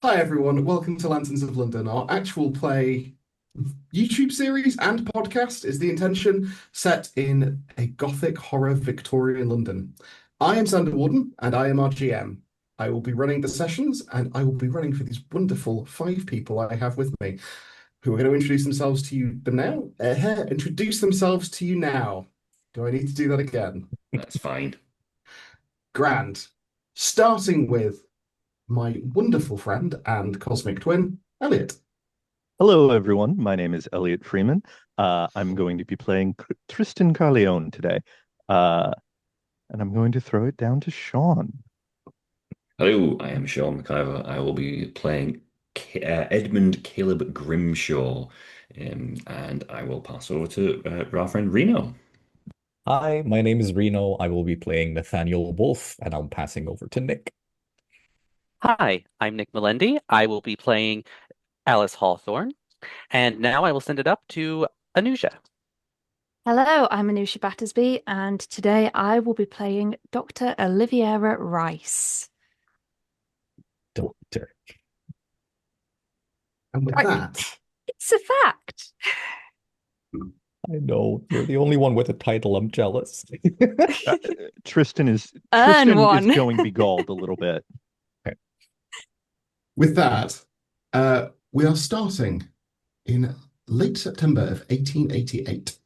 Hi everyone, welcome to Lanterns of London. Our actual play YouTube series and podcast is the intention set in a Gothic horror Victorian London. I am Sander Warden and I am our GM. I will be running the sessions and I will be running for these wonderful five people I have with me who are going to introduce themselves to you now. Introduce themselves to you now. Do I need to do that again? That's fine. Grand. Starting with my wonderful friend and cosmic twin, Elliot. Hello, everyone. My name is Elliot Freeman. I'm going to be playing Tristan Carleone today. Uh, and I'm going to throw it down to Sean. Hello, I am Sean McIver. I will be playing Edmund Caleb Grimshaw, and I will pass over to our friend Reno. Hi, my name is Reno. I will be playing Nathaniel Wolf, and I'm passing over to Nick. Hi, I'm Nick Melendi. I will be playing Alice Hawthorne, and now I will send it up to Anusha. Hello, I'm Anusha Battersby, and today I will be playing Dr. Oliviera Rice. Doctor. And with Right. that, It's a fact. I know, you're the only one with a title. I'm jealous. Tristan is Earn Tristan one. is going begalled a little bit. with that, we are starting in late September of 1888.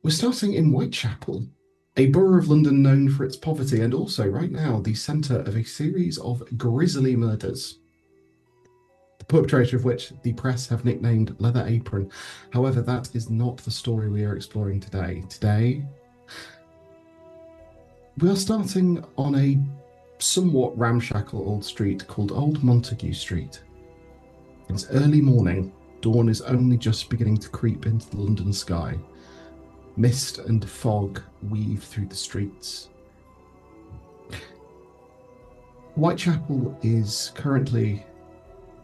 We're starting in Whitechapel, a borough of London known for its poverty and also, right now, the centre of a series of grisly murders, the perpetrator of which the press have nicknamed Leather Apron. However, that is not the story we are exploring today. Today, we are starting on a somewhat ramshackle old street called Old Montague Street. It's early morning. Dawn is only just beginning to creep into the London sky. Mist and fog weave through the streets. Whitechapel is currently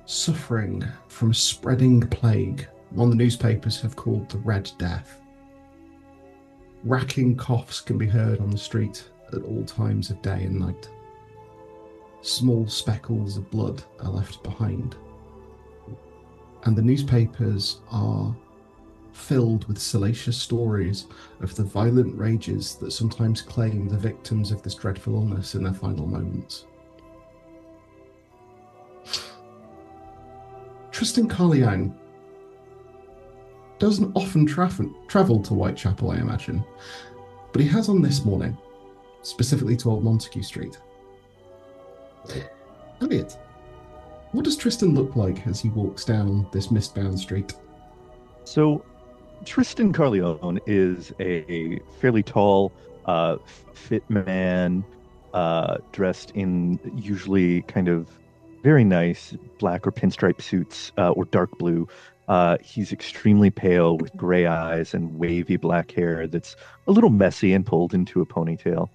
suffering from a spreading plague, one the newspapers have called the Red Death. Racking coughs can be heard on the street at all times of day and night. Small speckles of blood are left behind. And the newspapers are filled with salacious stories of the violent rages that sometimes claim the victims of this dreadful illness in their final moments. Tristan Carleone doesn't often travel to Whitechapel, I imagine, but he has on this morning, specifically to Old Montague Street. Elliot, what does Tristan look like as he walks down this mist-bound street? So, Tristan Carleone is a fairly tall, fit man, dressed in usually kind of very nice black or pinstripe suits, or dark blue. He's extremely pale with gray eyes and wavy black hair that's a little messy and pulled into a ponytail.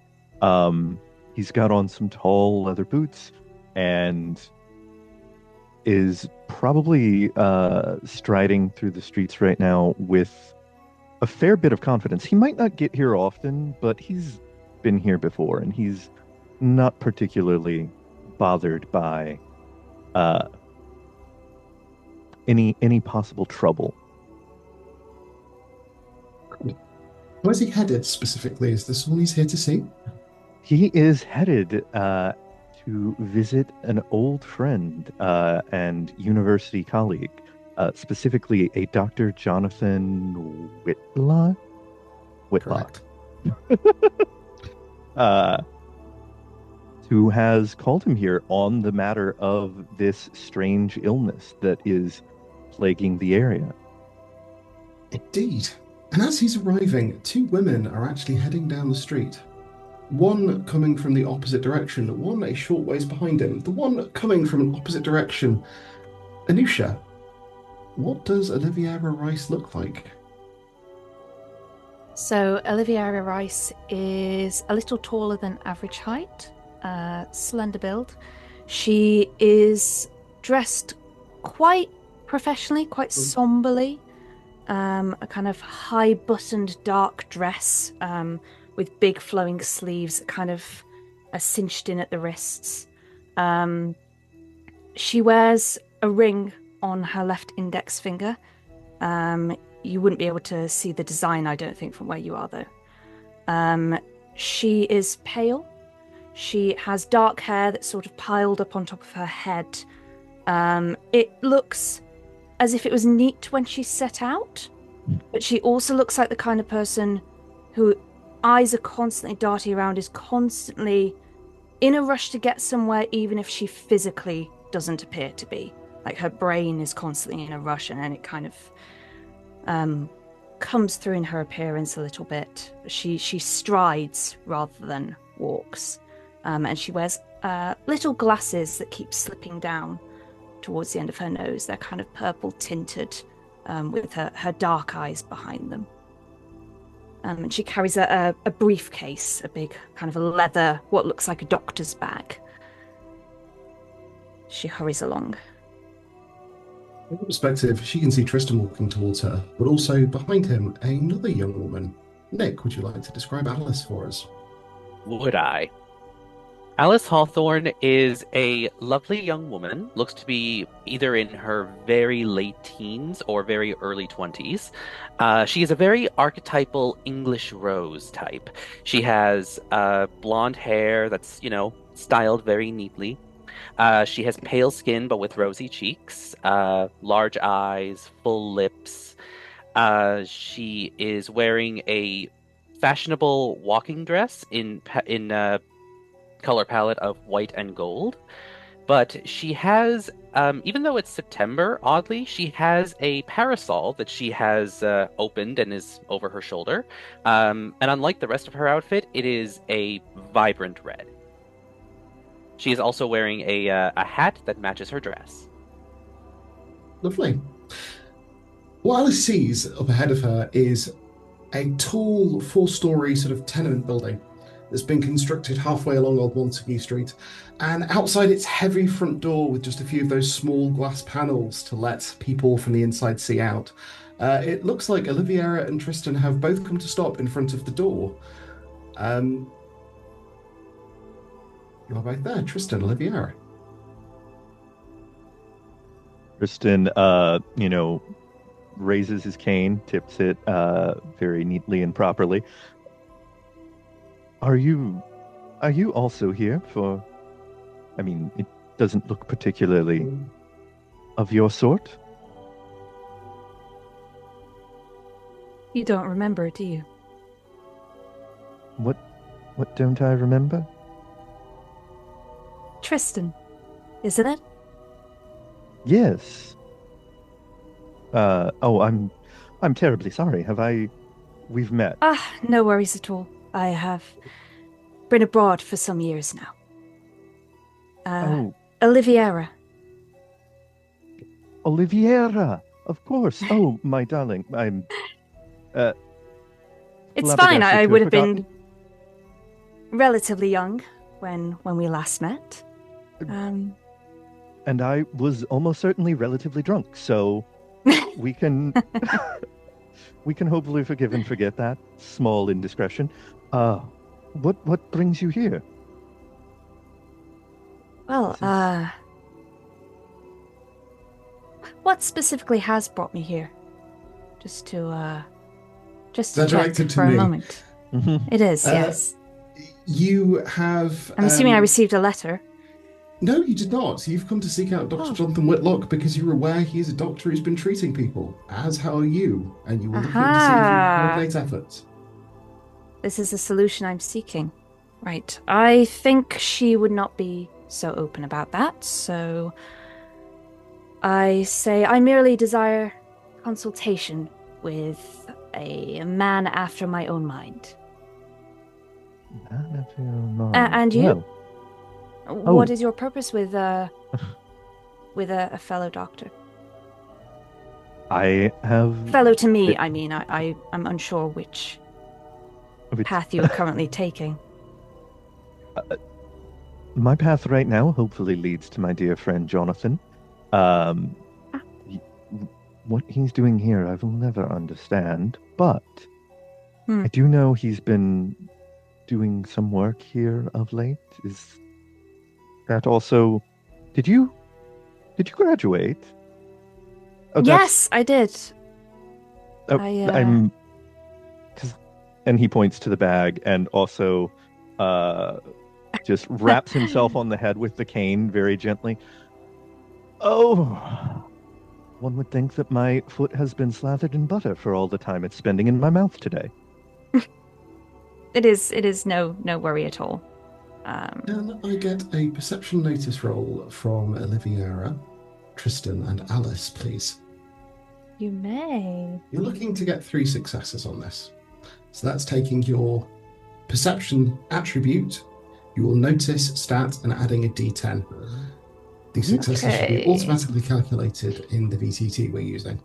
He's got on some tall leather boots and is probably striding through the streets right now with a fair bit of confidence. He might not get here often, but he's been here before, and he's not particularly bothered by any possible trouble. Where's he headed specifically? Is this one he's here to see? He is headed to visit an old friend and university colleague, specifically a Dr. Jonathan Whitlock. Correct. Who has called him here on the matter of this strange illness that is plaguing the area. Indeed. And as he's arriving, two women are actually heading down the street. One coming from the opposite direction, one a short ways behind him. The one coming from an opposite direction. Anusha, what does Oliviera Rice look like? So, Oliviera Rice is a little taller than average height, slender build. She is dressed quite professionally, quite somberly. A kind of high buttoned dark dress with big flowing sleeves that kind of are cinched in at the wrists. She wears a ring on her left index finger. You wouldn't be able to see the design, I don't think, from where you are, though. She is pale. She has dark hair that's sort of piled up on top of her head. It looks as if it was neat when she set out, but she also looks like the kind of person who eyes are constantly darting around, is constantly in a rush to get somewhere, even if she physically doesn't appear to be. Like, her brain is constantly in a rush, and then it kind of comes through in her appearance a little bit. She strides rather than walks, and she wears little glasses that keep slipping down towards the end of her nose. They're kind of purple tinted, with her dark eyes behind them. And she carries a briefcase, a big kind of a leather, what looks like a doctor's bag. She hurries along. From her perspective, she can see Tristan walking towards her, but also behind him, another young woman. Nick, would you like to describe Alice for us? Would I? Alice Hawthorne is a lovely young woman, looks to be either in her very late teens or very early 20s. She is a very archetypal English rose type. She has blonde hair that's, styled very neatly. She has pale skin but with rosy cheeks, large eyes, full lips. She is wearing a fashionable walking dress in color palette of white and gold, but she has, even though it's September, oddly, she has a parasol that she has opened and is over her shoulder, and unlike the rest of her outfit, it is a vibrant red. She is also wearing a hat that matches her dress. Lovely. What Alice sees up ahead of her is a tall, four-story sort of tenement building that's been constructed halfway along Old Montague Street, and outside its heavy front door with just a few of those small glass panels to let people from the inside see out. It looks like Oliviera and Tristan have both come to stop in front of the door. You're both there, Tristan, Oliviera. Tristan, raises his cane, tips it very neatly and properly. Are you also here for... I mean, it doesn't look particularly of your sort. You don't remember, do you? What don't I remember? Tristan, isn't it? Yes. I'm terribly sorry. We've met. No worries at all. I have been abroad for some years now. Oliviera. Oliviera, of course. Oh, my darling, I'm... It's fine. I would have been relatively young when we last met. And I was almost certainly relatively drunk, so we can hopefully forgive and forget that small indiscretion. What brings you here? Well, what specifically has brought me here? Just to chat for a moment. It is, yes. You have... I'm assuming I received a letter. No, you did not. You've come to seek out Dr. Jonathan Whitlock because you're aware he is a doctor who's been treating people, as how are you, and you were looking to see if you can coordinate efforts. This is the solution I'm seeking. Right. I think she would not be so open about that, so I say I merely desire consultation with a man after my own mind. Man after your own mind. And you? Well, what is your purpose with a fellow doctor? I have... Fellow to me, I mean. I'm unsure which path you are currently taking. My path right now hopefully leads to my dear friend Jonathan. What he's doing here I will never understand, but I do know he's been doing some work here of late. that also, did you graduate? Oh, Yes, I did. oh, I, I'm, 'cause- and he points to the bag and also just raps himself on the head with the cane very gently. Oh, one would think that my foot has been slathered in butter for all the time it's spending in my mouth today. It is no worry at all. Can I get a perception notice roll from Oliviera, Tristan, and Alice, please? You may. You're looking to get 3 successes on this. So that's taking your perception attribute, your notice stat, and adding a d10. The successes should be Okay. automatically calculated in the VTT we're using.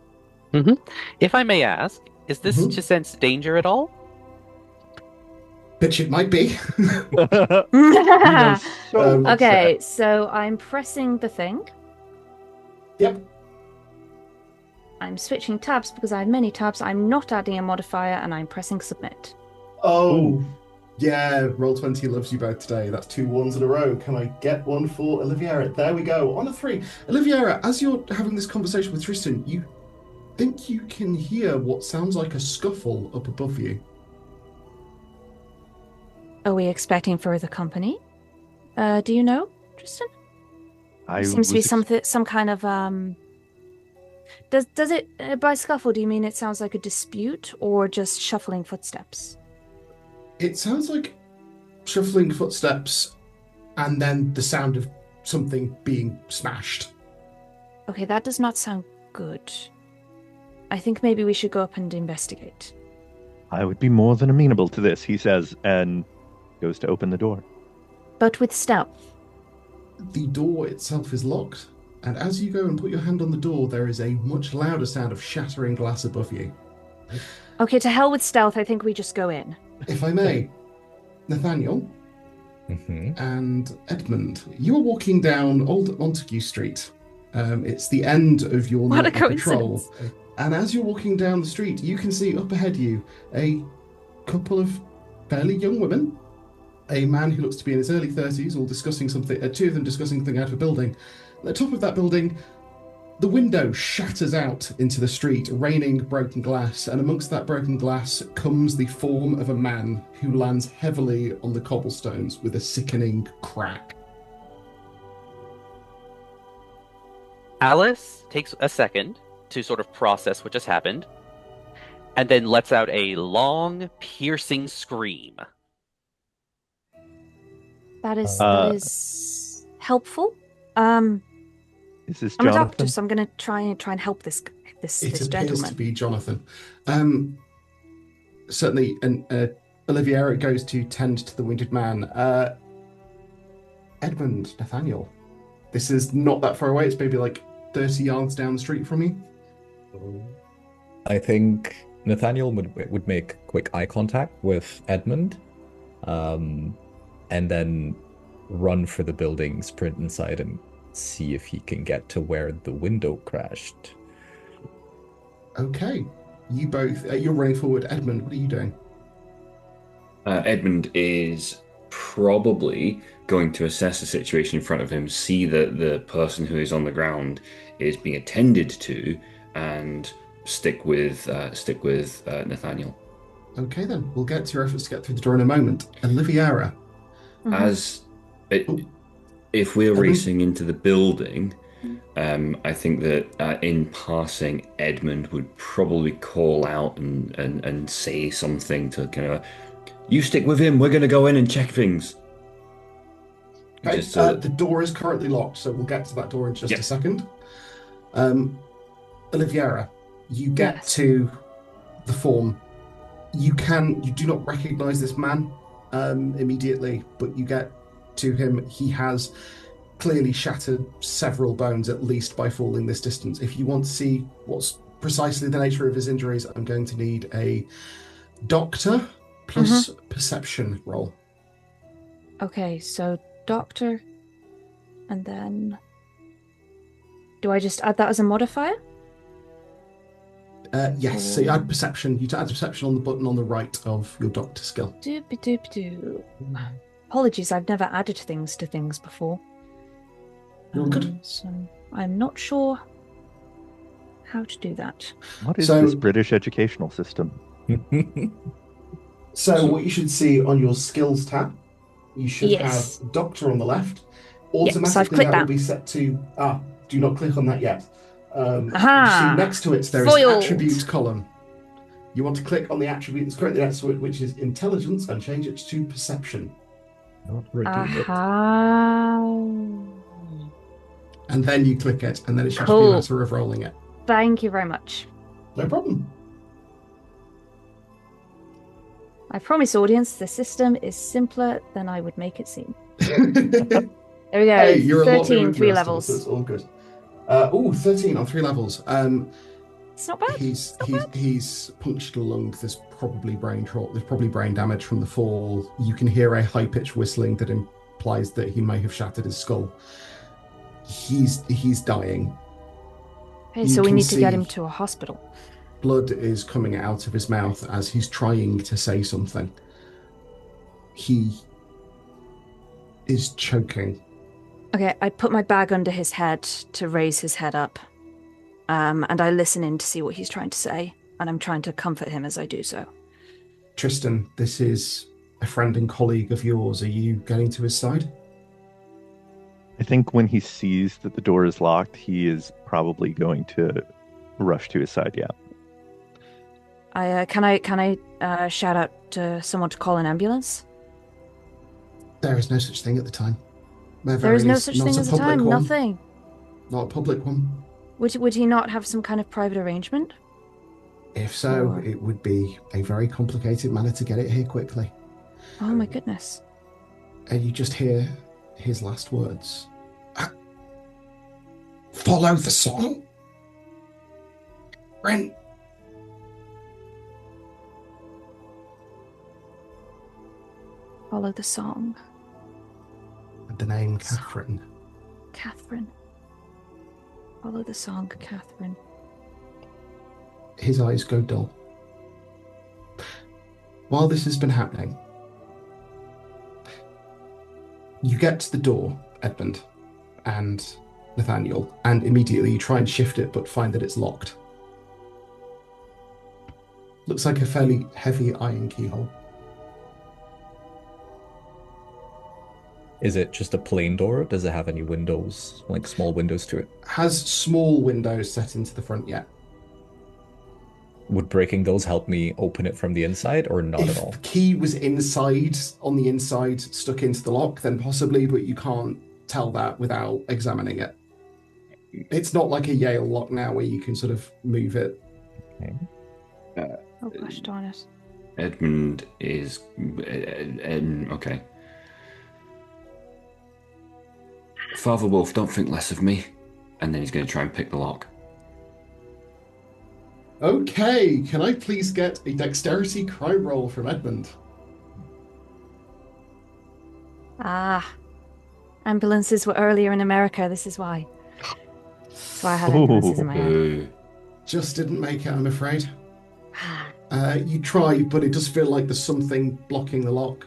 If I may ask, is this to sense danger at all? Bitch, it might be. So Okay, so I'm pressing the thing. Yep. I'm switching tabs because I have many tabs. I'm not adding a modifier, and I'm pressing submit. Oh, yeah. Roll20 loves you both today. That's 2 1s in a row. Can I get one for Oliviera? There we go. On a 3. Oliviera, as you're having this conversation with Tristan, you think you can hear what sounds like a scuffle up above you. Are we expecting further company? Do you know, Tristan? I Seems to be was some kind of Does it by scuffle? Do you mean it sounds like a dispute or just shuffling footsteps? It sounds like shuffling footsteps and then the sound of something being smashed. Okay, that does not sound good. I think maybe we should go up and investigate. I would be more than amenable to this, he says, and goes to open the door. But with stealth. The door itself is locked, and as you go and put your hand on the door, there is a much louder sound of shattering glass above you. Okay, to hell with stealth. I think we just go in. If I may, Nathaniel and Edmund, you are walking down Old Montague Street. It's the end of your What a nightly patrol. coincidence. And as you're walking down the street, you can see up ahead you a couple of fairly young women, a man who looks to be in his early 30s, all discussing something, 2 of them discussing something out of a building. At the top of that building, the window shatters out into the street, raining broken glass, and amongst that broken glass comes the form of a man who lands heavily on the cobblestones with a sickening crack. Alice takes a second to sort of process what just happened, and then lets out a long, piercing scream. That is helpful. Is this I'm a Jonathan? doctor, so I'm going to try and help this It this appears gentleman. to be Jonathan. Certainly, and Oliviera goes to tend to the wounded man. Edmund, Nathaniel, this is not that far away. It's maybe like 30 yards down the street from you. I think Nathaniel would make quick eye contact with Edmund, and then run for the building, sprint inside, and see if he can get to where the window crashed. Okay. You both, you're running forward. Edmund, what are you doing? Edmund is probably going to assess the situation in front of him, see that the person who is on the ground is being attended to, and stick with Nathaniel. Okay, then. We'll get to your efforts to get through the door in a moment. Oliviera. As if we're racing into the building, I think that in passing, Edmund would probably call out and say something to kind of, you stick with him, we're going to go in and check things. Okay, Just so the door is currently locked, so we'll get to that door in just Yep. a second. Oliviera, you get Yes. to the form. You do not recognize this man immediately, but you get to him. He has clearly shattered several bones, at least by falling this distance. If you want to see what's precisely the nature of his injuries, I'm going to need a doctor plus perception roll. Okay, so doctor, and then do I just add that as a modifier? Yes, so you add perception. You add perception on the button on the right of your doctor skill. Doop-a-doop-doo. Apologies, I've never added things to things before. You're good. So I'm not sure how to do that. What is So- this British educational system? So what you should see on your skills tab, you should Yes. have doctor on the left. so I've Automatically clicked that will that. be set to do not click on that yet. You Aha! see next to it there is Foiled. attribute column. You want to click on the attribute that's currently next to it, which is intelligence, and change it to perception. Not redeem it. Aha. And then you click it, and then it should just be Cool. a matter of rolling it. Thank you very much. No problem. I promise, audience, the system is simpler than I would make it seem. There we go. Hey, you're a lot 13, newer than 3 the rest of us, levels. so it's all good. 13 on 3 levels. It's not bad. He's punctured a lung. There's probably brain damage from the fall. You can hear a high-pitched whistling that implies that he may have shattered his skull. He's dying. Okay, You so we can need to get see- him to a hospital. Blood is coming out of his mouth as he's trying to say something. He is choking. Okay, I put my bag under his head to raise his head up. And I listen in to see what he's trying to say. And I'm trying to comfort him as I do so. Tristan, this is a friend and colleague of yours. Are you getting to his side? I think when he sees that the door is locked, he is probably going to rush to his side. Yeah. Can I shout out to someone to call an ambulance? There is no such thing at the time. There is no such thing as a time. Nothing. Not a public one. Would he not have some kind of private arrangement? If so, Or- it would be a very complicated manner to get it here quickly. Oh my goodness. And you just hear his last words. Follow the song? Ren. Follow the song. And the name Catherine. Catherine. Follow the song, Catherine. His eyes go dull. While this has been happening, you get to the door, Edmund and Nathaniel, and immediately you try and shift it but find that it's locked. Looks like a fairly heavy iron keyhole. Is it just a plain door? Does it have any windows, like small windows to it? Has small windows set into the front yet. Would breaking those help me open it from the inside or not If at all? the key was inside, on the inside, stuck into the lock, then possibly, but you can't tell that without examining it. It's not like a Yale lock now where you can sort of move it. Oh gosh darn it. Edmund is okay. Father Wolf, don't think less of me. And then he's going to try and pick the lock. Okay, can I please get a dexterity crime roll from Edmund? Ah. Ambulances were earlier in America, this is why. That's why I had ambulances in my head. Boo. Just didn't make it, I'm afraid. You try, but it does feel like there's something blocking the lock.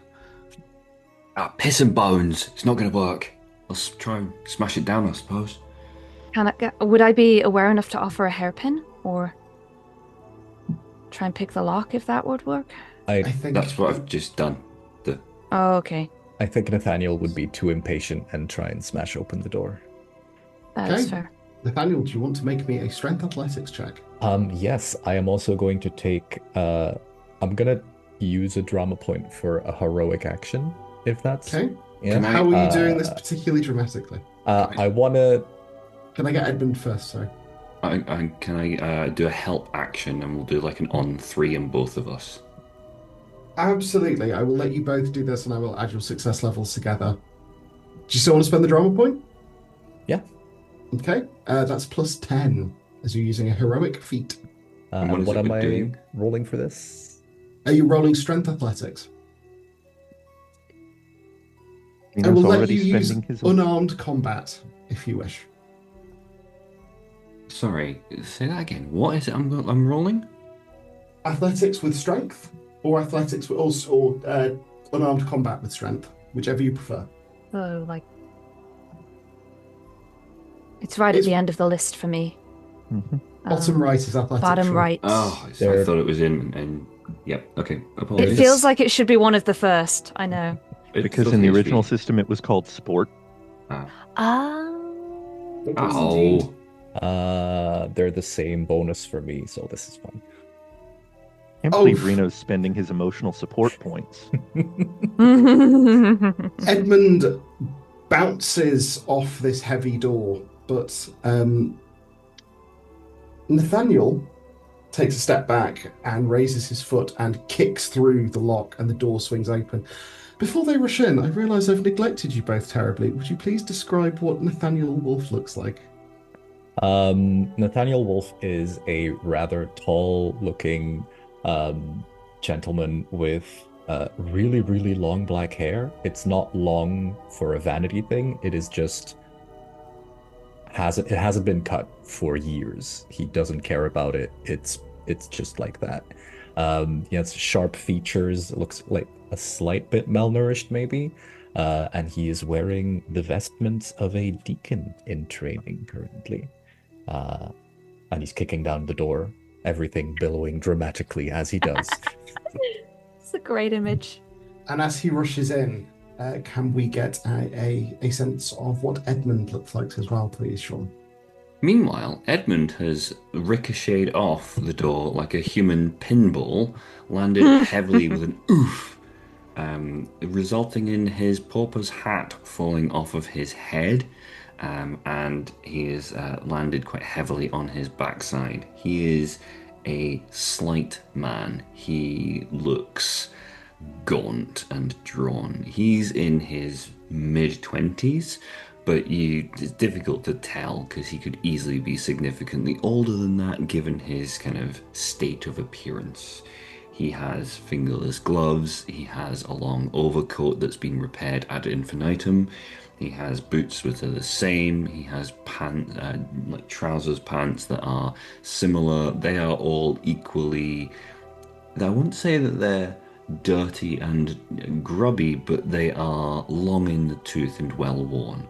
Piss and bones. It's not going to work. Let's try and smash it down, I suppose. Would I be aware enough to offer a hairpin? Or try and pick the lock if that would work? I think That's what I've just done. Oh, okay. I think Nathaniel would be too impatient and try and smash open the door. That is Okay. fair. Nathaniel, do you want to make me a strength athletics check? Yes, I am also going to take I'm gonna use a drama point for a heroic action, if that's Okay. yeah. Can I- How are you doing this particularly dramatically? I wanna Can I get Edmund first, sorry? Can I do a help action and we'll do like an on 3 in both of us? Absolutely. I will let you both do this and I will add your success levels together. Do you still want to spend the drama point? Yeah. Okay. That's plus 10 as you're using a heroic feat. And what is what it am we're I doing? rolling for this? Are you rolling strength athletics? I Nino's will let already you use spending his unarmed combat if you wish. Sorry, say that again. What is it I'm rolling? Athletics with strength or athletics with unarmed combat with strength, whichever you prefer. So, like, It's right at It's the end of the list for me. Mhm. bottom right is athletic. Bottom sure. right. Oh, I There- thought it was in, and yep, okay. It Apologies. feels like it should be one of the first. I know. It Because in the totally original should be. system, it was called Sport. Ah. Ah. It does indeed. They're the same bonus for me, so this is fun. Can't Oh, believe Reno's spending his emotional support points. Edmund bounces off this heavy door, but Nathaniel takes a step back and raises his foot and kicks through the lock, and the door swings open. Before they rush in, I realise I've neglected you both terribly. Would you please describe what Nathaniel Wolf looks like? Nathaniel Wolf is a rather tall-looking gentleman with really, really long black hair. It's not long for a vanity thing. It is just it hasn't been cut for years. He doesn't care about it. It's just like that. He has sharp features. Looks like a slight bit malnourished, maybe. And he is wearing the vestments of a deacon in training currently. And he's kicking down the door, everything billowing dramatically as he does. It's a great image. And as he rushes in, can we get a sense of what Edmund looks like as well, please, Sean? Meanwhile, Edmund has ricocheted off the door like a human pinball, landed heavily with an oof, resulting in his pauper's hat falling off of his head, and he is landed quite heavily on his backside. He is a slight man. He looks gaunt and drawn. He's in his mid-20s, but it's difficult to tell because he could easily be significantly older than that given his kind of state of appearance. He has fingerless gloves, he has a long overcoat that's been repaired ad infinitum, he has boots which are the same, he has pants, like trousers pants that are similar. They are all equally, I wouldn't say that they're dirty and grubby, but they are long in the tooth and well worn.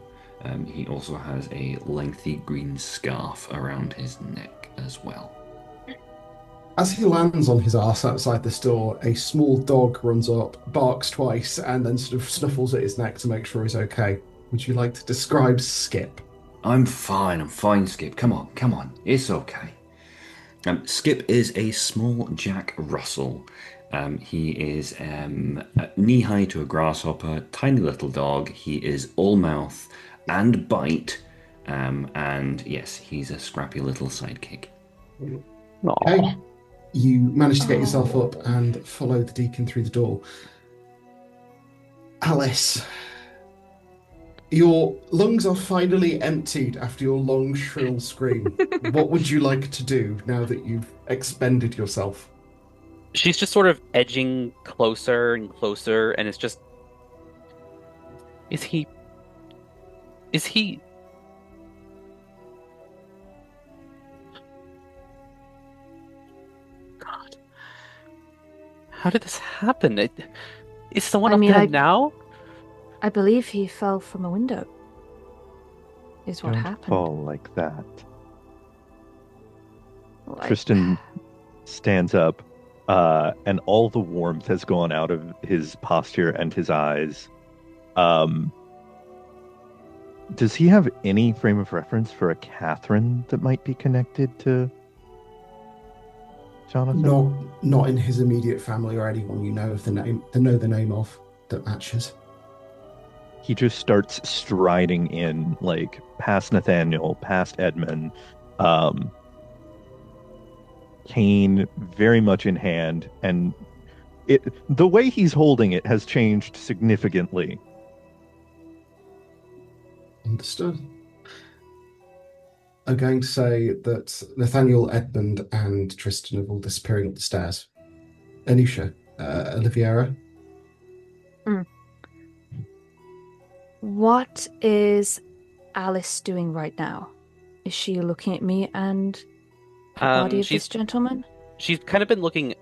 He also has a lengthy green scarf around his neck as well. As he lands on his arse outside the store, a small dog runs up, barks twice, and then sort of snuffles at his neck to make sure he's okay. Would you like to describe Skip? I'm fine, Skip. Come on, it's okay. Skip is a small Jack Russell. He is knee-high to a grasshopper, tiny little dog. He is all mouth and bite, and yes, he's a scrappy little sidekick. Okay. You manage to get yourself up and follow the deacon through the door. Alice, your lungs are finally emptied after your long, shrill scream. What would you like to do now that you've expended yourself? She's just sort of edging closer and closer, and it's just... Is he... God. How did this happen? Is someone up there now? I believe he fell from a window. Is what Don't happened. fall like that. Like- Tristan stands up, and all the warmth has gone out of his posture and his eyes. Does he have any frame of reference for a Catherine that might be connected to Jonathan? Not in his immediate family or anyone you know of the name of that matches. He just starts striding in, like, past Nathaniel, past Edmund, cane very much in hand, and the way he's holding it has changed significantly. Understood. I'm going to say that Nathaniel, Edmund, and Tristan are all disappearing up the stairs. Anisha, Oliviera. What is Alice doing right now? Is she looking at me and the body of this gentleman? She's kind of been looking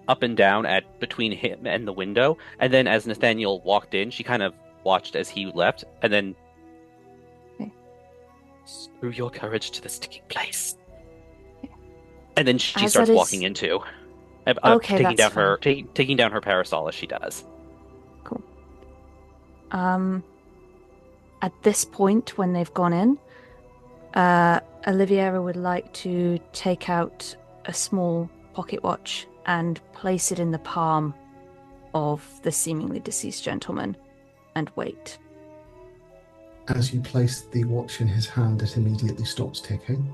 up and down at between him and the window, and then as Nathaniel walked in, she kind of watched as he left, and then Screw your courage to the sticking place. And then she As starts that is- walking into, Okay, taking that's down taking down her parasol as she does. Cool. At this point, when they've gone in, Oliviera would like to take out a small pocket watch and place it in the palm of the seemingly deceased gentleman and wait. As you place the watch in his hand, it immediately stops ticking.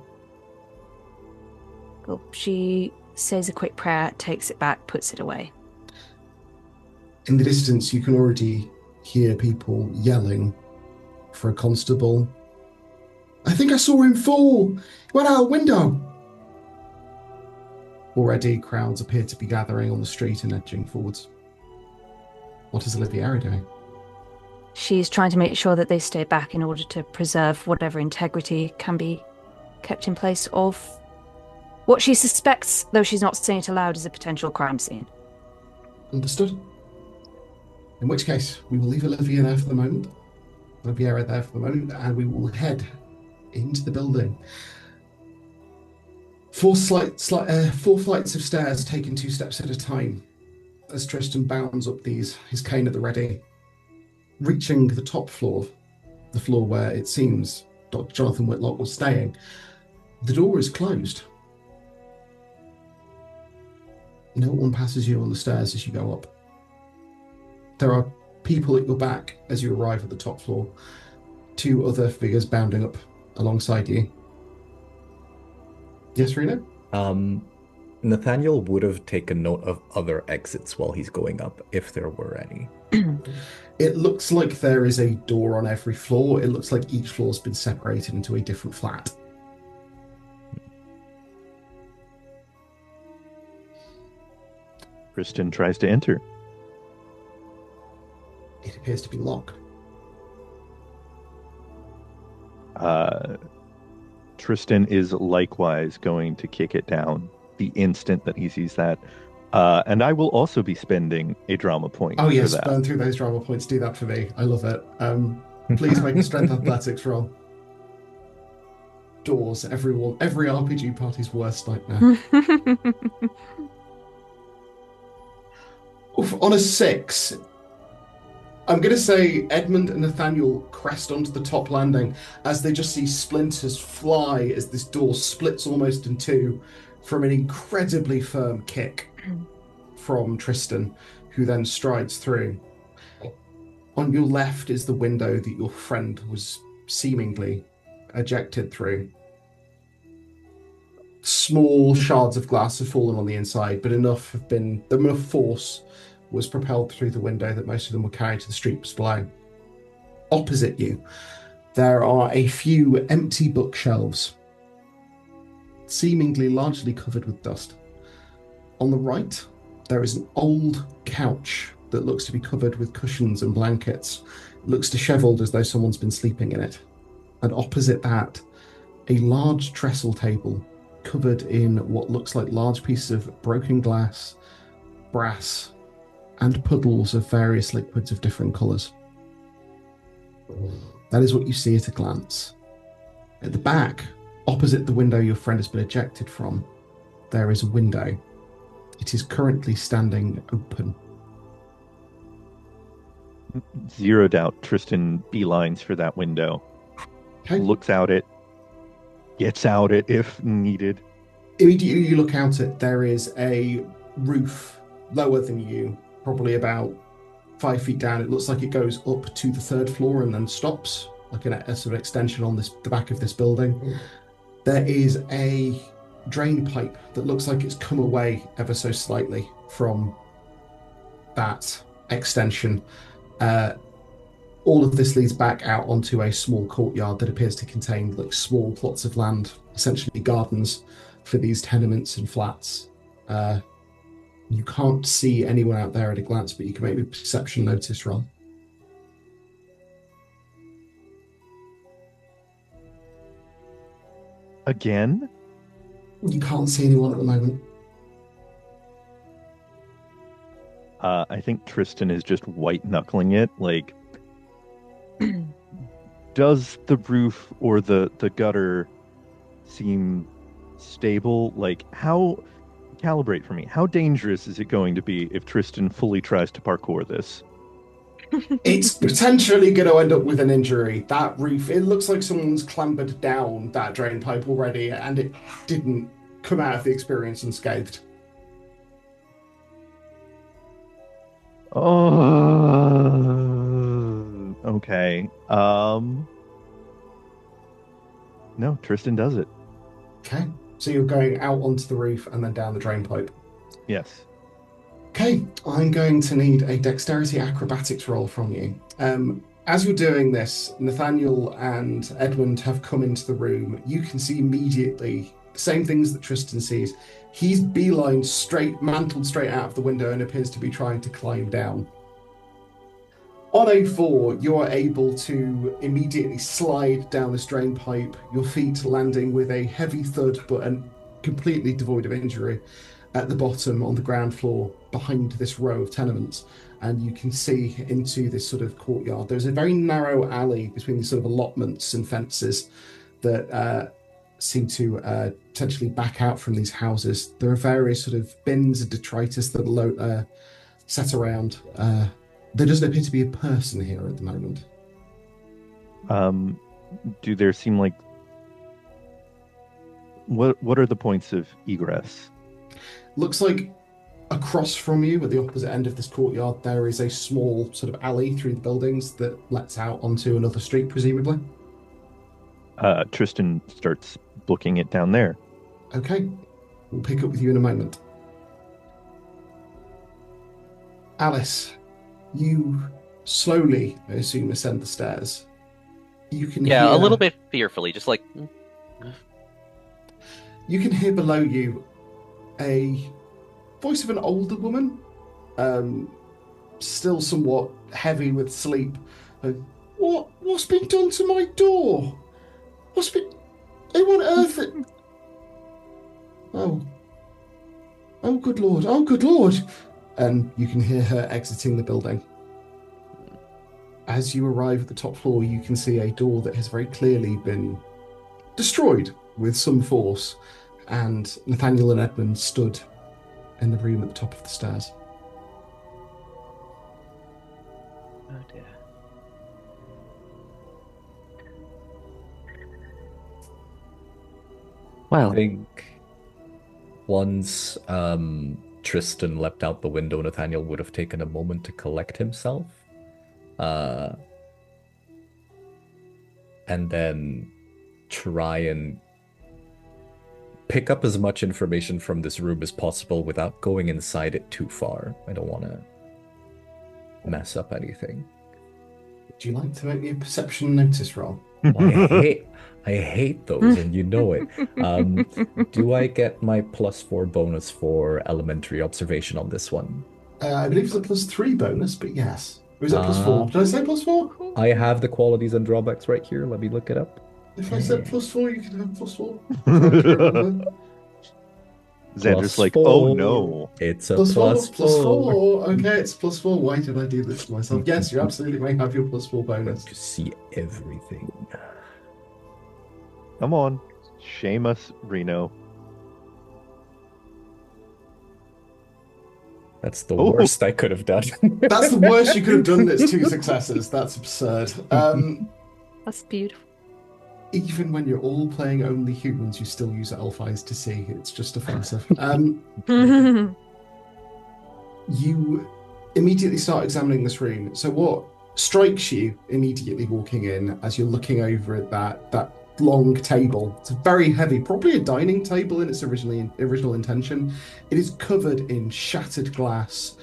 Well, she says a quick prayer, takes it back, puts it away. In the distance, you can already hear people yelling for a constable. I think I saw him fall. He went out a window. Already, crowds appear to be gathering on the street and edging forwards. What is Oliviera doing? She's trying to make sure that they stay back in order to preserve whatever integrity can be kept in place of what she suspects, though she's not saying it aloud, is a potential crime scene. Understood. In which case, we will leave Oliviera there for the moment. And we will head into the building. Four flights of stairs, taken 2 steps at a time, as Tristan bounds up these, his cane at the ready, reaching the top floor, the floor where it seems Dr. Jonathan Whitlock was staying. The door is closed. No one passes you on the stairs as you go up. There are people at your back as you arrive at the top floor. 2 other figures bounding up alongside you. Yes, Reno? Nathaniel would have taken note of other exits while he's going up, if there were any. It looks like there is a door on every floor. It looks like each floor's been separated into a different flat. Tristan tries to enter. It appears to be locked. Tristan is likewise going to kick it down the instant that he sees that. And I will also be spending a drama point Oh yes, for that. burn through those drama points. Do that for me. I love it. Please make a strength athletics roll. Doors, every RPG party's worst nightmare. Oof, on a 6, I'm going to say Edmund and Nathaniel crest onto the top landing as they just see splinters fly as this door splits almost in 2 from an incredibly firm kick from Tristan, who then strides through. On your left is the window that your friend was seemingly ejected through. Small shards of glass have fallen on the inside, but enough force was propelled through the window that most of them were carried to the streets below. Opposite you, there are a few empty bookshelves, seemingly largely covered with dust. On the right, there is an old couch that looks to be covered with cushions and blankets. It looks disheveled as though someone's been sleeping in it. And opposite that, a large trestle table covered in what looks like large pieces of broken glass, brass, and puddles of various liquids of different colours. That is what you see at a glance. At the back, opposite the window your friend has been ejected from, there is a window. It is currently standing open. Zero doubt Tristan beelines for that window. Okay. Looks out it, gets out it if needed. Immediately you look out it, there is a roof lower than you, probably about 5 feet down. It looks like it goes up to the 3rd floor and then stops, like a sort of extension on the back of this building. There is a drain pipe that looks like it's come away ever so slightly from that extension. All of this leads back out onto a small courtyard that appears to contain like small plots of land, essentially gardens for these tenements and flats. You can't see anyone out there at a glance, but you can make a perception notice roll. Again? You can't see anyone at the moment. I think Tristan is just white knuckling it, like Does the roof or the gutter seem stable? Like, how calibrate for me? How dangerous is it going to be if Tristan fully tries to parkour this? It's potentially going to end up with an injury. That roof, it looks like someone's clambered down that drain pipe already, and it didn't come out of the experience unscathed. Oh, okay. No, Tristan does it. Okay, so you're going out onto the roof and then down the drain pipe. Yes. Okay, I'm going to need a dexterity acrobatics roll from you. As you're doing this, Nathaniel and Edmund have come into the room. You can see immediately the same things that Tristan sees. He's beelined straight, mantled straight out of the window and appears to be trying to climb down. On a 4, you are able to immediately slide down this drain pipe, your feet landing with a heavy thud but completely devoid of injury at the bottom on the ground floor behind this row of tenements. And you can see into this sort of courtyard. There's a very narrow alley between these sort of allotments and fences that seem to potentially back out from these houses. There are various sort of bins of detritus that are set around. There doesn't appear to be a person here at the moment. Do there seem like what are the points of egress? Looks like across from you, at the opposite end of this courtyard, there is a small sort of alley through the buildings that lets out onto another street, presumably. Tristan starts booking it down there. Okay, we'll pick up with you in a moment. Alice, you slowly, I assume, ascend the stairs. You can hear... a little bit fearfully, just like... You can hear below you a voice of an older woman, still somewhat heavy with sleep. What's been done to my door? What's been... Who on earth... Oh, good Lord. Oh, good Lord. And you can hear her exiting the building. As you arrive at the top floor, you can see a door that has very clearly been destroyed with some force. And Nathaniel and Edmund stood in the room at the top of the stairs. Oh dear. Well, I think once Tristan leapt out the window, Nathaniel would have taken a moment to collect himself. And then try and pick up as much information from this room as possible without going inside it too far. I don't want to mess up anything. Would you like to make me a perception notice roll? Well, I hate those, and you know it. Do I get my +4 bonus for elementary observation on this one? I believe it's a +3 bonus, but yes. Or is it +4? Did I say +4? I have the qualities and drawbacks right here. Let me look it up. If I said +4, you can have +4. Xander's like, oh no. It's a +4. +4. Okay, it's +4. Why did I do this to myself? Yes, you absolutely may have your +4 bonus. To see everything. Come on. Shame us, Reno. That's the worst I could have done. That's the worst you could have done. It's 2 successes. That's absurd. That's beautiful. Even when you're all playing only humans, you still use elf eyes to see. It's just offensive. You immediately start examining this room. So what strikes you immediately walking in as you're looking over at that long table? It's very heavy, probably a dining table in its original intention. It is covered in shattered glass,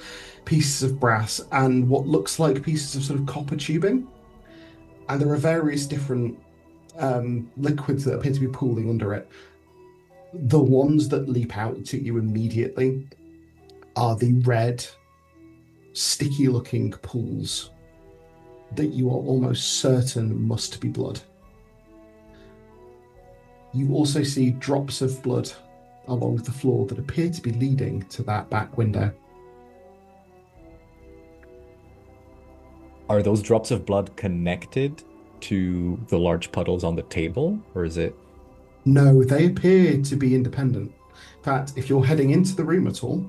pieces of brass, and what looks like pieces of sort of copper tubing. And there are various different liquids that appear to be pooling under it. The ones that leap out to you immediately are the red, sticky-looking pools that you are almost certain must be blood. You also see drops of blood along the floor that appear to be leading to that back window. Are those drops of blood connected to the large puddles on the table, or is it? No, they appear to be independent. In fact, if you're heading into the room at all,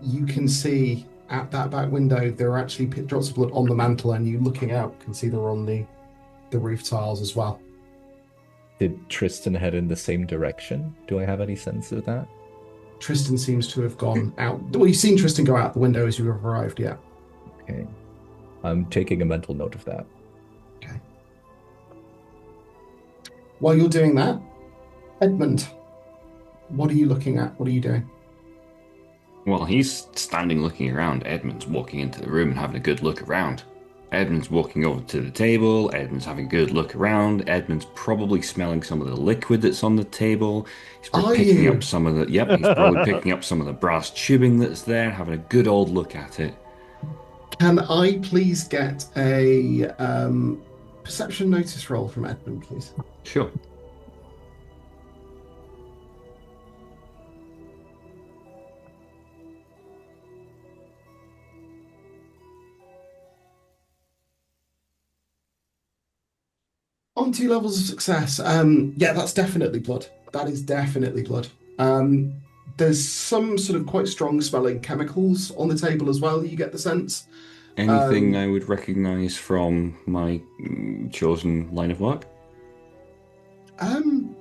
you can see at that back window there are actually drops of blood on the mantle, and you looking out can see they're on the roof tiles as well. Did Tristan head in the same direction? Do I have any sense of that? Tristan seems to have gone out. Well, you've seen Tristan go out the window as you have arrived, yeah. Okay. I'm taking a mental note of that. Okay. While you're doing that, Edmund, what are you looking at? What are you doing? Well, he's standing looking around. Edmund's walking into the room and having a good look around. Edmund's walking over to the table. Edmund's having a good look around. Edmund's probably smelling some of the liquid that's on the table. He's probably picking up some of the. Yep, he's probably picking up some of the brass tubing that's there, having a good old look at it. Can I please get a perception notice roll from Edmund, please? Sure. On 2 levels of success. Yeah, that's definitely blood. That is definitely blood. There's some sort of quite strong smelling chemicals on the table as well, you get the sense. Anything I would recognize from my chosen line of work? On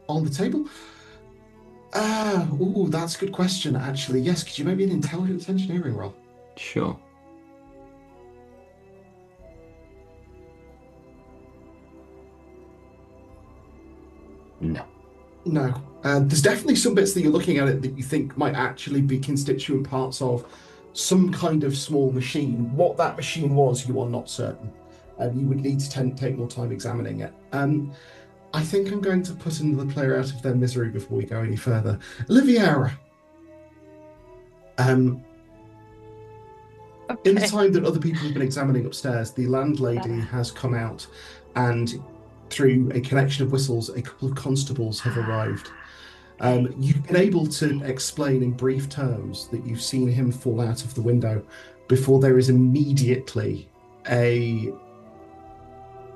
the table? That's a good question, actually. Yes, could you make me an intelligence engineering roll? Sure. No. No. There's definitely some bits that you're looking at it that you think might actually be constituent parts of some kind of small machine. What that machine was, you are not certain. You would need to take more time examining it. I think I'm going to put another player out of their misery before we go any further. Oliviera. In the time that other people have been examining upstairs, the landlady has come out, and through a connection of whistles, a couple of constables have arrived. You've been able to explain in brief terms that you've seen him fall out of the window before there is immediately a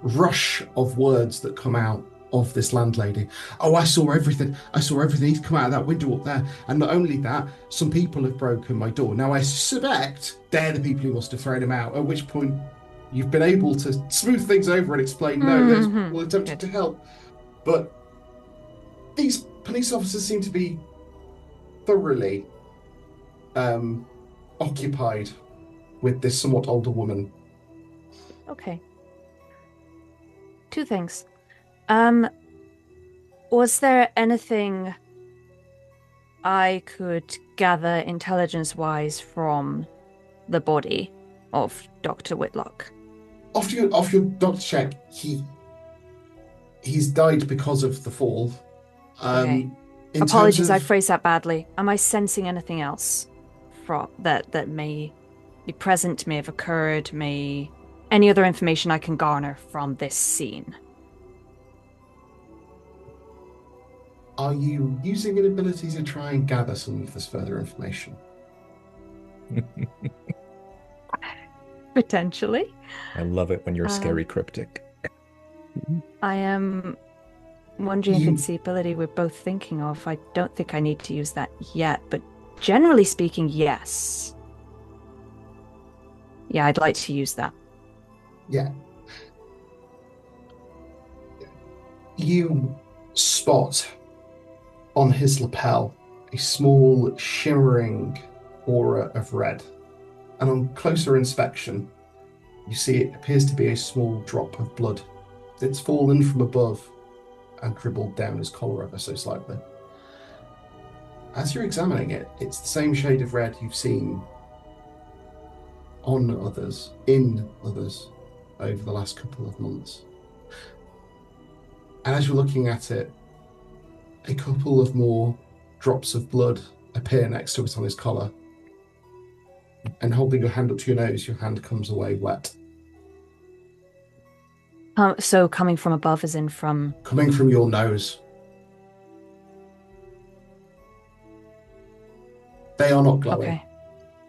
rush of words that come out of this landlady. Oh, I saw everything. He's come out of that window up there. And not only that, some people have broken my door. Now, I suspect they're the people who must have thrown him out, at which point you've been able to smooth things over and explain, no, those people attempted to help. But these police officers seem to be thoroughly occupied with this somewhat older woman. Okay. 2 things. Was there anything I could gather intelligence-wise from the body of Dr. Whitlock? Off your doctor check, he's died because of the fall. Okay. Apologies, I phrased that badly. Am I sensing anything else from that may be present, may have occurred, any other information I can garner from this scene? Are you using an ability to try and gather some of this further information? Potentially. I love it when you're scary cryptic. I am wondering if it's the ability we're both thinking of. I don't think I need to use that yet, but generally speaking, yes. Yeah, I'd like to use that. Yeah. You spot on his lapel a small shimmering aura of red, and on closer inspection you see it appears to be a small drop of blood. It's fallen from above and dribbled down his collar ever so slightly. As you're examining it, it's the same shade of red you've seen on others, in others, over the last couple of months. And as you're looking at it, a couple of more drops of blood appear next to it on his collar. And holding your hand up to your nose, your hand comes away wet. So coming from above as in from... Coming from your nose. They are not glowing. Okay.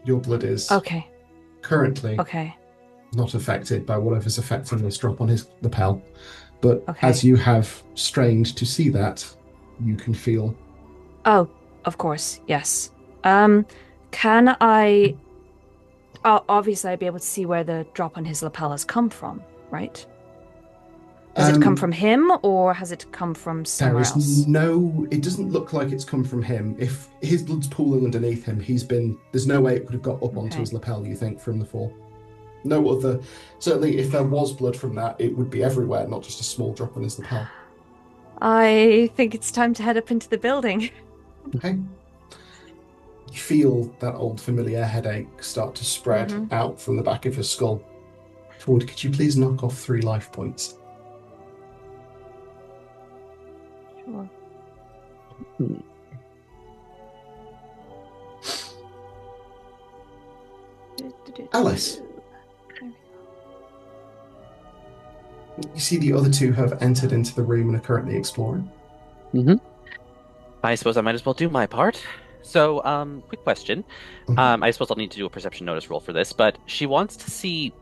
Your blood is. Okay. Currently. Okay. not affected by whatever's affecting this drop on his lapel. But Okay. as you have strained to see that, you can feel. Oh, of course, yes. Can I? Obviously, I'd be able to see where the drop on his lapel has come from, right? Has it come from him, or has it come from There somewhere is else? no. It doesn't look like it's come from him. If his blood's pooling underneath him, there's no way it could have got up onto Okay. his lapel, you think, from the fall. No other. Certainly, if there was blood from that, it would be everywhere, not just a small drop on his lapel. I think it's time to head up into the building. Okay. You feel that old familiar headache start to spread out from the back of your skull. Ford, could you please knock off 3 life points? Sure. Alice. You see the other 2 have entered into the room and are currently exploring. I suppose I might as well do my part. So, quick question. I suppose I'll need to do a perception notice roll for this, but she wants to see,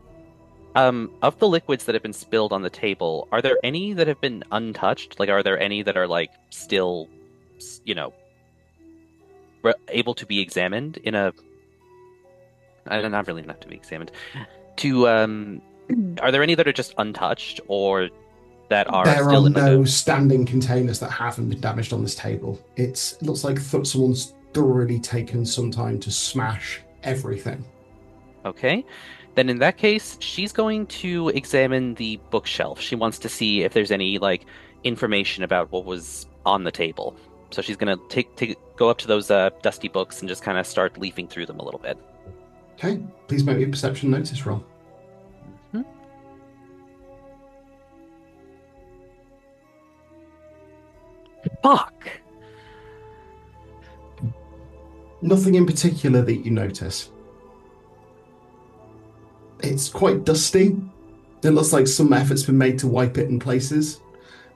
of the liquids that have been spilled on the table, are there any that have been untouched? Like, are there any that are, like, still, able to be examined in a... not really enough to be examined. Are there any that are just untouched, or that are There still are in like no standing containers that haven't been damaged on this table. It looks like someone's thoroughly taken some time to smash everything. Okay. Then in that case, she's going to examine the bookshelf. She wants to see if there's any like information about what was on the table. So she's gonna go up to those dusty books and just kind of start leafing through them a little bit. Okay, please make me a perception notice roll. Fuck. Nothing in particular that you notice. It's quite dusty. It looks like some effort's been made to wipe it in places,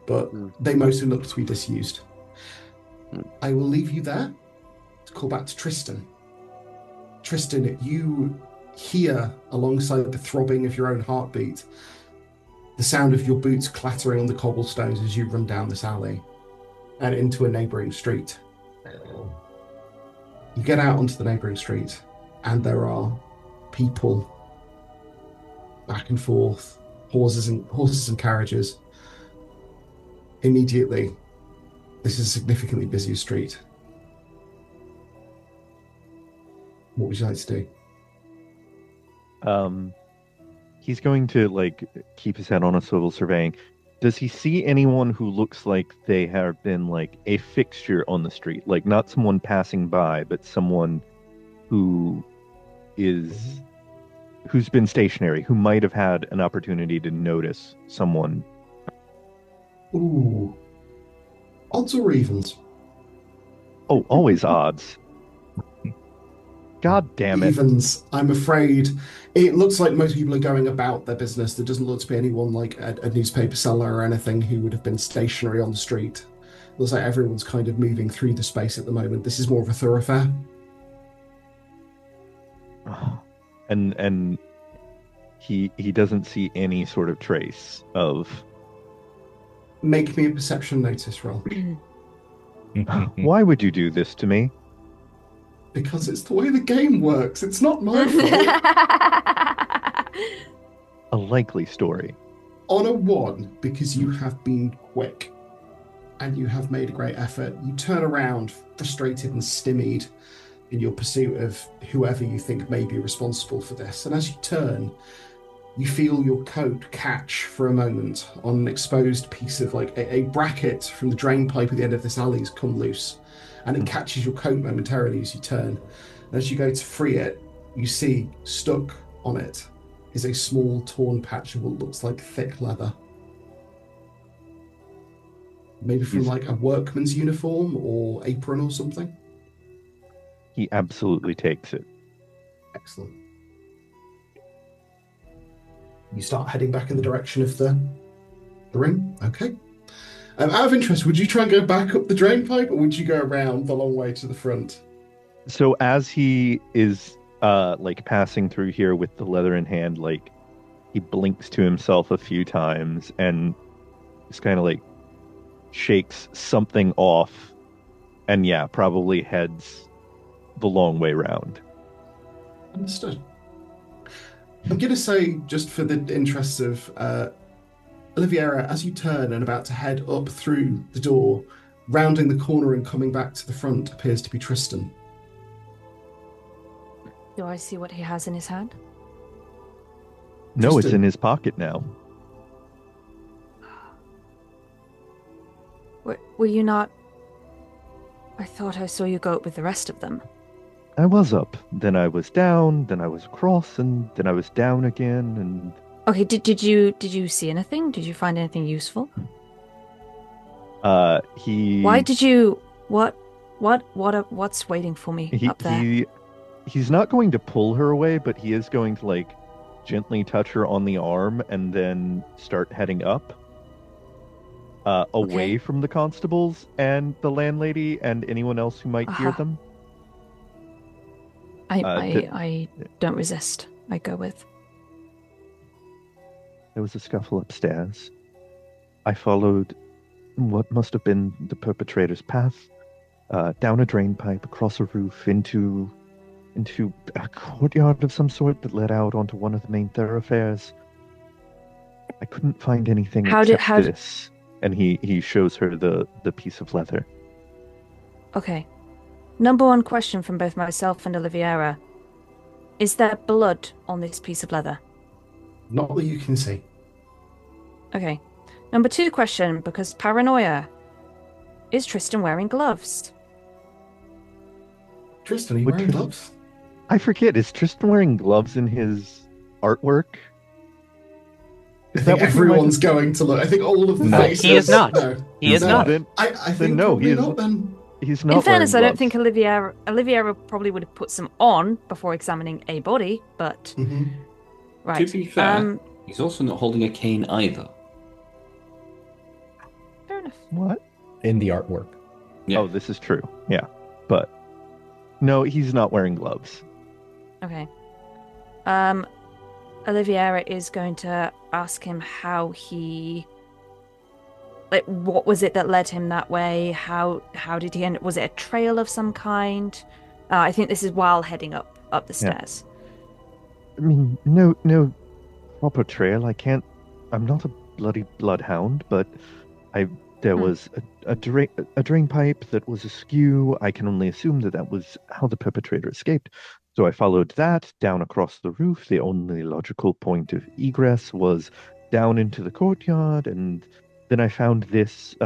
but they mostly look to be disused. I will leave you there to call back to Tristan. Tristan, you hear, alongside the throbbing of your own heartbeat, the sound of your boots clattering on the cobblestones as you run down this alley and into a neighbouring street. You get out onto the neighbouring street, and there are people back and forth, horses and carriages. Immediately, this is a significantly busier street. What would you like to do? He's going to like keep his head on a swivel, surveying. Does he see anyone who looks like they have been like a fixture on the street? Like not someone passing by, but someone who's been stationary, who might have had an opportunity to notice someone. Ooh. Odds or evens? Oh, always odds. God damn it. Evens, I'm afraid. It looks like most people are going about their business. There doesn't look to be anyone like a newspaper seller or anything who would have been stationary on the street. It looks like everyone's kind of moving through the space at the moment. This is more of a thoroughfare. And he doesn't see any sort of trace of... Make me a perception notice roll. Why would you do this to me? Because it's the way the game works. It's not my fault. A likely story. On a 1, because you have been quick and you have made a great effort, you turn around frustrated and stymied in your pursuit of whoever you think may be responsible for this. And as you turn, you feel your coat catch for a moment on an exposed piece of like a bracket from the drain pipe at the end of this alley has come loose. And it catches your coat momentarily as you turn. And as you go to free it, you see stuck on it is a small torn patch of what looks like thick leather. Maybe from like a workman's uniform or apron or something. He absolutely takes it. Excellent. You start heading back in the direction of the ring. Okay. Out of interest, would you try and go back up the drain pipe, or would you go around the long way to the front? So as he is like passing through here with the leather in hand, like he blinks to himself a few times and just kind of like shakes something off, and yeah, probably heads the long way round. Understood. I'm going to say, just for the interests of Oliviera, as you turn and about to head up through the door, rounding the corner and coming back to the front appears to be Tristan. Do I see what he has in his hand? No, it's Tristan. in his pocket now. Were you not? I thought I saw you go up with the rest of them. I was up, then I was down, then I was across, and then I was down again, and Okay, did you see anything? Did you find anything useful? he Why did you what's waiting for me up there? he's not going to pull her away, but he is going to like gently touch her on the arm and then start heading up away Okay. from the constables and the landlady and anyone else who might hear Uh-huh. them. I don't resist. I go with. There was a scuffle upstairs. I followed what must have been the perpetrator's path, down a drain pipe, across a roof, into a courtyard of some sort that led out onto one of the main thoroughfares. I couldn't find anything except this. And he shows her the piece of leather. Okay. Number one question from both myself and Oliviera. Is there blood on this piece of leather? Not that you can see. Okay. Number two question, because paranoia. Is Tristan wearing gloves? Tristan, are you Would wearing Tristan- gloves? I forget, is Tristan wearing gloves in his artwork? I think everyone's going to look. I think all of the No. faces. He is not. No. He is No. not. Then, I think no, probably he is not then. he's not In fairness, I wearing don't think gloves. Oliviera probably would have put some on before examining a body, but Mhm. right. To be fair, he's also not holding a cane either. Fair enough. What? In the artwork. Yeah. Oh, this is true. Yeah. But no, he's not wearing gloves. Okay. Oliviera is going to ask him how he, like, what was it that led him that way? How did he end? Was it a trail of some kind? I think this is while heading up the stairs. I mean, no proper trail. I'm not a bloody bloodhound, but there was a drain pipe that was askew. I can only assume that was how the perpetrator escaped. So I followed that down across the roof. The only logical point of egress was down into the courtyard, and then I found this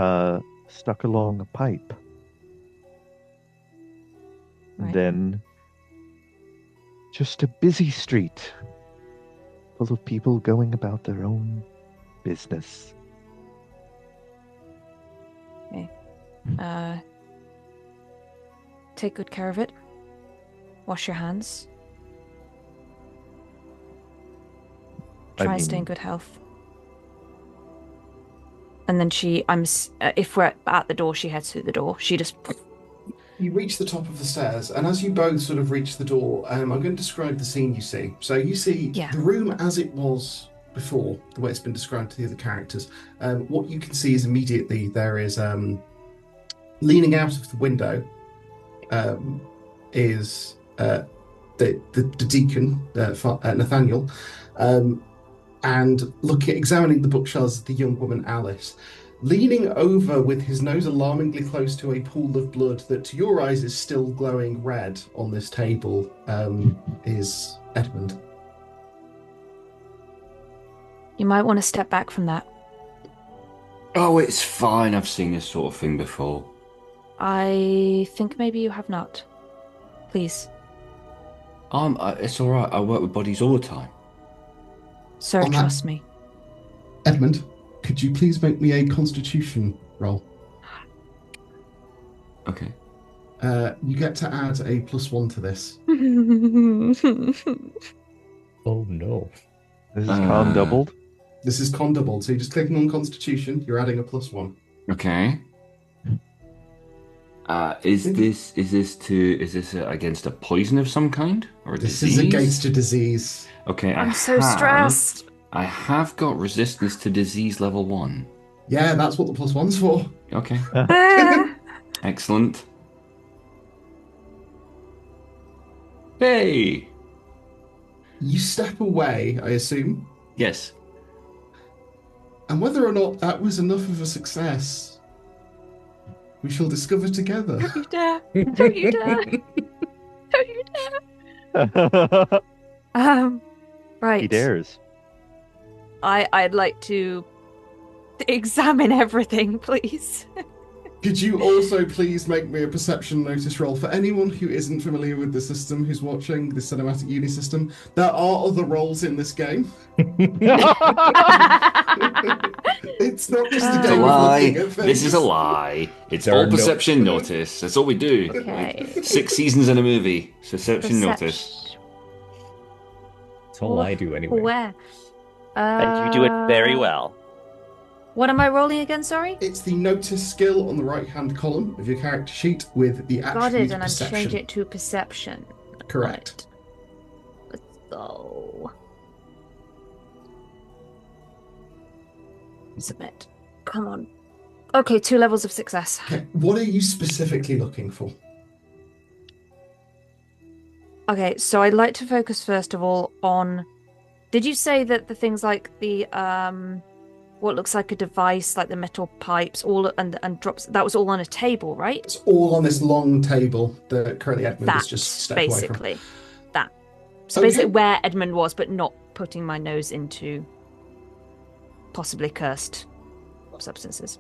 stuck along a pipe. Right. Then just a busy street full of people going about their own business. Take good care of it. Wash your hands. Try and stay in good health. And then if we're at the door, she heads through the door. She just. You reach the top of the stairs, and as you both sort of reach the door, I'm going to describe the scene you see. So you see the room as it was before, the way it's been described to the other characters. What you can see is immediately there is, leaning out of the window, is the deacon, Nathaniel, and examining the bookshelves, the young woman Alice. Leaning over with his nose alarmingly close to a pool of blood that to your eyes is still glowing red on this table, is Edmund. You might want to step back from that. Oh, it's fine. I've seen this sort of thing before. I think maybe you have not. Please. It's all right. I work with bodies all the time. Sir, On that- trust me. Edmund, could you please make me a Constitution roll? Okay. You get to add a +1 to this. Oh no. This is con doubled. This is con doubled, so you're just clicking on Constitution, you're adding a +1. Okay. Is this against a poison of some kind or a This disease? is against a disease. Okay, I'm so stressed. I have got resistance to disease level 1. Yeah, that's what the +1's for. Okay, Ah, excellent. Hey! You step away, I assume, Yes. and whether or not that was enough of a success, we shall discover together. don't you dare! Don't you dare! Don't you dare! Right. He dares. I'd like to examine everything, please. Could you also please make me a perception notice roll for anyone who isn't familiar with the system, who's watching the cinematic uni system? There are other roles in this game. It's not just a It's a game of lie. looking at things. This is a lie. It's There are all no- perception notice. That's all we do. Okay. 6 seasons in a movie. Perception notice. That's all I do anyway. Where? And you do it very well. What am I rolling again? Sorry. It's the notice skill on the right-hand column of your character sheet with the Got attribute it, and I'm perception. changing it to perception. Correct. Right. Let's go. Submit. Come on. Okay, 2 levels of success. Okay, what are you specifically looking for? Okay, so I'd like to focus first of all on. Did you say that the things like the what looks like a device, like the metal pipes, all and drops, that was all on a table, right? It's all on this long table that currently Edmund has That just stepped away from. basically. That. So Okay. basically where Edmund was, but not putting my nose into possibly cursed substances.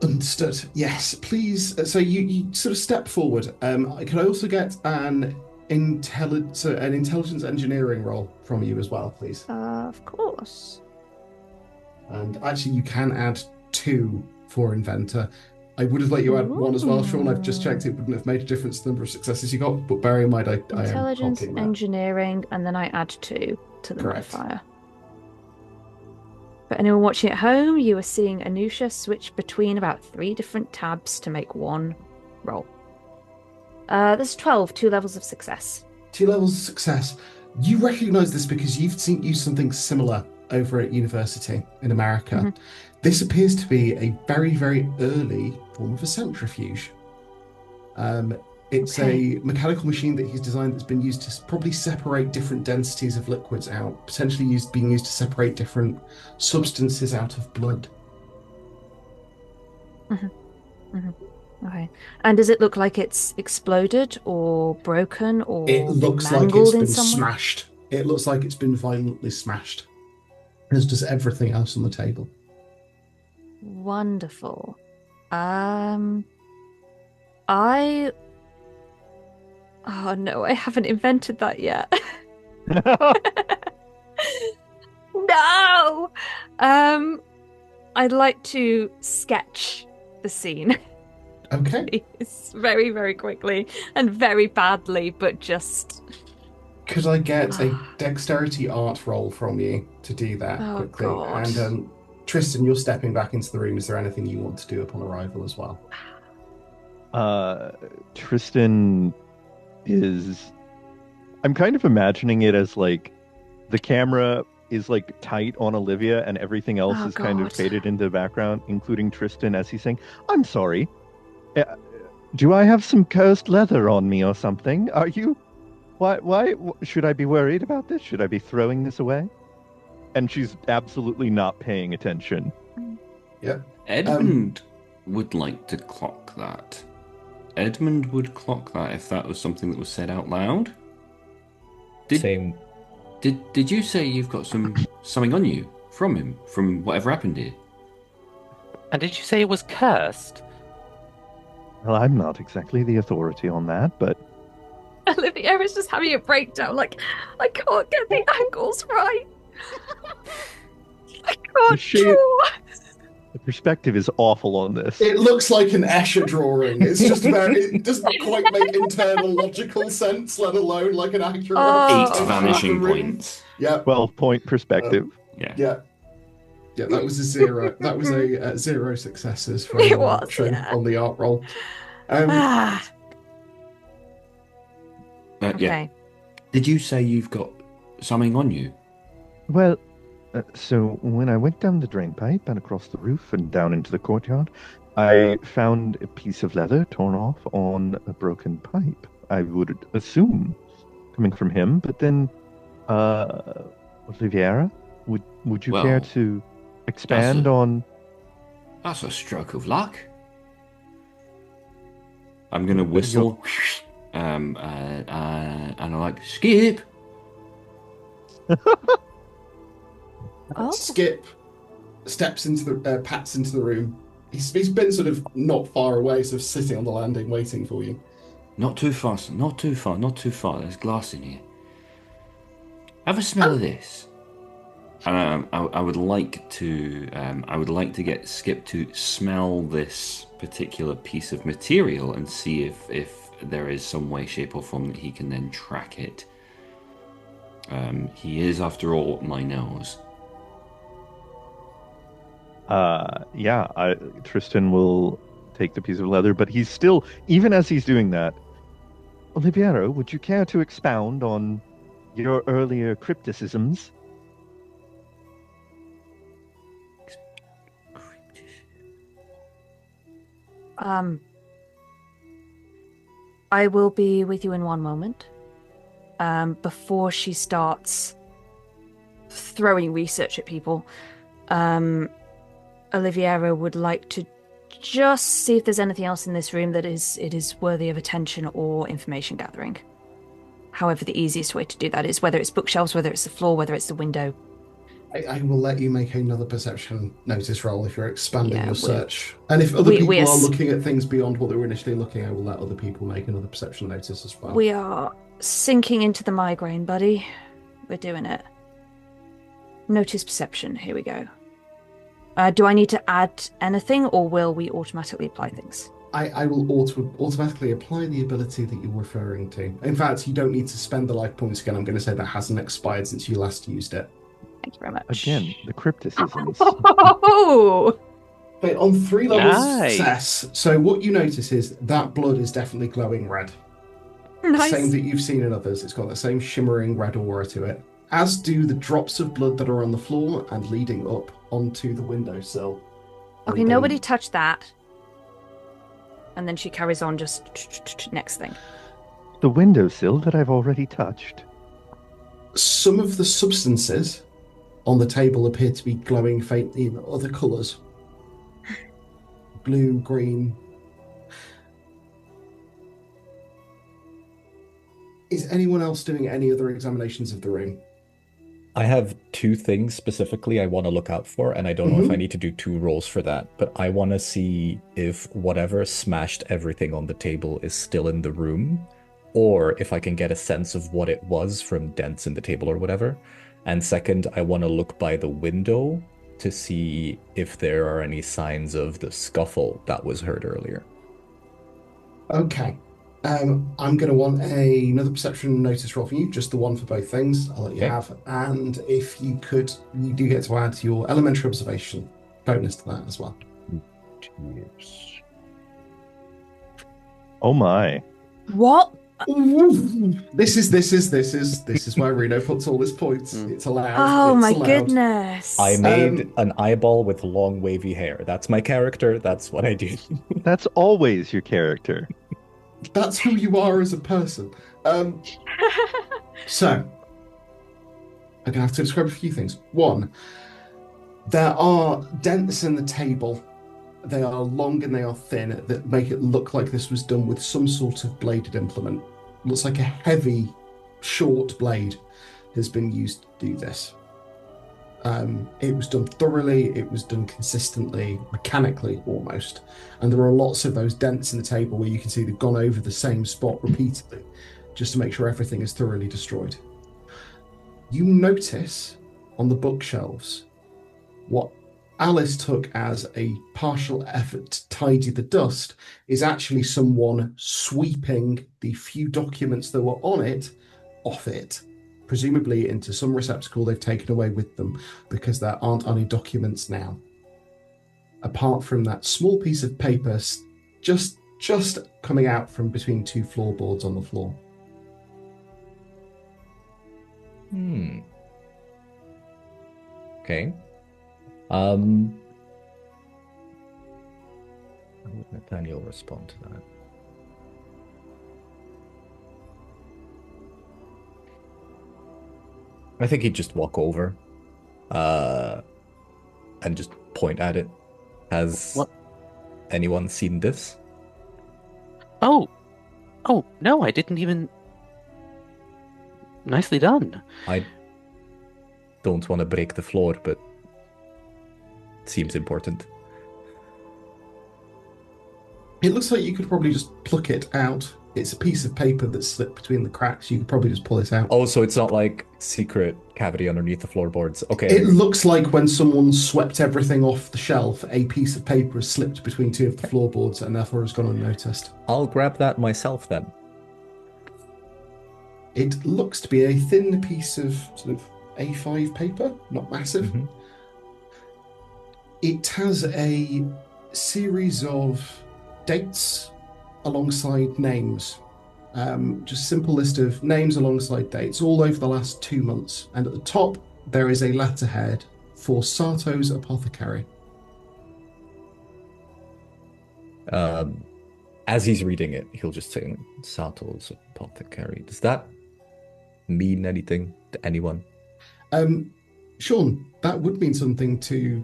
Understood. Yes, please. So you sort of step forward. Could I also get an intelligence engineering roll from you as well, please? Of course. And actually, you can add 2 for inventor. I would have let you add 1 as well, Sean. I've just checked; it wouldn't have made a difference to the number of successes you got. But bear in mind, I am Intelligence, copying that. engineering, and then I add 2 to the Correct. modifier. For anyone watching at home, you are seeing Anusha switch between about 3 different tabs to make 1 roll. There's 12, 2 levels of success. 2 levels of success. You recognise this because you've used something similar over at university in America. Mhm. This appears to be a very, very early form of a centrifuge. It's Okay. a mechanical machine that he's designed that's been used to probably separate different densities of liquids out, potentially being used to separate different substances out of blood. Okay. And does it look like it's exploded or broken or It looks like mangled it's in been some way? smashed. It looks like it's been violently smashed. As does everything else on the table. Wonderful. Oh no, I haven't invented that yet. No! I'd like to sketch the scene. Okay. It's very, very quickly and very badly, but just. Could I get a dexterity art roll from you to do that Oh, quickly? God. And Tristan, you're stepping back into the room. Is there anything you want to do upon arrival as well? Tristan is. I'm kind of imagining it as like the camera is like tight on Olivia and everything else Oh, is kind of God. faded into the background, including Tristan as he's saying, "I'm sorry. Do I have some cursed leather on me or something? Are you? Why should I be worried about this? Should I be throwing this away?" And she's absolutely not paying attention. Edmund would like to clock that. Edmund would clock that if that was something that was said out loud. Same. Did you say you've got something on you from him, from whatever happened here? And did you say it was cursed? Well, I'm not exactly the authority on that, but Olivia is just having a breakdown. Like, I can't get the angles right. I can't Shape- draw. the perspective is awful on this. It looks like an Escher drawing. It's just about. It doesn't quite make internal logical sense, let alone like an accurate. Oh. 8 representation of vanishing the room. points. Yeah, 12-point perspective. Yeah. yeah, yeah. That was a 0. That was a 0 successes for It was, Trin yeah. on the art roll. Ah, Yeah. okay. Did you say you've got something on you? Well, So when I went down the drain pipe and across the roof and down into the courtyard, I found a piece of leather torn off on a broken pipe. I would assume coming from him, but then, Oliviera, would you care Well, to that's expand a on? that's a stroke of luck. I'm gonna But whistle, and I'm like, Skip. Oh, Skip steps into the pats into the room. He's been sort of not far away, sort of sitting on the landing, waiting for you. Not too fast, not too far, not too far. There's glass in here. Have a smell of this. And I would like to get Skip to smell this particular piece of material and see if there is some way, shape, or form that he can then track it. He is, after all, my nose. Tristan will take the piece of leather, but he's still, even as he's doing that, Oliviero, would you care to expound on your earlier crypticisms? I will be with you in one moment. Before she starts throwing research at people, Oliviera would like to just see if there's anything else in this room that is worthy of attention or information gathering. However, the easiest way to do that is, whether it's bookshelves, whether it's the floor, whether it's the window. I will let you make another perception notice roll if you're expanding Yeah, your search. And if other we people are are looking at things beyond what they were initially looking, I will let other people make another perception notice as well. We are sinking into the migraine, buddy. We're doing it. Notice perception. Here we go. Do I need to add anything, or will we automatically apply things? I will automatically apply the ability that you're referring to. In fact, you don't need to spend the life points again. I'm going to say that hasn't expired since you last used it. Thank you very much. Again, the crypticisms. Oh! Okay, on 3 levels of Nice. success, so what you notice is that blood is definitely glowing red. Nice. Same that you've seen in others. It's got the same shimmering red aura to it, as do the drops of blood that are on the floor and leading up onto the windowsill. Okay, And nobody then touch that. And then she carries on, just next thing. The windowsill that I've already touched. some of the substances on the table appear to be glowing faintly in other colours. Blue, green. Is anyone else doing any other examinations of the room? I have two things specifically I want to look out for, and I don't know if I need to do 2 rolls for that, but I want to see if whatever smashed everything on the table is still in the room, or if I can get a sense of what it was from dents in the table or whatever. And second, I want to look by the window to see if there are any signs of the scuffle that was heard earlier. Okay. I'm going to want another perception notice roll for you, just the one for both things. I'll let you Okay. have. And if you could, you do get to add your elementary observation bonus to that as well. Cheers. Oh my. What? This is where Reno puts all his points. It's allowed. Oh it's my allowed. goodness. I made an eyeball with long wavy hair. That's my character. That's what I do. That's always your character. That's who you are as a person. So, I'm going to have to describe a few things. One, there are dents in the table. They are long and they are thin that make it look like this was done with some sort of bladed implement. Looks like a heavy, short blade has been used to do this. It was done thoroughly, it was done consistently, mechanically almost. And there are lots of those dents in the table where you can see they've gone over the same spot repeatedly, just to make sure everything is thoroughly destroyed. You notice on the bookshelves what Alice took as a partial effort to tidy the dust is actually someone sweeping the few documents that were on it off it, presumably into some receptacle they've taken away with them, because there aren't any documents now. Apart from that small piece of paper just coming out from between 2 floorboards on the floor. Okay. How would Nathaniel respond to that? I think he'd just walk over, and just point at it. Has anyone seen this? Oh, no, I didn't even. Nicely done. I don't want to break the floor, but it seems important. It looks like you could probably just pluck it out. It's a piece of paper that's slipped between the cracks. You could probably just pull it out. Oh, so it's not like secret cavity underneath the floorboards. Okay. It looks like when someone swept everything off the shelf, a piece of paper has slipped between two of the floorboards and therefore has gone unnoticed. I'll grab that myself then. It looks to be a thin piece of sort of A5 paper, not massive. Mhm. It has a series of dates alongside names. Just simple list of names alongside dates, all over the last 2 months. And at the top, there is a letterhead for Sato's Apothecary. As he's reading it, he'll just say, Sato's Apothecary. Does that mean anything to anyone? Sean, that would mean something to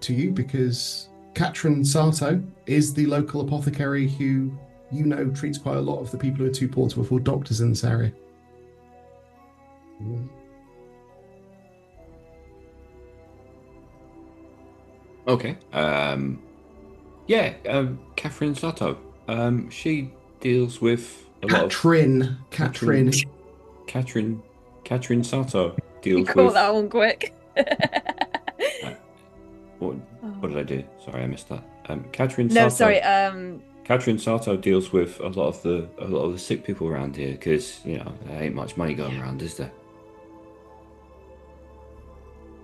you because Katrin Sato is the local apothecary who treats quite a lot of the people who are too poor to afford doctors in this area. Okay. Catherine Sato. She deals with a lot of Katrin. Catherine Sato deals You caught with. that one quick. What did I do? Sorry, I missed that. Catherine No, Sato. sorry. Catherine Sato deals with a lot of the sick people around here because there ain't much money going around, is there?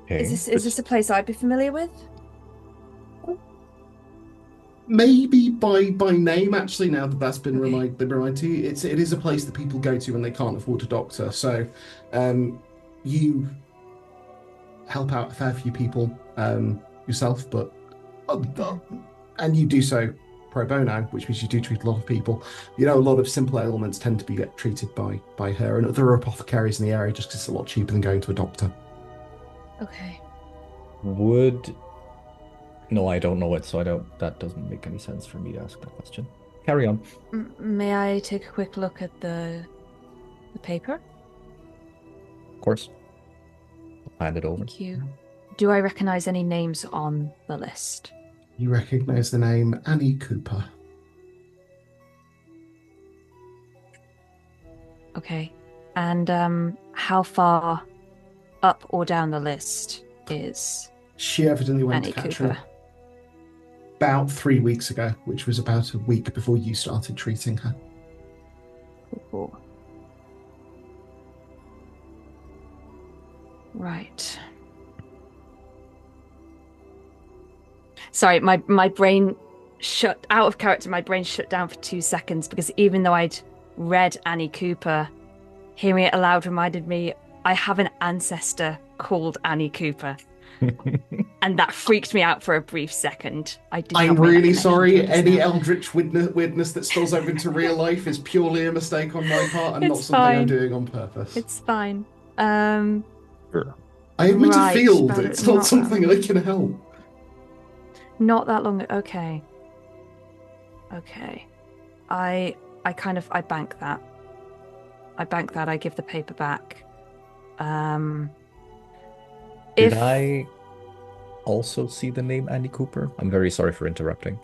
Okay. Is this a place I'd be familiar with? Maybe by name, actually, now that that's been Okay. reminded to you. It is a place that people go to when they can't afford a doctor. So you help out a fair few people yourself, but and you do so pro bono, which means you do treat a lot of people. A lot of simple ailments tend to get treated by her and other apothecaries in the area just because it's a lot cheaper than going to a doctor. Okay. No, I don't know it, so that doesn't make any sense for me to ask that question. Carry on. May I take a quick look at the paper? Of course. I'll hand it over. Thank you. Do I recognize any names on the list? You recognise the name Annie Cooper. Okay. And how far up or down the list is She evidently went Annie to Katrin Cooper? about 3 weeks ago, which was about a week before you started treating her. Cool. Right. Sorry, my brain shut out of character. My brain shut down for 2 seconds because even though I'd read Annie Cooper, hearing it aloud reminded me I have an ancestor called Annie Cooper. And that freaked me out for a brief second. I'm really sorry. Any eldritch weirdness that spills over into real life is purely a mistake on my part and not It's something I'm fine. doing on purpose. It's fine. Sure. I admit Right, to feel but that it's it's not not something I can help. Not that long. Okay. I bank that. I give the paper back. Did I also see the name Annie Cooper? I'm very sorry for interrupting.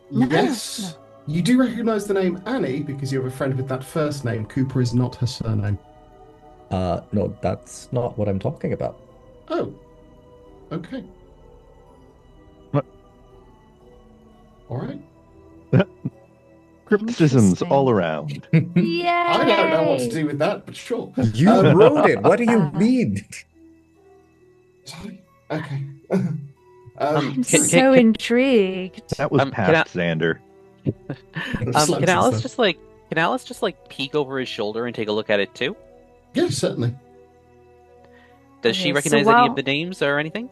No, Yes. You do recognise the name Annie because you have a friend with that first name. Cooper is not her surname. No, that's not what I'm talking about. Oh. Okay. What? All right. Crypticisms Interesting. all around. Yay! I don't know what to do with that, but sure. You wrote it. What do you mean? Sorry. Okay. I'm Can- so intrigued. That was can past Xander. Can Alice just like peek over his shoulder and take a look at it too? Yeah, certainly. Does she Okay, so recognize any of while- the names or anything?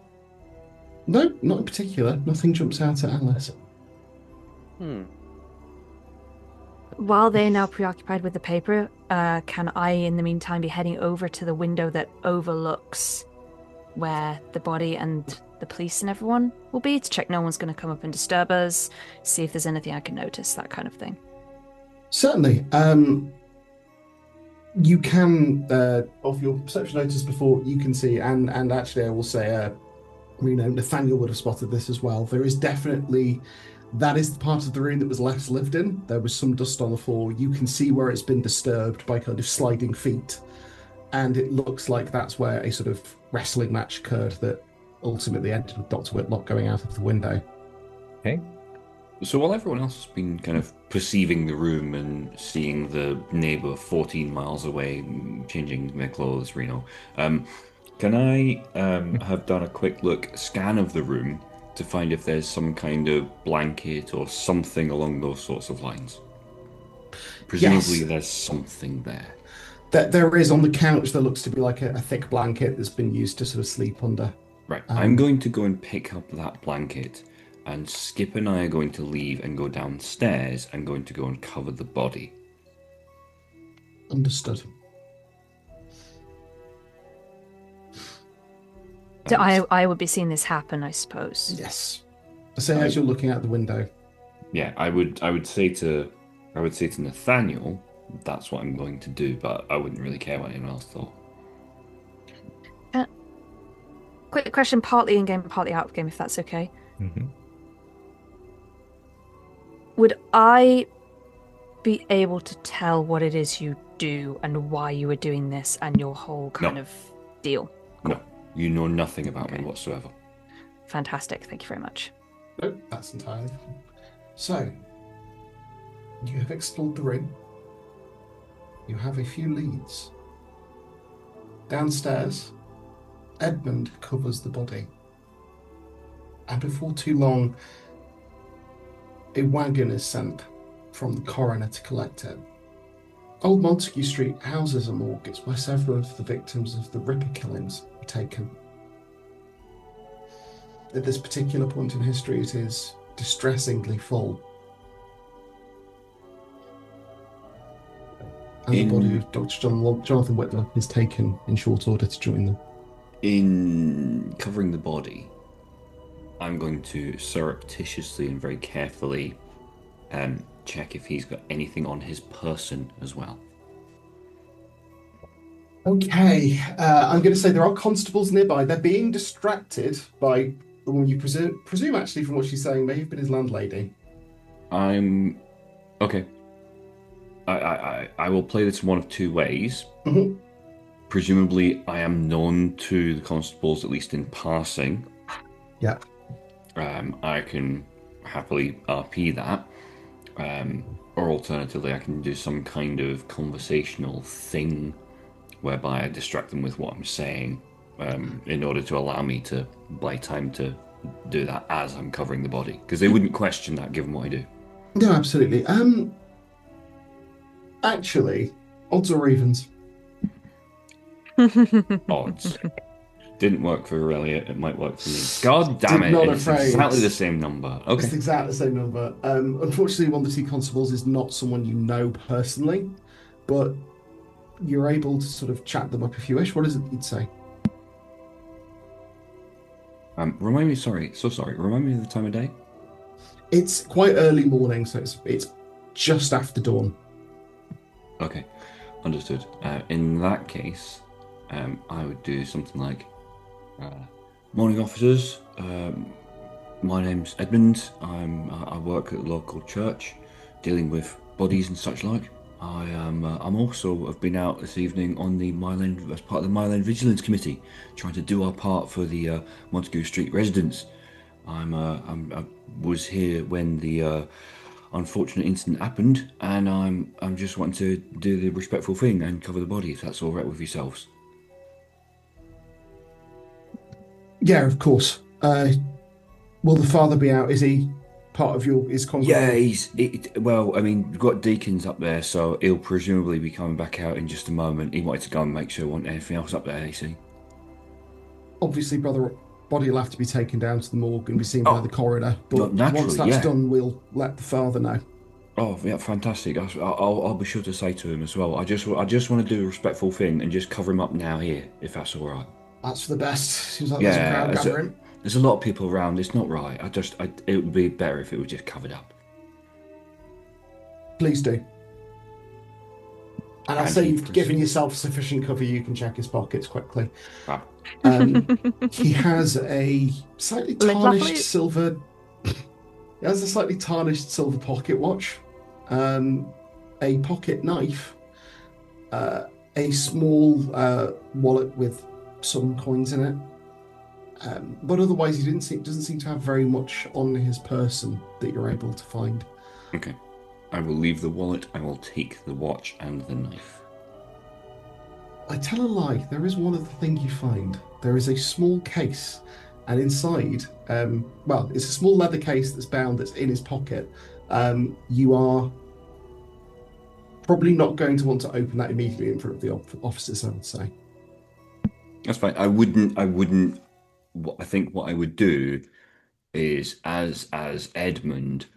No, not in particular. Nothing jumps out at Alice. While they're now preoccupied with the paper, can I, in the meantime, be heading over to the window that overlooks where the body and the police and everyone will be to check no one's going to come up and disturb us, see if there's anything I can notice, that kind of thing? Certainly. You can, of your perception notice before, you can see, and actually I will say, Nathaniel would have spotted this as well. There is definitely, that is the part of the room that was less lived in. There was some dust on the floor. You can see where it's been disturbed by kind of sliding feet. And it looks like that's where a sort of wrestling match occurred that ultimately ended with Dr. Whitlock going out of the window. Okay. So while everyone else has been kind of perceiving the room and seeing the neighbor 14 miles away changing their clothes, Reno, can I have done a quick scan of the room to find if there's some kind of blanket or something along those sorts of lines? Presumably Yes. there's something there. There is on the couch, there looks to be like a thick blanket that's been used to sort of sleep under. Right, I'm going to go and pick up that blanket, and Skip and I are going to leave and go downstairs and going to go and cover the body. Understood. So I would be seeing this happen, I suppose. Yes. So as you're looking out the window. Yeah, I would say to Nathaniel, that's what I'm going to do, but I wouldn't really care what anyone else thought. Quick question, partly in game, partly out of game, if that's okay. Mm-hmm. Would I be able to tell what it is you do and why you were doing this and your whole kind of deal? No, you know nothing about Okay. me whatsoever. Fantastic, thank you very much. No, that's entirely fine. So, you have explored the room. You have a few leads. Downstairs, Edmund covers the body. And before too long, a wagon is sent from the coroner to collect it. Old Montague Street houses a morgue. It's where several of the victims of the Ripper killings were taken. At this particular point in history, it is distressingly full. And the body of Dr. Jonathan Whitlock is taken in short order to join them. In covering the body, I'm going to surreptitiously and very carefully check if he's got anything on his person as well. Okay, I'm going to say there are constables nearby. They're being distracted by the woman you presume actually from what she's saying may have been his landlady. Okay. I will play this one of two ways. Mhm. Presumably, I am known to the constables, at least in passing. Yeah. I can happily RP that. Or alternatively, I can do some kind of conversational thing whereby I distract them with what I'm saying in order to allow me to buy time to do that as I'm covering the body. Because they wouldn't question that given what I do. No, absolutely. Actually, odds or evens? Odds. Didn't work for Aurelia, it might work for me. God damn it, Not it's afraid. exactly the same number. Okay. It's exactly the same number. Unfortunately, one of the two constables is not someone you know personally, but you're able to sort of chat them up if you wish. What is it you'd say? Remind me of the time of day? It's quite early morning, so it's just after dawn. Okay, understood. In that case, I would do something like, morning officers, my name's Edmund, I work at the local church, dealing with bodies and such like. I'm also have been out this evening on the Mile End as part of the Mile End Vigilance Committee, trying to do our part for the Montague Street residents. I was here when the unfortunate incident happened, and I'm just wanting to do the respectful thing and cover the body, if that's all right with yourselves. Yeah, of course. Will the father be out? Is he part of his congregation? Yeah, well, I mean, we've got deacons up there, so he'll presumably be coming back out in just a moment. He wanted to go and make sure there wasn't anything else up there, you see. obviously, brother, body will have to be taken down to the morgue and be seen by the coroner. But naturally, once that's yeah. done, we'll let the father know. Oh, yeah, fantastic. I'll be sure to say to him as well. I just want to do a respectful thing and just cover him up now here, if that's all right. That's for the best. Seems like there's a crowd gathering. There's a lot of people around. It's not right. It would be better if it was just covered up. Please do. And I'll say you've given yourself sufficient cover. You can check his pockets quickly. Ah. He has a slightly tarnished silver. He has a slightly tarnished silver pocket watch, a pocket knife, a small wallet with some coins in it. But otherwise, he doesn't seem to have very much on his person that you're able to find. Okay. I will leave the wallet. I will take the watch and the knife. I tell a lie. There is one other thing you find. There is a small case, and inside, it's a small leather case that's bound, that's in his pocket. You are probably not going to want to open that immediately in front of the officers, I would say. That's fine. I wouldn't. I think what I would do is, as Edmund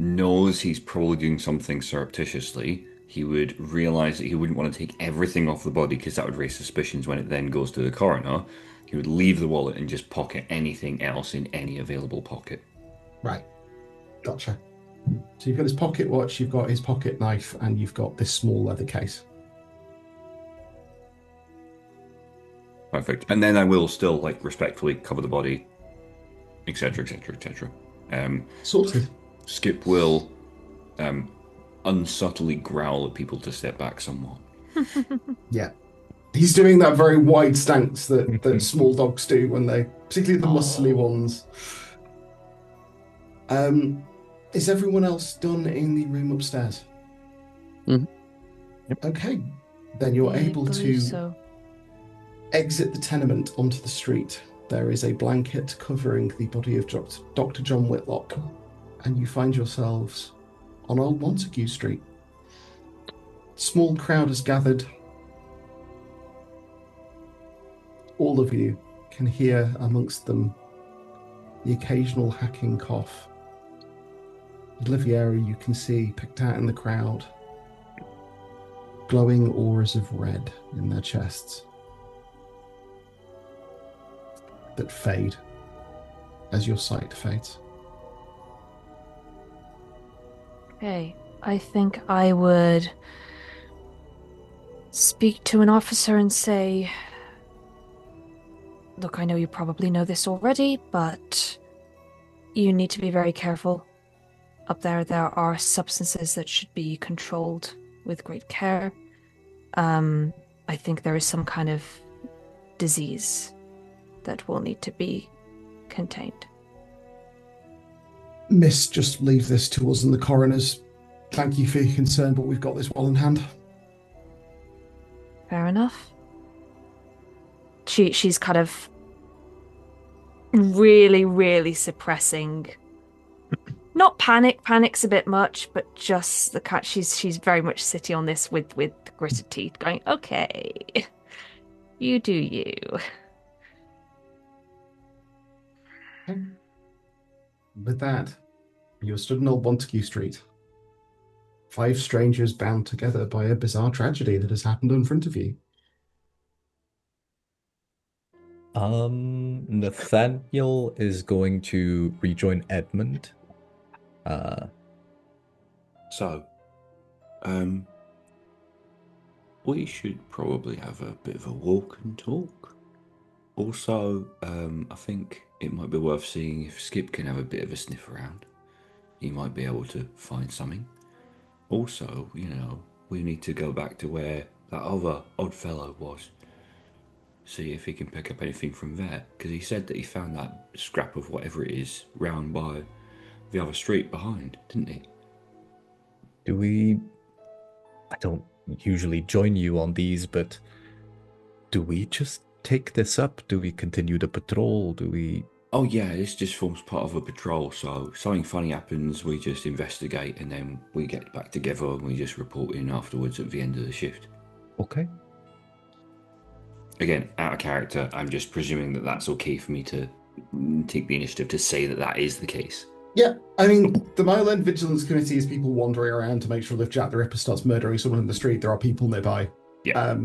knows he's probably doing something surreptitiously, he would realise that he wouldn't want to take everything off the body because that would raise suspicions when it then goes to the coroner. He would leave the wallet and just pocket anything else in any available pocket. Right. Gotcha. So you've got his pocket watch, you've got his pocket knife, and you've got this small leather case. Perfect. And then I will still, respectfully cover the body, etc., etc., etc. Sorted. Skip will unsubtly growl at people to step back somewhat. Yeah. He's doing that very wide stance that small dogs do when they, particularly the muscly ones. Is everyone else done in the room upstairs? Mm-hmm. Yep. Okay. Then you're able to exit the tenement onto the street. There is a blanket covering the body of Dr. John Whitlock, and you find yourselves on Old Montague Street. Small crowd has gathered. All of you can hear amongst them the occasional hacking cough. Oliviera, you can see picked out in the crowd, glowing auras of red in their chests that fade as your sight fades. Okay, I think I would speak to an officer and say, look, I know you probably know this already, but you need to be very careful. Up there are substances that should be controlled with great care. I think there is some kind of disease that will need to be contained. Miss, just leave this to us and the coroners. Thank you for your concern, but we've got this well in hand. Fair enough. She's kind of really, really suppressing. Not panic's a bit much, but just the cat. She's very much sitting on this with gritted teeth, going, "Okay, you do you." With that, you're stood in Old Montague Street. 5 strangers bound together by a bizarre tragedy that has happened in front of you. Nathaniel is going to rejoin Edmund. We should probably have a bit of a walk and talk. Also, I think it might be worth seeing if Skip can have a bit of a sniff around. He might be able to find something. Also, we need to go back to where that other odd fellow was. See if he can pick up anything from there. Because he said that he found that scrap of whatever it is round by the other street behind, didn't he? I don't usually join you on these, but do we just take this up? Do we continue the patrol? Oh yeah, this just forms part of a patrol, so something funny happens, we just investigate, and then we get back together and we just report in afterwards at the end of the shift. Okay. Again, out of character, I'm just presuming that that's okay for me to take the initiative to say that that is the case. Yeah, I mean, the Mile End Vigilance Committee is people wandering around to make sure that if Jack the Ripper starts murdering someone in the street, there are people nearby. Yeah.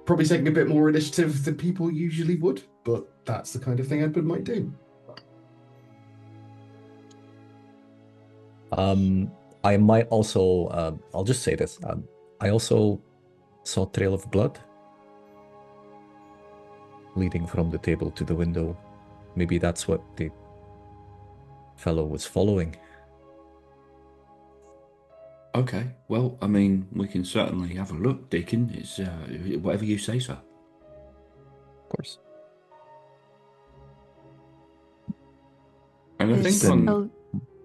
Probably taking a bit more initiative than people usually would, but that's the kind of thing Edmund might do. I might also, I'll just say this. I also saw a trail of blood leading from the table to the window. Maybe that's what the fellow was following. Okay. Well, I mean, we can certainly have a look, Deacon. It's whatever you say, sir. Of course. And Is-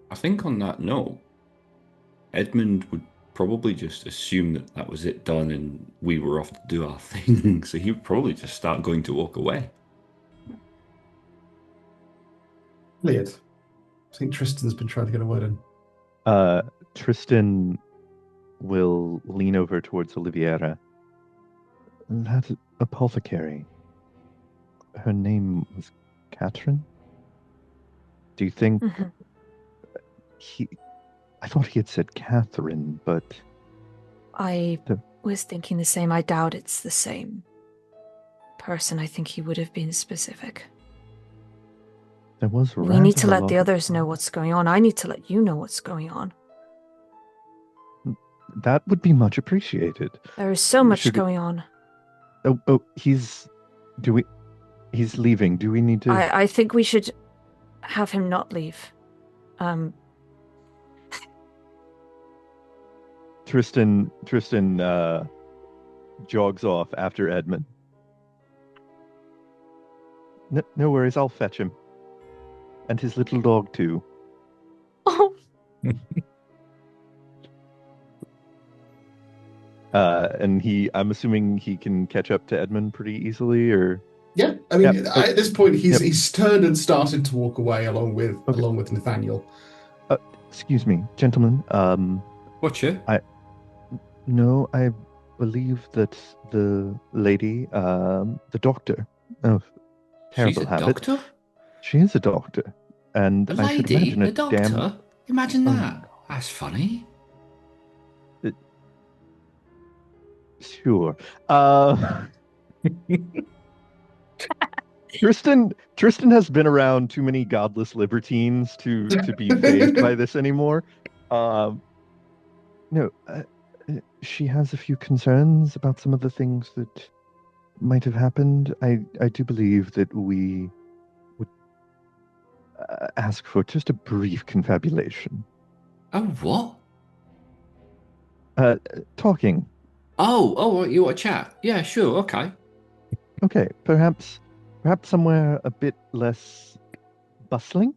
I think on that note, Edmund would probably just assume that that was it done and we were off to do our thing. So he would probably just start going to walk away. Weird. I think Tristan's been trying to get a word in. Tristan will lean over towards Oliviera. That apothecary. Her name was Catherine? Do you think I thought he had said Catherine, but I was thinking the same. I doubt it's the same person. I think he would have been specific. there was We need to rather a let the lot others know what's going on. I need to let you know what's going on. That would be much appreciated. There is so much Should we- going on. He's leaving. Do we need to I think we should have him not leave. Tristan jogs off after Edmund. No worries, I'll fetch him. And his little dog too. Oh, And I'm assuming he can catch up to Edmund pretty easily, or Yeah, I mean, Yep. at this point, Yep. he's turned and started to walk away along with Nathaniel. excuse me, gentlemen. What's it? No, I believe that the lady, the doctor. Oh, terrible She's a habit. doctor? She is a doctor, and A I should lady? imagine A doctor? damn. Imagine Oh. that. That's funny. Sure. Tristan has been around too many godless libertines to be fazed by this anymore. No, she has a few concerns about some of the things that might have happened. I do believe that we would ask for just a brief confabulation. Oh, what? Talking. Oh, you want to chat? Yeah, sure, okay. Okay, perhaps somewhere a bit less bustling.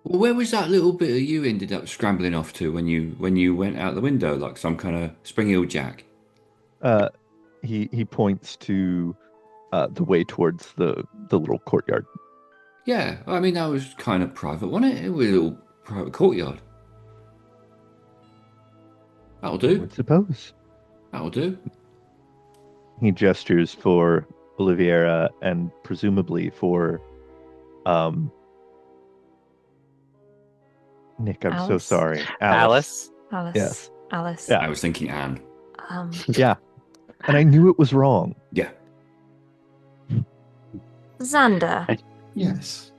Well, where was that little bit of you ended up scrambling off to when you went out the window like some kind of spring-heeled jack? He points to the way towards the little courtyard. Yeah, I mean that was kind of private, wasn't it? It was a little private courtyard. That'll I do. would suppose. That'll do. He gestures for Oliviera and presumably for Nick. I'm so Alice? sorry. Alice. Alice. Yes. Alice. Yeah. I was thinking Anne. Yeah. And I knew it was wrong. Yeah. Xander, Yes.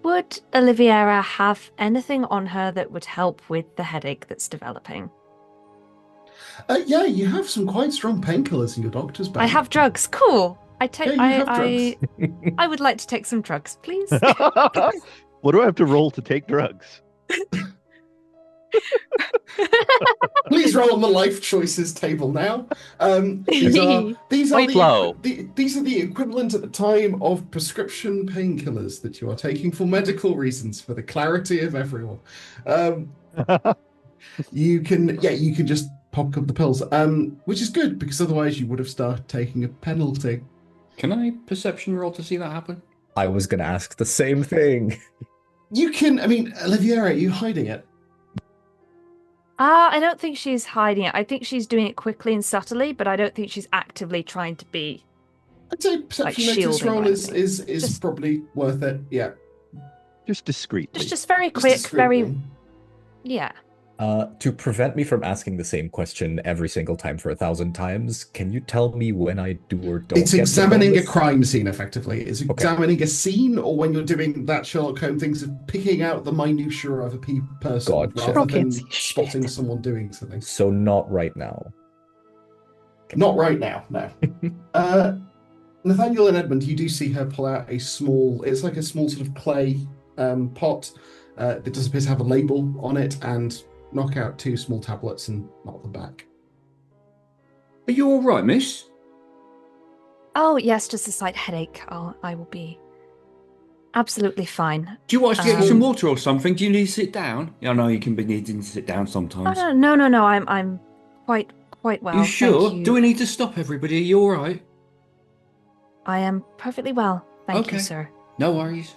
would Oliviera have anything on her that would help with the headache that's developing? Yeah, you have some quite strong painkillers in your doctor's bag. I have drugs. Cool. I take. Yeah, you have drugs. I would like to take some drugs, please. What do I have to roll to take drugs? Please roll on the life choices table now. These are Quite low. these are the equivalent at the time of prescription painkillers that you are taking for medical reasons, for the clarity of everyone. You can just pop up the pills, which is good because otherwise you would have started taking a penalty. Can I perception roll to see that happen? I was gonna ask the same thing. You can. I mean, Oliviera, are you hiding it? I don't think she's hiding it. I think she's doing it quickly and subtly, but I don't think she's actively trying to be I'd say like perception notice shielding or roll is anything. is probably worth it. Yeah, Just discreetly. Just very just quick, very discreetly. yeah. To prevent me from asking the same question every single time for 1,000 times, can you tell me when I do or don't It's get the examining a bonus? crime scene, effectively. It's Okay. examining a scene, or when you're doing that Sherlock Holmes things of picking out the minutiae of a person Gotcha. rather Girl can't than see shit. spotting someone doing something. So not right now. Not right now, no. Nathaniel and Edmund, you do see her pull out it's like a small sort of clay pot that does appear to have a label on it, and knock out 2 small tablets and knock them back. Are you all right, miss? Oh yes, just a slight headache. I will be absolutely fine. Do you want us to get you some Um, water or something? Do you need to sit down? I know you can be needing to sit down Oh, sometimes. no. I'm quite well. You sure? Thank you. Do we need to stop everybody? Are you all right? I am perfectly well. Thank Okay. you, sir. No worries.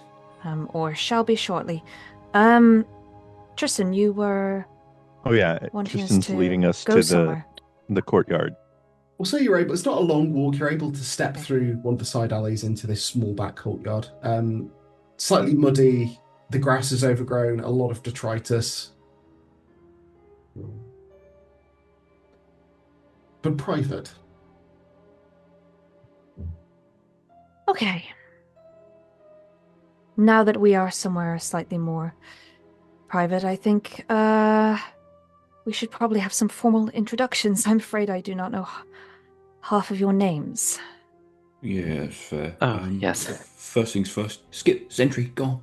Or shall be shortly. Tristan, you were Oh yeah, wanting us Tristan's to leading us go to somewhere. the courtyard. Well, so you're able, it's not a long walk, you're able to step Okay. through one of the side alleys into this small back courtyard. Slightly muddy, the grass is overgrown, a lot of detritus. But private. Okay. Now that we are somewhere slightly more private, I think we should probably have some formal introductions. I'm afraid I do not know half of your names. Yeah, that's fair. Oh, yes. First things first. Skip, Sentry, go on.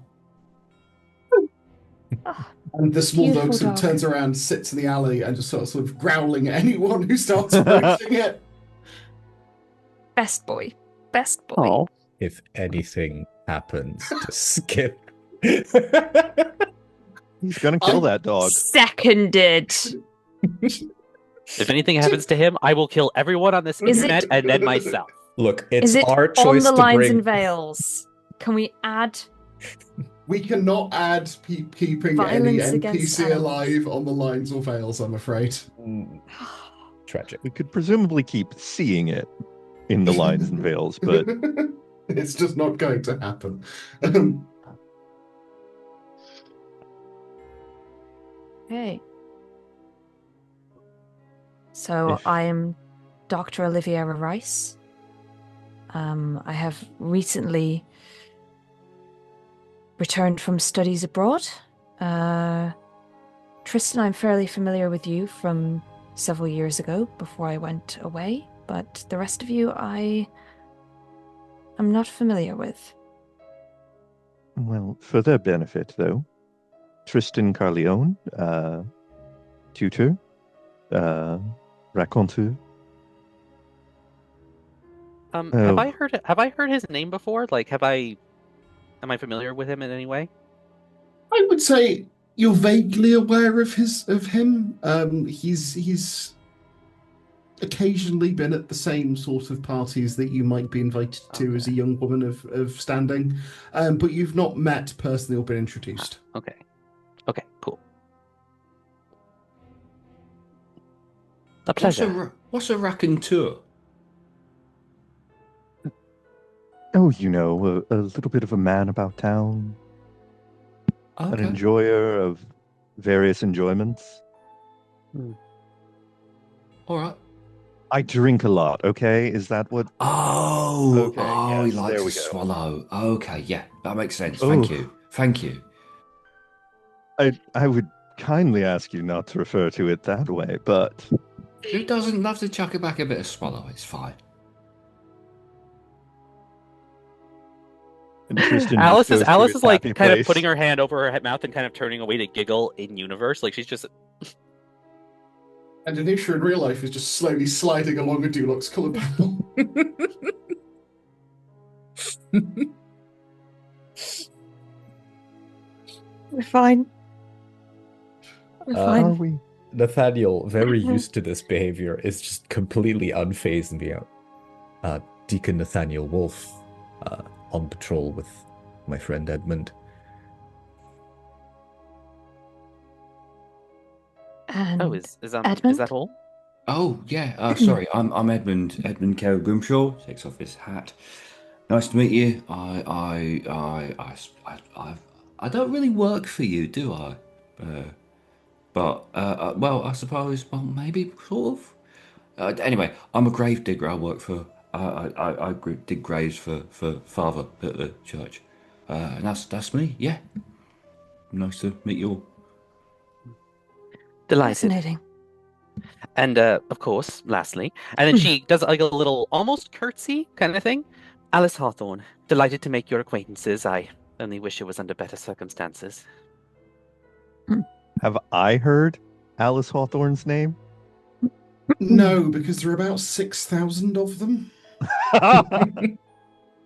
Oh, And the small Beautiful dog sort of dog. turns around, sits in the alley, and just sort of growling at anyone who starts approaching it. best boy. Best boy. Oh, If anything happens to Skip. He's gonna kill that dog. Seconded. if anything happens to him, I will kill everyone on this Is it- internet and then myself. Look, it's Is it our on choice the to lines bring. and veils? Can we add? We cannot add keeping any Violence against NPC animals. alive on the lines or veils, I'm afraid. Mm, tragic. We could presumably keep seeing it in the lines and veils, but It's just not going to happen. Okay. So If- I am Dr. Oliviera Rice. I have recently returned from studies abroad. Tristan, I'm fairly familiar with you from several years ago before I went away, but the rest of you I am not familiar with. well, for their benefit though, Tristan Carleone, tutor, raconteur. Have Oh. I heard his name before? Like, am I familiar with him in any way? I would say you're vaguely aware of him. He's occasionally been at the same sort of parties that you might be invited to as a young woman of standing, but you've not met personally or been introduced. Okay, cool. A pleasure. What's a raconteur? Oh, you know, a little bit of a man about town, an Okay. enjoyer of various enjoyments. All right. I drink a lot, okay? Is that what? Oh, Okay, he yes, likes there to we go. swallow. Okay, yeah, that makes sense. Oh. Thank you. I would kindly ask you not to refer to it that way, but Who doesn't love to chuck it back a bit of swallow? It's fine. and Tristan Alice just is goes to his like happy kind of place. putting her hand over her mouth and kind of turning away to giggle in universe. Like she's just And Anisha in real life is just slowly sliding along a Dulux coloured panel. We're fine. We're Uh, Are fine. we? Nathaniel, very used to this behavior, is just completely unfazed and being Deacon Nathaniel Wolf on patrol with my friend Edmund. And Oh, is Edmund? that all? Oh yeah. Sorry. I'm Edmund Carroll Grimshaw. Takes off his hat. Nice to meet you. I don't really work for you, do I? Well, I suppose. Well, maybe sort of. Anyway, I'm a grave digger. I work for. I dig graves for Father at the church, and that's me. Yeah. Nice to meet you all. Delighted. Fascinating. And of course, lastly, and then she does like a little almost curtsy kind of thing. Alice Hawthorne, delighted to make your acquaintances. I only wish it was under better circumstances. Have I heard Alice Hawthorne's name? No, because there are about 6,000 of them.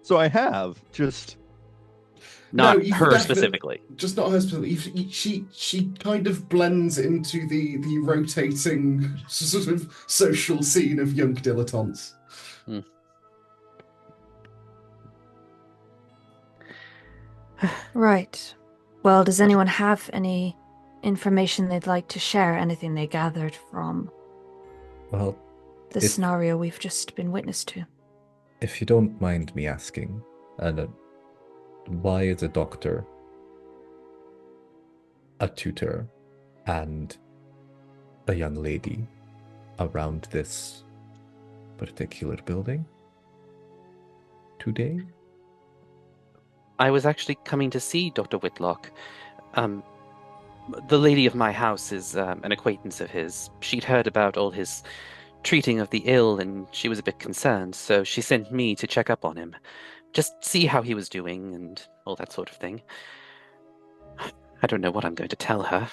So I have just Not you've her definitely- specifically. Just not her specifically. She kind of blends into the rotating sort of social scene of young dilettantes. Right. Well, does anyone have any information they'd like to share? Anything they gathered from Well, the If- scenario we've just been witness to? if you don't mind me asking, why is a doctor, a tutor, and a young lady around this particular building today? I was actually coming to see Dr. Whitlock. The lady of my house is an acquaintance of his. She'd heard about all his treating of the ill, and she was a bit concerned, so she sent me to check up on him. Just see how he was doing and all that sort of thing. I don't know what I'm going to tell her.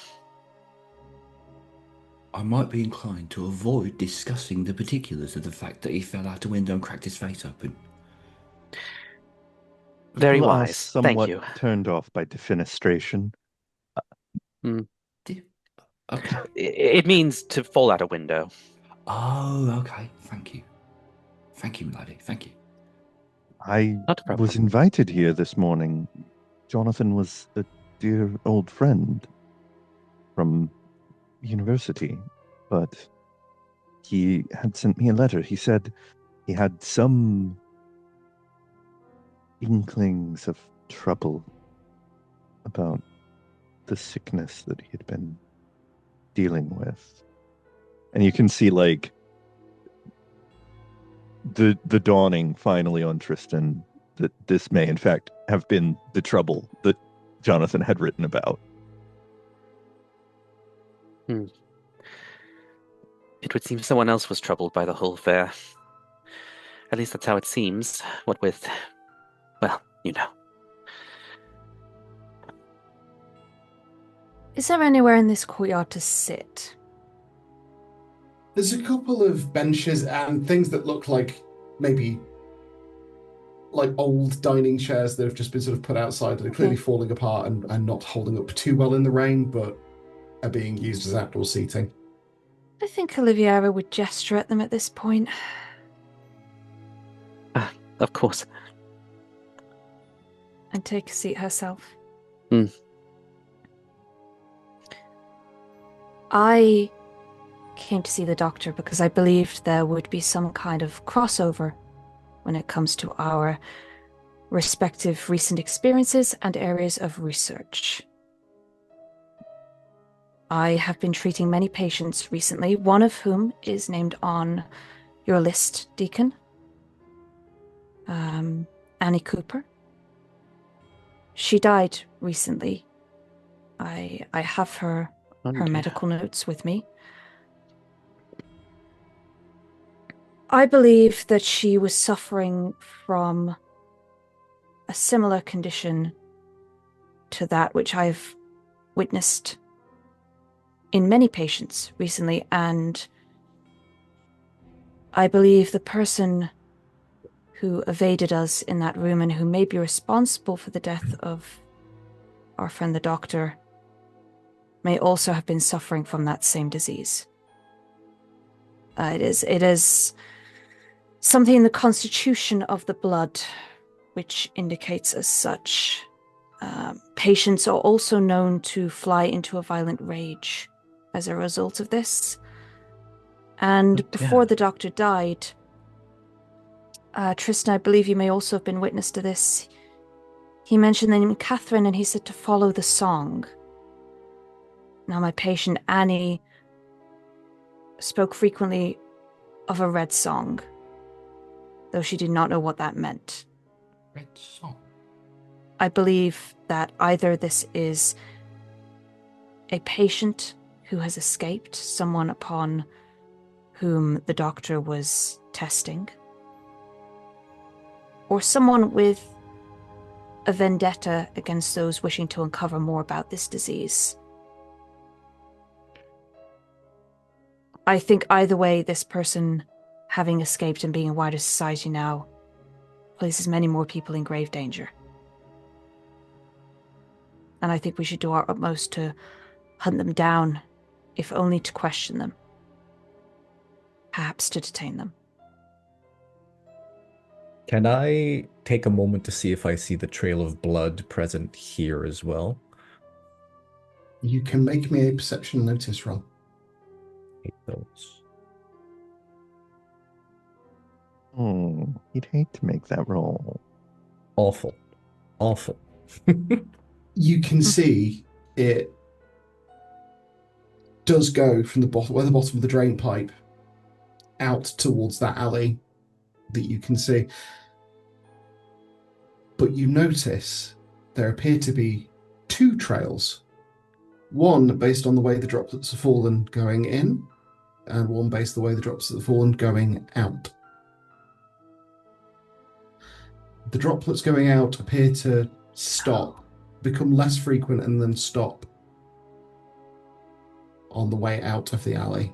I might be inclined to avoid discussing the particulars of the fact that he fell out a window and cracked his face open. Very people are wise. Thank somewhat you. turned off by defenestration. Okay. It means to fall out a window. Oh, okay. Thank you. Thank you, milady. Thank you. I Not a problem. was invited here this morning. Jonathan was a dear old friend from university, but he had sent me a letter. He said he had some inklings of trouble about the sickness that he had been dealing with. And you can see like the dawning finally on Tristan that this may in fact have been the trouble that Jonathan had written about. It would seem someone else was troubled by the whole affair. At least that's how it seems. What with, well, you know. Is there anywhere in this courtyard to sit? There's a couple of benches and things that look like maybe like old dining chairs that have just been sort of put outside that are clearly falling apart and not holding up too well in the rain, but are being used as outdoor seating. I think Oliviera would gesture at them at this point. Of course. And take a seat herself. I came to see the doctor because I believed there would be some kind of crossover when it comes to our respective recent experiences and areas of research. I have been treating many patients recently, one of whom is named on your list, Deacon. Annie Cooper. She died recently. I have her medical notes with me. I believe that she was suffering from a similar condition to that which I've witnessed in many patients recently, and I believe the person who evaded us in that room and who may be responsible for the death of our friend the doctor may also have been suffering from that same disease. It is something in the constitution of the blood which indicates as such. Patients are also known to fly into a violent rage as a result of this. And Oh, before dear. the doctor died, Tristan, I believe you may also have been witness to this. He mentioned the name Catherine, and he said to follow the song. Now, my patient Annie spoke frequently of a red song, though she did not know what that meant. Red song. I believe that either this is a patient who has escaped, someone upon whom the doctor was testing, or someone with a vendetta against those wishing to uncover more about this disease. I think either way, this person having escaped and being in wider society now places many more people in grave danger. And I think we should do our utmost to hunt them down, if only to question them. Perhaps to detain them. Can I take a moment to see if I see the trail of blood present here as well? You can make me a perception notice roll. Hate those. Oh, he'd hate to make that roll. Awful. Awful. You can see it does go from the bottom, where the bottom of the drain pipe, out towards that alley that you can see. But you notice there appear to be two trails. One based on the way the droplets have fallen going in, and one based on the way the droplets have fallen going out. The droplets going out appear to stop, become less frequent, and then stop on the way out of the alley.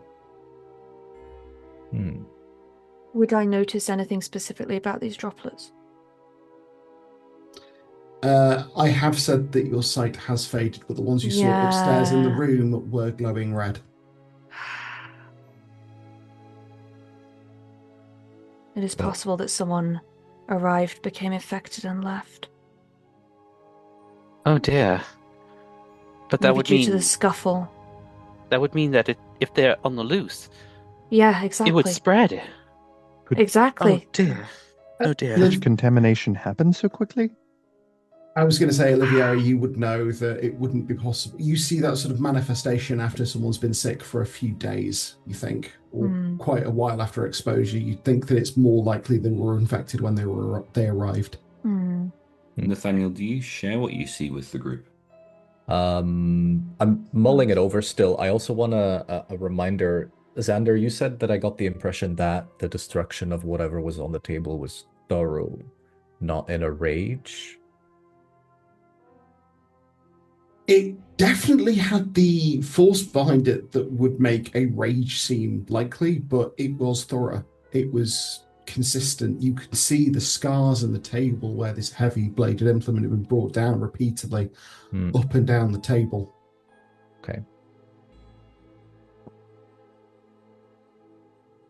Would I notice anything specifically about these droplets? I have said that your sight has faded, but the ones you saw upstairs in the room were glowing red. It is possible that someone arrived, became infected, and left. Oh dear. But that Maybe would due mean to the scuffle. that would mean that if they're on the loose, Yeah, exactly. it would spread. Exactly. Oh dear. Oh dear. Such contamination happens so quickly? I was going to say, Olivia, you would know that it wouldn't be possible. You see that sort of manifestation after someone's been sick for a few days, you think, or quite a while after exposure. You'd think that it's more likely they were infected when they arrived. Nathaniel, do you share what you see with the group? I'm mulling it over still. I also want a reminder. Xander, you said that I got the impression that the destruction of whatever was on the table was thorough, not in a rage. It definitely had the force behind it that would make a rage seem likely, but it was thorough. It was consistent. You could see the scars on the table where this heavy bladed implement had been brought down repeatedly up and down the table. Okay.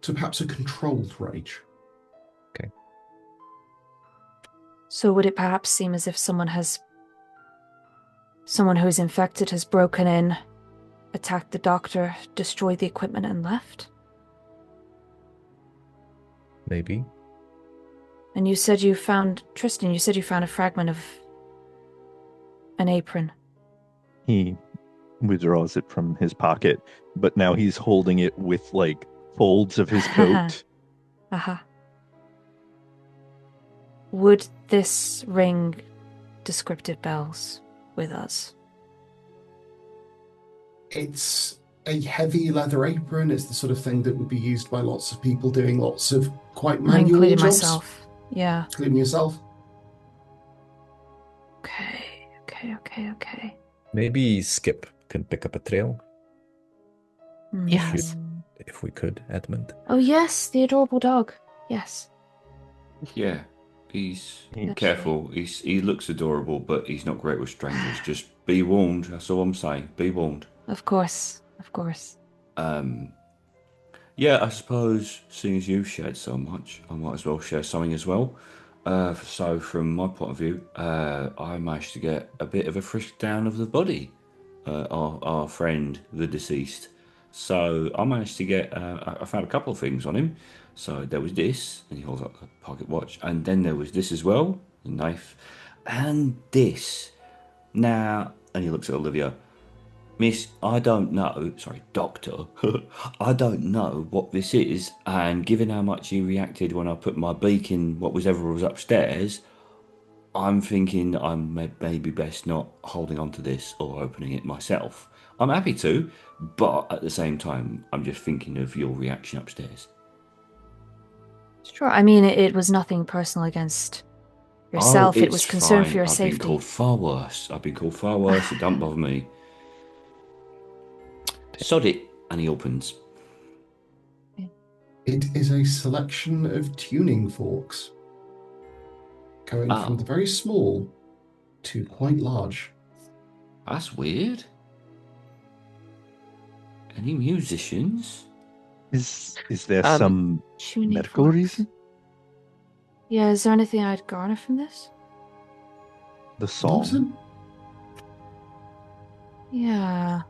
So perhaps a controlled rage. Okay. So would it perhaps seem as if someone who is infected has broken in, attacked the doctor, destroyed the equipment, and left? Maybe. And you said you found, Tristan, you said you found a fragment of an apron. He withdraws it from his pocket, but now he's holding it with, like, folds of his coat. Would this ring descriptive bells with us? It's a heavy leather apron. It's the sort of thing that would be used by lots of people doing lots of quite manual including jobs. myself. Yeah. Including yourself. Okay. Maybe Skip can pick up a trail. Yes. If we could, Edmund. Oh yes, the adorable dog. Yes. Yeah, he's Actually. careful. He looks adorable, but he's not great with strangers. Just be warned. That's all I'm saying. Be warned. Of course. Yeah, I suppose seeing as you've shared so much, I might as well share something as well. So from my point of view, I managed to get a bit of a frisk down of the body. Our friend, the deceased, So I managed to get, I found a couple of things on him. So there was this, and he holds up the pocket watch, and then there was this as well, the knife, and this. Now, and he looks at Olivia. Miss, I don't know, sorry, Doctor, I don't know what this is, and given how much he reacted when I put my beak in what was ever was upstairs, I'm thinking I'm maybe best not holding on to this or opening it myself. I'm happy to, but at the same time, I'm just thinking of your reaction upstairs. Sure. I mean, it was nothing personal against yourself. It was concern for your I've safety. been called far worse. I've been called far worse. It don't bother me. Sod it, and he opens. It is a selection of tuning forks, going from the very small to quite large. That's weird. Any musicians? Is there some Tuning medical forks. reason? Yeah, is there anything I'd garner from this? The song. Yeah.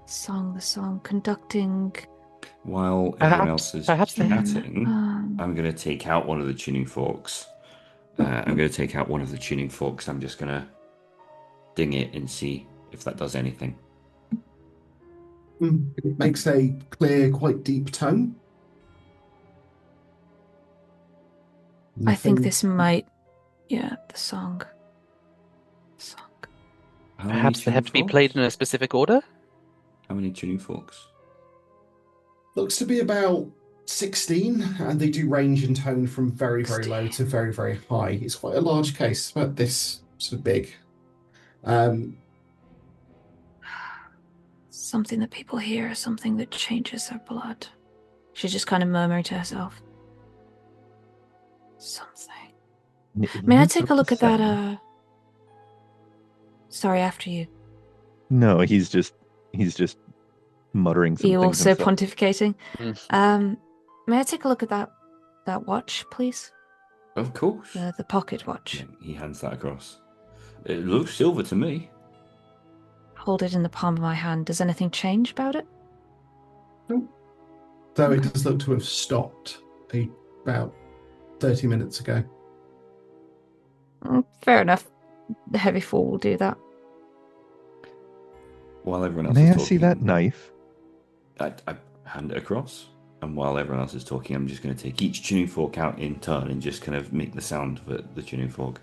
The song, conducting. While everyone else is chatting, Um, I'm going to take out one of the tuning forks. I'm going to take out one of the tuning forks. I'm just going to ding it and see if that does anything. It makes a clear, quite deep tone. I think this might. Yeah, the song. Perhaps they have to be played in a specific order? How many tuning forks? Looks to be about 16, and they do range in tone from very, very low to very, very high. It's quite a large case, but this sort of big. Something that people hear, something that changes their blood. She's just kind of murmuring to herself. Something. May I take a look at that? Sorry, after you. No, he's just muttering some You things also himself. pontificating. May I take a look at that watch, please? Of course. The pocket watch. Yeah, he hands that across. It looks silver to me. Hold it in the palm of my hand. Does anything change about it? Nope. Though it does look to have stopped about 30 minutes ago. Fair enough. The heavy fall will do that. While everyone else May is I talking, see that knife? I hand it across, and while everyone else is talking, I'm just going to take each tuning fork out in turn and just kind of make the sound of the tuning fork.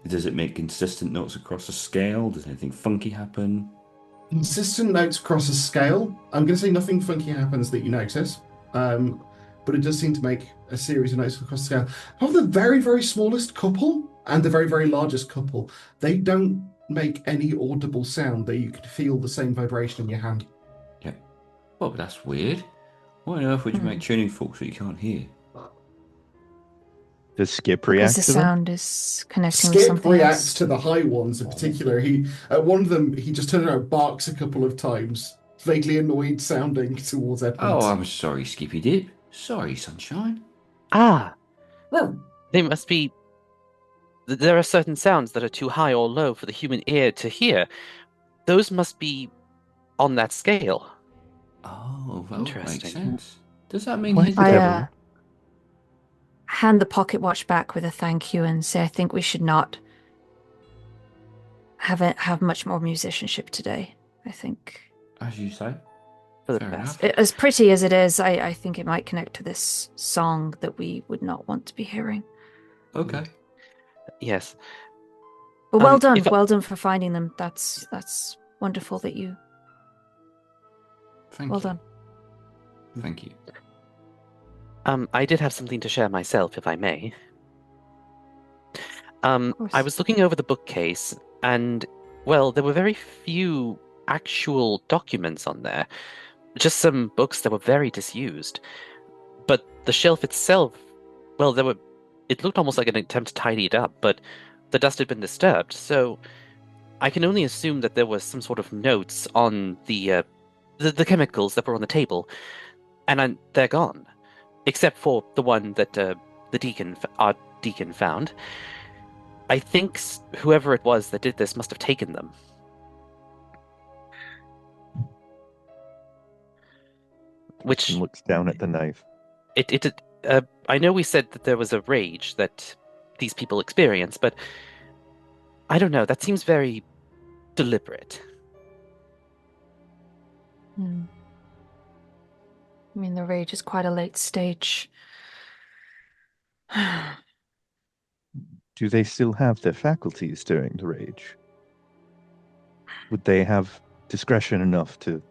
Does it make consistent notes across a scale? Does anything funky happen? Consistent notes across a scale. I'm going to say nothing funky happens that you notice, but it does seem to make a series of notes across the scale. Of the very, very smallest couple and the very, very largest couple, they don't make any audible sound that you can feel the same vibration in your hand. Yeah. Well, that's weird. Why on earth would you make tuning forks that you can't hear? Does Skip react Because the to them? sound is connecting with Skip something reacts else. to the high ones in particular. He at one of them he just turns around and barks a couple of times, vaguely annoyed sounding towards Edmund. Oh, I'm sorry, Skippy Dip. Sorry, Sunshine. Well, they must be. There are certain sounds that are too high or low for the human ear to hear. Those must be on that scale. Oh, well, Interesting. makes sense. Does that mean Why he's did I hand the pocket watch back with a thank you and say I think we should not have much more musicianship today. I think as you say? For the Fair best. enough. as pretty as it is, I think it might connect to this song that we would not want to be hearing. Okay. Yes. But well done, if I- well done for finding them. That's wonderful that you. Thank Well you. done. Thank you. I did have something to share myself, if I may. course. I was looking over the bookcase, and, well, there were very few actual documents on there. Just some books that were very disused. But the shelf itself, well, it looked almost like an attempt to tidy it up, but the dust had been disturbed, so I can only assume that there was some sort of notes on the chemicals that were on the table, and they're gone. Except for the one that our deacon found. I think whoever it was that did this must have taken them. Which And looks down at the knife. I know we said that there was a rage that these people experience, but I don't know. That seems very deliberate. Hmm. I mean, the rage is quite a late stage. Do they still have their faculties during the rage? Would they have discretion enough to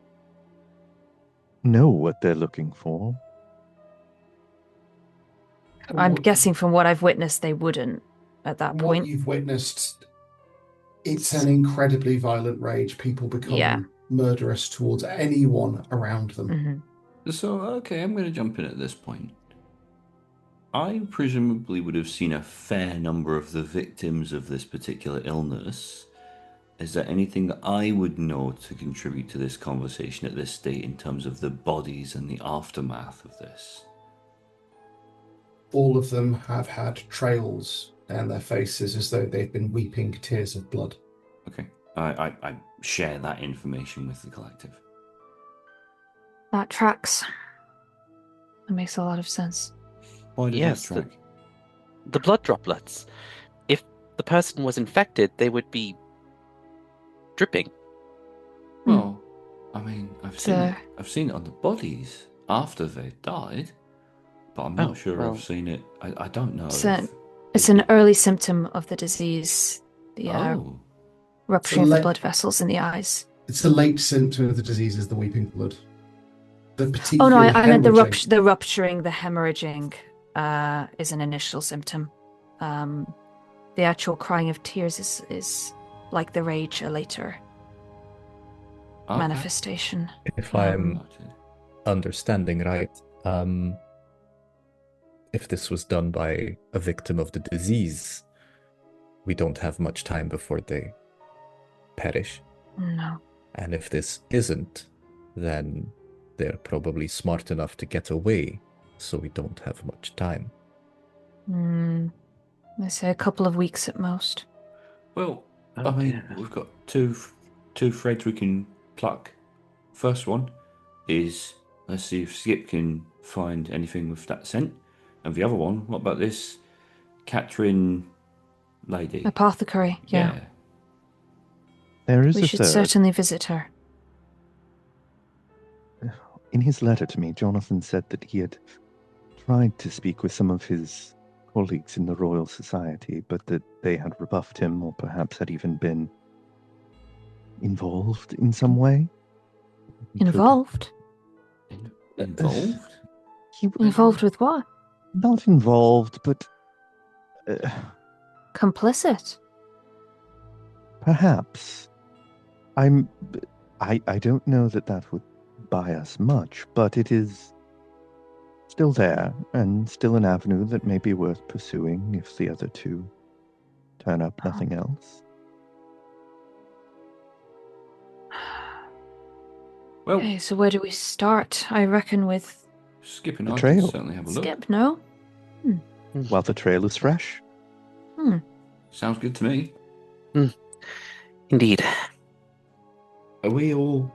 know what they're looking for? I'm guessing from what I've witnessed, they wouldn't at that What point. you've witnessed, it's an incredibly violent rage. People become Yeah. murderous towards anyone around them. Mhm. So, okay, I'm going to jump in at this point. I presumably would have seen a fair number of the victims of this particular illness. Is there anything that I would know to contribute to this conversation at this state in terms of the bodies and the aftermath of this? All of them have had trails down their faces as though they've been weeping tears of blood. Okay, I share that information with the collective. That tracks. That makes a lot of sense. Why does Yes, that track? the blood droplets. If the person was infected, they would be dripping. Well, I mean, I've seen So- it. I've seen it on the bodies after they died, but I'm Oh, not sure well. I've seen it. I don't know. So- It's an early symptom of the disease, the Oh, rupturing of So the blood vessels in the eyes. It's a late symptom of the disease is the weeping blood. The Oh particular no, I meant hemorrhaging. the rupturing, the hemorrhaging is an initial symptom. The actual crying of tears is like the rage, a later okay. manifestation. If I'm Noted. understanding right, if this was done by a victim of the disease, we don't have much time before they perish. No. And if this isn't, then they're probably smart enough to get away, so we don't have much time. I say a couple of weeks at most. Well, I Oh, mean, dear. we've got two threads we can pluck. First one is let's see if Skip can find anything with that scent, and the other one, what about this Catherine lady? Apothecary, yeah. There is We a should third. certainly visit her. In his letter to me, Jonathan said that he had tried to speak with some of his colleagues in the Royal Society, but that they had rebuffed him or perhaps had even been involved in some way. He could- Involved? Involved? Involved with what? Not involved, but Complicit? perhaps. I don't know that would buy us much, but it is still there and still an avenue that may be worth pursuing if the other two turn up nothing else. Well, Okay, so where do we start? I reckon with Skip and The I trail. can certainly have a look. Skip, no? While the trail is fresh. Sounds good to me. Indeed. Are we all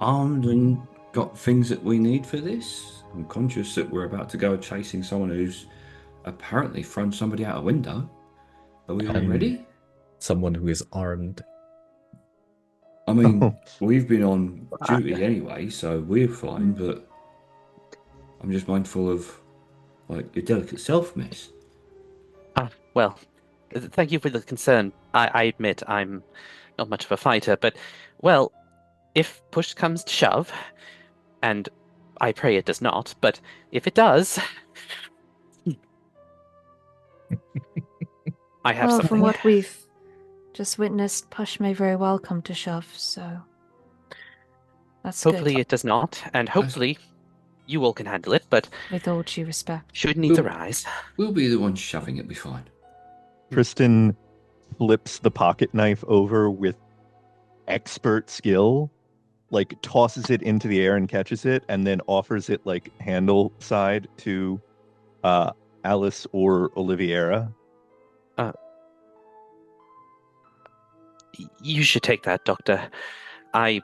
armed and got things that we need for this? I'm conscious that we're about to go chasing someone who's apparently thrown somebody out a window. Are we all ready? Someone who is armed. I mean, Oh. we've been on duty anyway, so we're fine, but I'm just mindful of, like, your delicate self, miss. Well, thank you for the concern. I admit I'm not much of a fighter, but, well, if push comes to shove, and I pray it does not, but if it does, I have Well, something. from what we've just witnessed, push may very well come to shove, so that's Hopefully good. it does not, and hopefully you all can handle it, but With all due respect. should needs Well- arise. We'll be the ones shoving it, be fine. Tristan flips the pocket knife over with expert skill, like tosses it into the air and catches it, and then offers it like handle side to Alice or Oliviera. You should take that, Doctor. I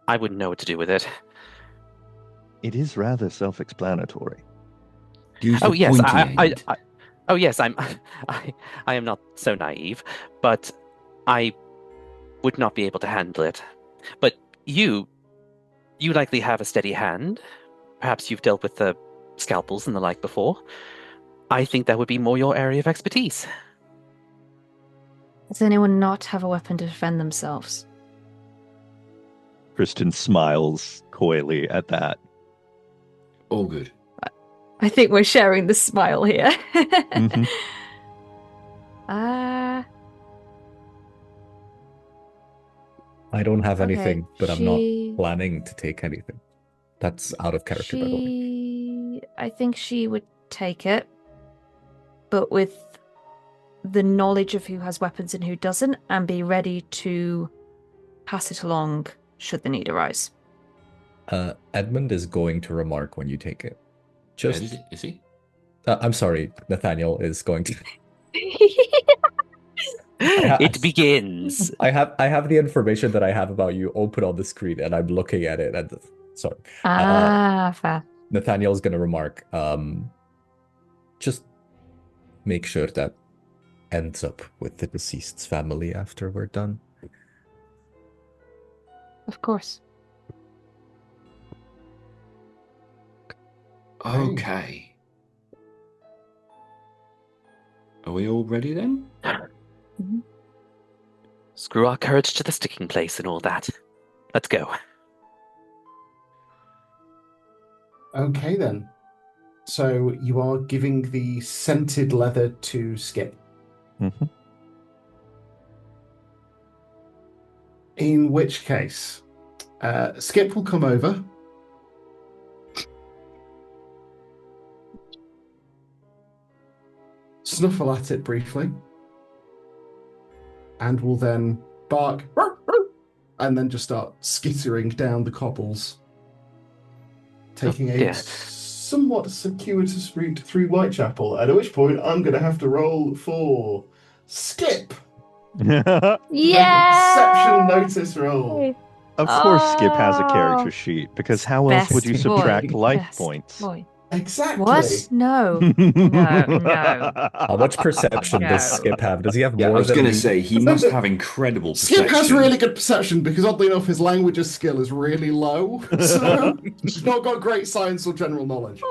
wouldn't know what to do with it. It is rather self-explanatory. Use the Oh yes, pointy end. oh yes, I am not so naive, but I would not be able to handle it. But you likely have a steady hand. Perhaps you've dealt with the scalpels and the like before. I think that would be more your area of expertise. Does anyone not have a weapon to defend themselves? Kristen smiles coyly at that. All good. I think we're sharing the smile here. Mhm. I don't have Okay, anything, but I'm she- not planning to take anything. That's out of character, by the way. I think she would take it, but with the knowledge of who has weapons and who doesn't, and be ready to pass it along should the need arise. Edmund is going to remark when you take it. Just, Is he? I'm sorry, Nathaniel is going to. It begins. I have the information that I have about you open on the screen, and I'm looking at it. And sorry, Fair. Nathaniel's going to remark. Just make sure that ends up with the deceased's family after we're done. Of course. Okay. Are we all ready then? Screw our courage to the sticking place and all that. Let's go. Okay then. So you are giving the scented leather to Skip. Mhm. In which case, Skip will come over. Snuffle at it briefly. And will then bark. And then just start skittering down the cobbles. Taking Oh, a dear. somewhat circuitous route through Whitechapel. At which point, I'm going to have to roll for Skip. Yeah. Perception notice roll. Of course, Skip has a Oh. character sheet, because how else would you Best subtract boy. life Best points? boy. Exactly. What? No. No. How much perception does No. Skip have? Does he have Yeah, more I was than going to me? say, he must have incredible Skip perception. has really good perception because, oddly enough, his languages skill is really low. So he's not got great science or general knowledge.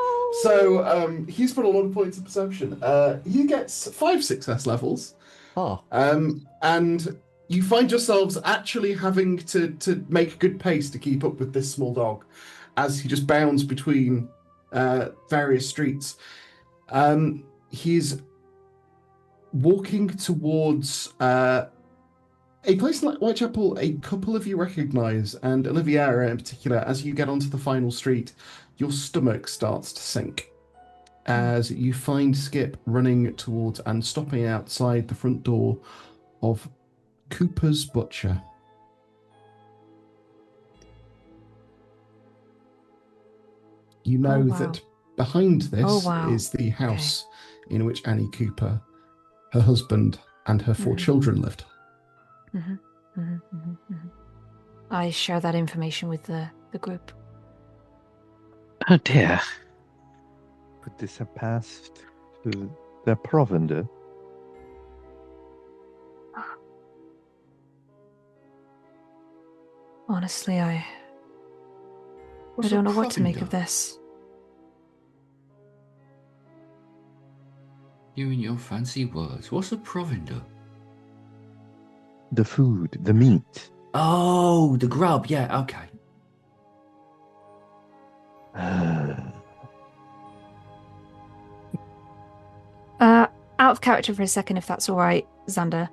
So he's put a lot of points of perception. He gets 5 success levels. Oh, And you find yourselves actually having to make good pace to keep up with this small dog as he just bounds between various streets. He's walking towards a place like Whitechapel. A couple of you recognize, and Oliviera in particular. As you get onto the final street, your stomach starts to sink as you find Skip running towards and stopping outside the front door of Cooper's Butcher. You know Oh, wow. that behind this Oh, wow. is the house in which Annie Cooper, her husband, and her 4 Mhm. children lived. I share that information with the group. Oh dear. Could this have passed to their provender? Honestly, I What's don't a know what to make provender? of this. You and your fancy words. What's a provender? The food, the meat. Oh, the grub. Yeah, okay. Out of character for a second, if that's all right, Xander.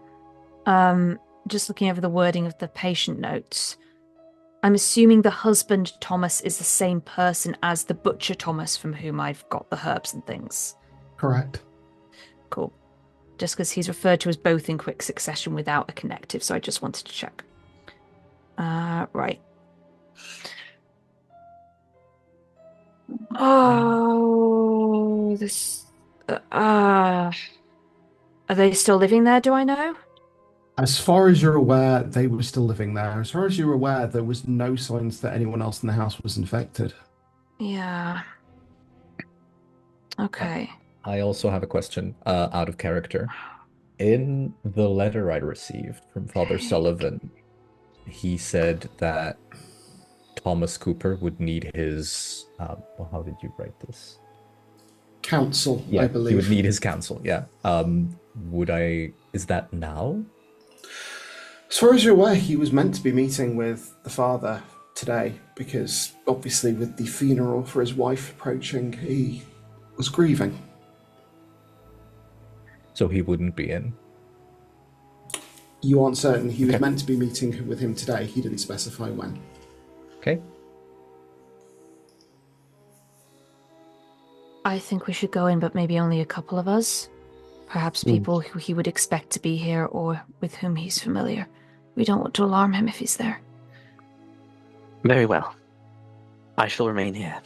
Just looking over the wording of the patient notes. I'm assuming the husband Thomas is the same person as the butcher Thomas from whom I've got the herbs and things. Correct. Cool. Just because he's referred to as both in quick succession without a connective, so I just wanted to check. Right. Oh, this. Are they still living there? Do I know? As far as you're aware, they were still living there. As far as you're aware, there was no signs that anyone else in the house was infected. Yeah. Okay. I also have a question out of character. In the letter I received from Father Sullivan, he said that Thomas Cooper would need his. Well, how did you write this? Council, Yeah, I believe. he would need his counsel. Yeah. Would I? Is that now? As far as you're aware, he was meant to be meeting with the father today because, obviously, with the funeral for his wife approaching, he was grieving. So he wouldn't be in. You aren't certain. He was Okay. meant to be meeting with him today. He didn't specify when. Okay. I think we should go in, but maybe only a couple of us. Perhaps people who he would expect to be here or with whom he's familiar. We don't want to alarm him if he's there. Very well. I shall remain here.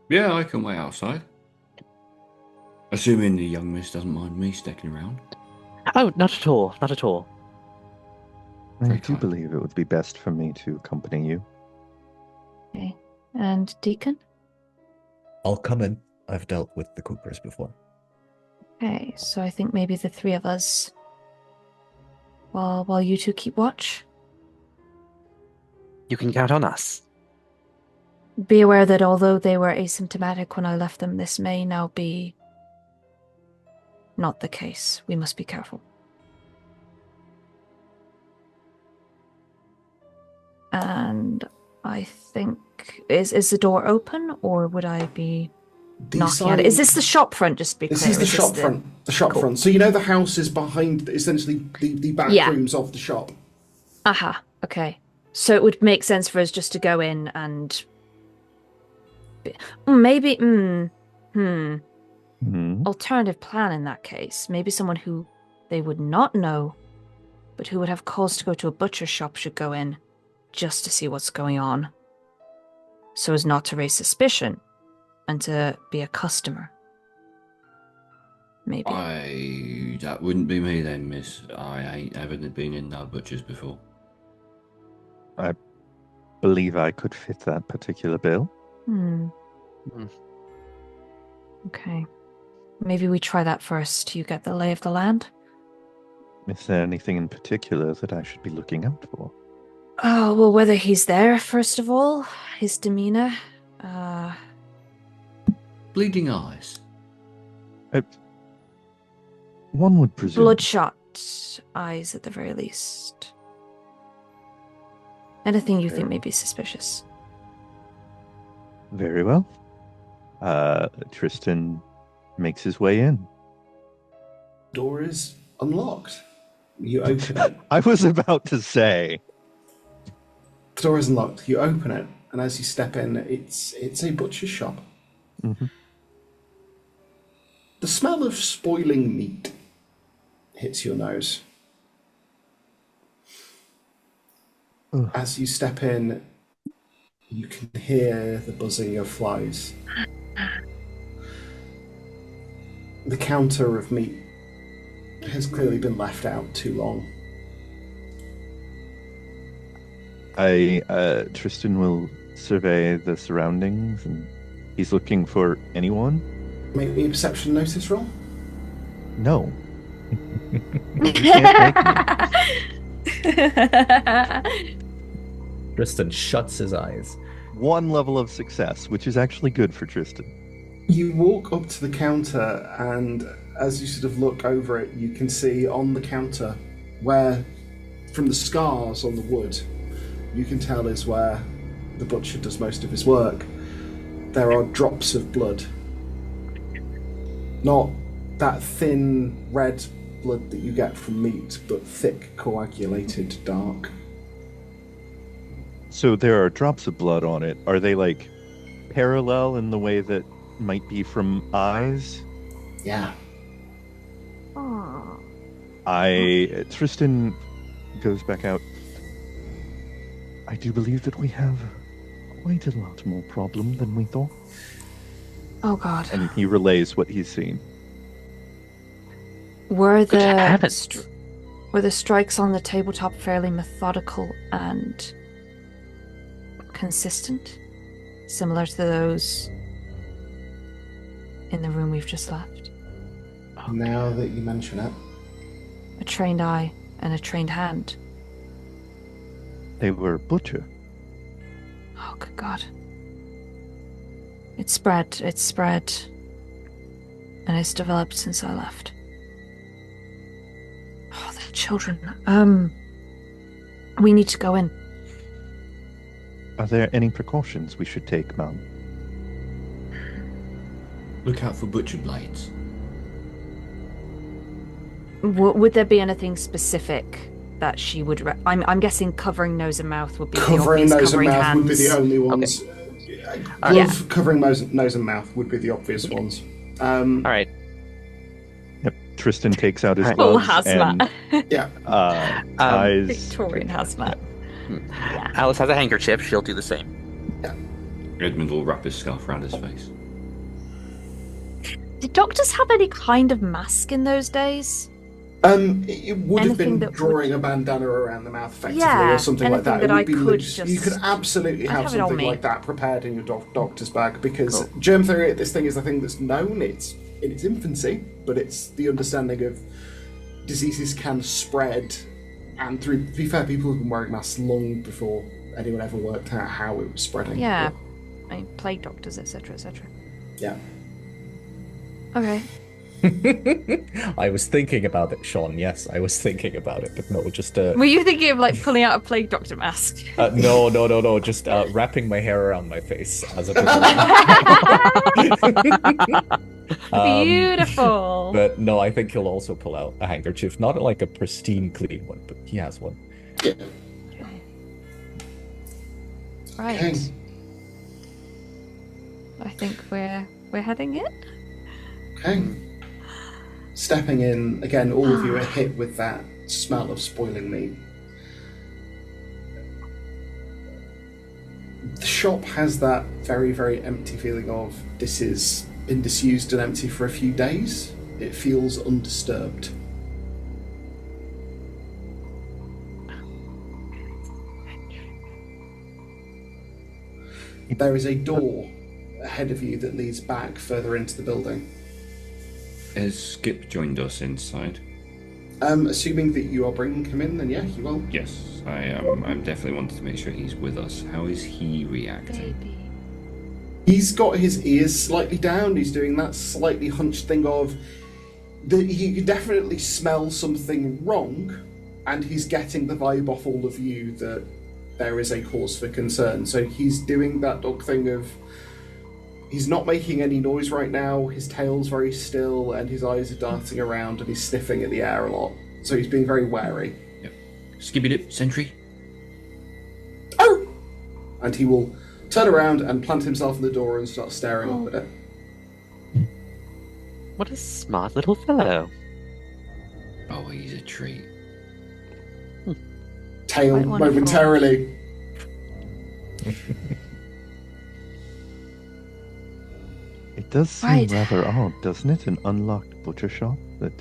Yeah, I can wait outside. Assuming the young miss doesn't mind me sticking around. Oh, not at all. Not at all. I Very do kind. believe it would be best for me to accompany you. Okay. And Deacon? I'll come in. I've dealt with the Coopers before. Okay, so I think maybe the three of us, while you two keep watch. You can count on us. Be aware that although they were asymptomatic when I left them, this may now be not the case. We must be careful. And I think is the door open, or would I be knocking at it? Is this the shop front? Just to be This clear. is the shop front. The shop Cool. front. So you know the house is behind, essentially the back Yeah. rooms of the shop. Aha. Okay. So it would make sense for us just to go in and maybe. Alternative plan in that case. Maybe someone who they would not know, but who would have cause to go to a butcher's shop should go in just to see what's going on, so as not to raise suspicion and to be a customer. Maybe. That wouldn't be me then, miss. I ain't ever been in no butchers before. I believe I could fit that particular bill. Okay. Maybe we try that first. You get the lay of the land? Is there anything in particular that I should be looking out for? Oh, well, whether he's there, first of all, his demeanor. Bleeding eyes. One would presume. Bloodshot eyes at the very least. Anything you think may be suspicious. Very well. Tristan makes his way in. Door is unlocked. You open it. I was about to say. The door is unlocked. You open it, and as you step in, it's a butcher's shop. Mm-hmm. The smell of spoiling meat hits your nose. Ugh. As you step in, you can hear the buzzing of flies. The counter of meat has clearly been left out too long. Tristan will survey the surroundings, and he's looking for anyone. Make me a perception notice roll. No. You can't make me. Tristan shuts his eyes. One level of success, which is actually good for Tristan. You walk up to the counter, and as you sort of look over it, you can see on the counter where, from the scars on the wood, you can tell is where the butcher does most of his work. There are drops of blood. Not that thin red blood that you get from meat, but thick, coagulated, dark. So there are drops of blood on it. Are they like parallel in the way that might be from eyes? Yeah. Tristan goes back out. I do believe that we have quite a lot more problem than we thought. Oh, God. And he relays what he's seen. Were Good heavens. the strikes on the tabletop fairly methodical and consistent? similar to those in the room we've just left. Now that you mention it. A trained eye and a trained hand. They were butcher. Oh, good God. It's spread, and it's developed since I left. Oh, the children. We need to go in. Are there any precautions we should take, ma'am? Look out for butcher blades. Would there be anything specific that she would... I'm guessing covering nose and mouth would be Covering the obvious. nose Covering and mouth hands. would be the only ones. Glove covering nose and mouth would be the obvious ones. All right. Yep. Tristan takes out his Full gloves and hazmat. ties. Victorian hazmat. Alice has a handkerchief. She'll do the same. Edmund will wrap his scarf around his face. Did doctors have any kind of mask in those days? It would have Anything been that drawing a bandana around the mouth effectively, Yeah, or something like anything that. that I could You could just- absolutely I have have it on something me. like that prepared in your doctor's bag, because Cool. germ theory, this thing is a thing that's known. It's in its infancy, but it's the understanding of diseases can spread, and to be fair, people have been wearing masks long before anyone ever worked out how it was spreading. Yeah. I mean, plague doctors, etc., etc. Yeah. Okay. I was thinking about it, Sean. Yes, I was thinking about it, but no, just Were you thinking of like pulling out a plague doctor mask? no, just wrapping my hair around my face as a Beautiful. But no, I think he'll also pull out a handkerchief, not like a pristine clean one, but he has one. Yeah. Right. Okay. I think we're heading in. Okay. Stepping in, again, all of you are hit with that smell of spoiling meat. The shop has that very, very empty feeling of this has been disused and empty for a few days. It feels undisturbed. There is a door ahead of you that leads back further into the building. Has Skip joined us inside? Assuming that you are bringing him in, then yeah, you will. Yes, I am. I'm definitely wanting to make sure he's with us. How is he reacting? Baby. He's got his ears slightly down. He's doing that slightly hunched thing of that he can definitely smell something wrong, and he's getting the vibe off all of you that there is a cause for concern. So he's doing that dog thing of he's not making any noise right now. His tail's very still, and his eyes are darting around, and he's sniffing at the air a lot. So he's being very wary. Yep. Skippy dip, sentry. Oh! And he will turn around and plant himself in the door and start staring up at it. What a smart little fellow. Oh, he's a treat. Tail Quite wonderful. momentarily. It does seem Right. rather odd, doesn't it? An unlocked butcher shop that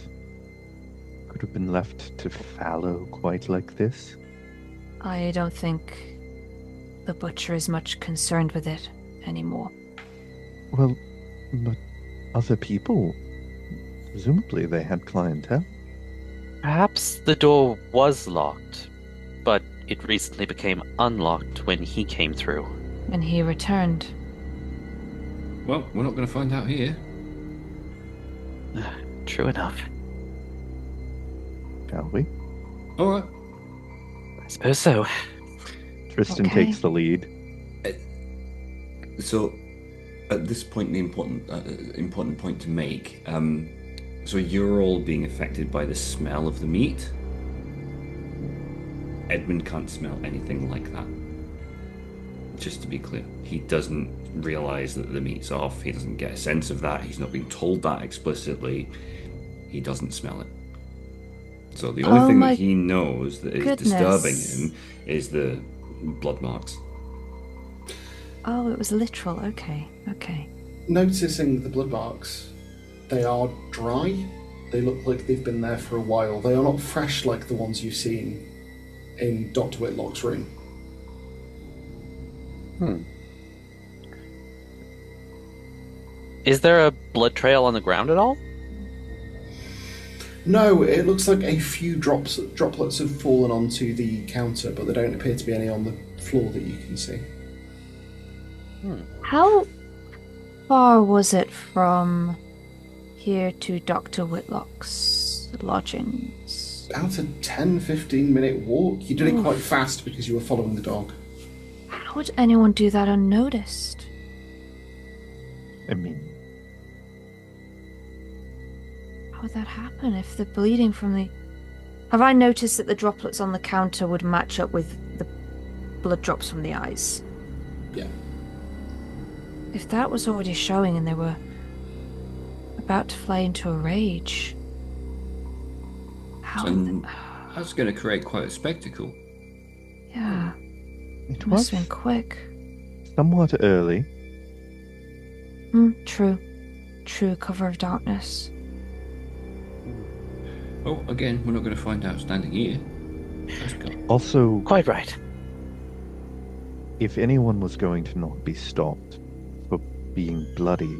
could have been left to fallow quite like this. I don't think the butcher is much concerned with it anymore. Well, but other people, presumably they had clientele. Perhaps the door was locked, but it recently became unlocked when he came through. And he returned. Well, we're not going to find out here. True enough. Shall we? All right. I suppose so. Tristan Okay. takes the lead. So, at this point, the important point to make. So you're all being affected by the smell of the meat. Edmund can't smell anything like that. Just to be clear, he doesn't realize that the meat's off. He doesn't get a sense of that. He's not being told that explicitly. He doesn't smell it. So the only Oh thing my that he knows that is goodness. disturbing him is the blood marks. Oh, it was literal. Okay. Noticing the blood marks, they are dry. They look like they've been there for a while. They are not fresh like the ones you've seen in Dr. Whitlock's room. Is there a blood trail on the ground at all? No, it looks like a few droplets have fallen onto the counter, but there don't appear to be any on the floor that you can see. How far was it from here to Dr. Whitlock's lodgings? About a 10-15 minute walk. You did it quite fast because you were following the dog. How would anyone do that unnoticed? I mean, How would that happen if the bleeding from the... Have I noticed that the droplets on the counter would match up with the blood drops from the eyes? Yeah. If that was already showing and they were about to fly into a rage... How... And that's going to create quite a spectacle. Yeah. it Must was have been quick. somewhat early. True. True cover of darkness. Oh, again, we're not going to find out standing here. Let's go. Also, Quite right. if anyone was going to not be stopped for being bloody,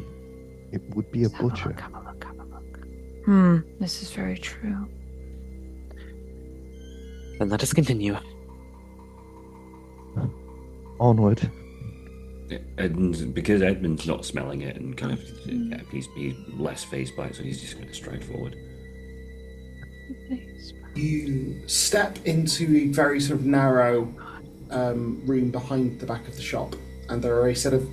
it would be a butcher. Have a look. This is very true. Then let us continue. Onward. And because Edmund's not smelling it and kind of he's less phased by it, so he's just going to stride forward. You step into a very sort of narrow room behind the back of the shop, and there are a set of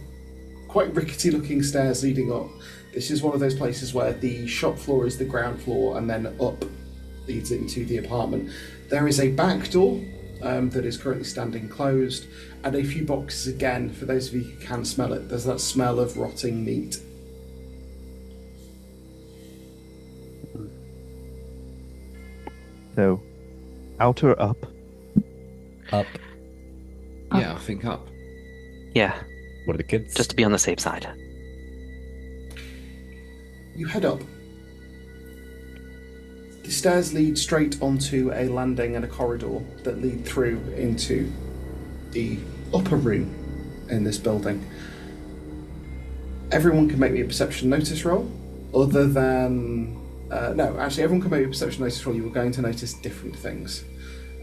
quite rickety looking stairs leading up. This is one of those places where the shop floor is the ground floor and then up leads into the apartment. There is a back door that is currently standing closed, and a few boxes again. For those of you who can smell it, there's that smell of rotting meat. So, out or up? Up. Yeah, I think up. Yeah, What are the kids? just to be on the safe side. You head up. The stairs lead straight onto a landing and a corridor that lead through into the upper room in this building. Everyone can make me a perception notice roll, other than... no, actually, everyone can make me a perception notice roll. You are going to notice different things.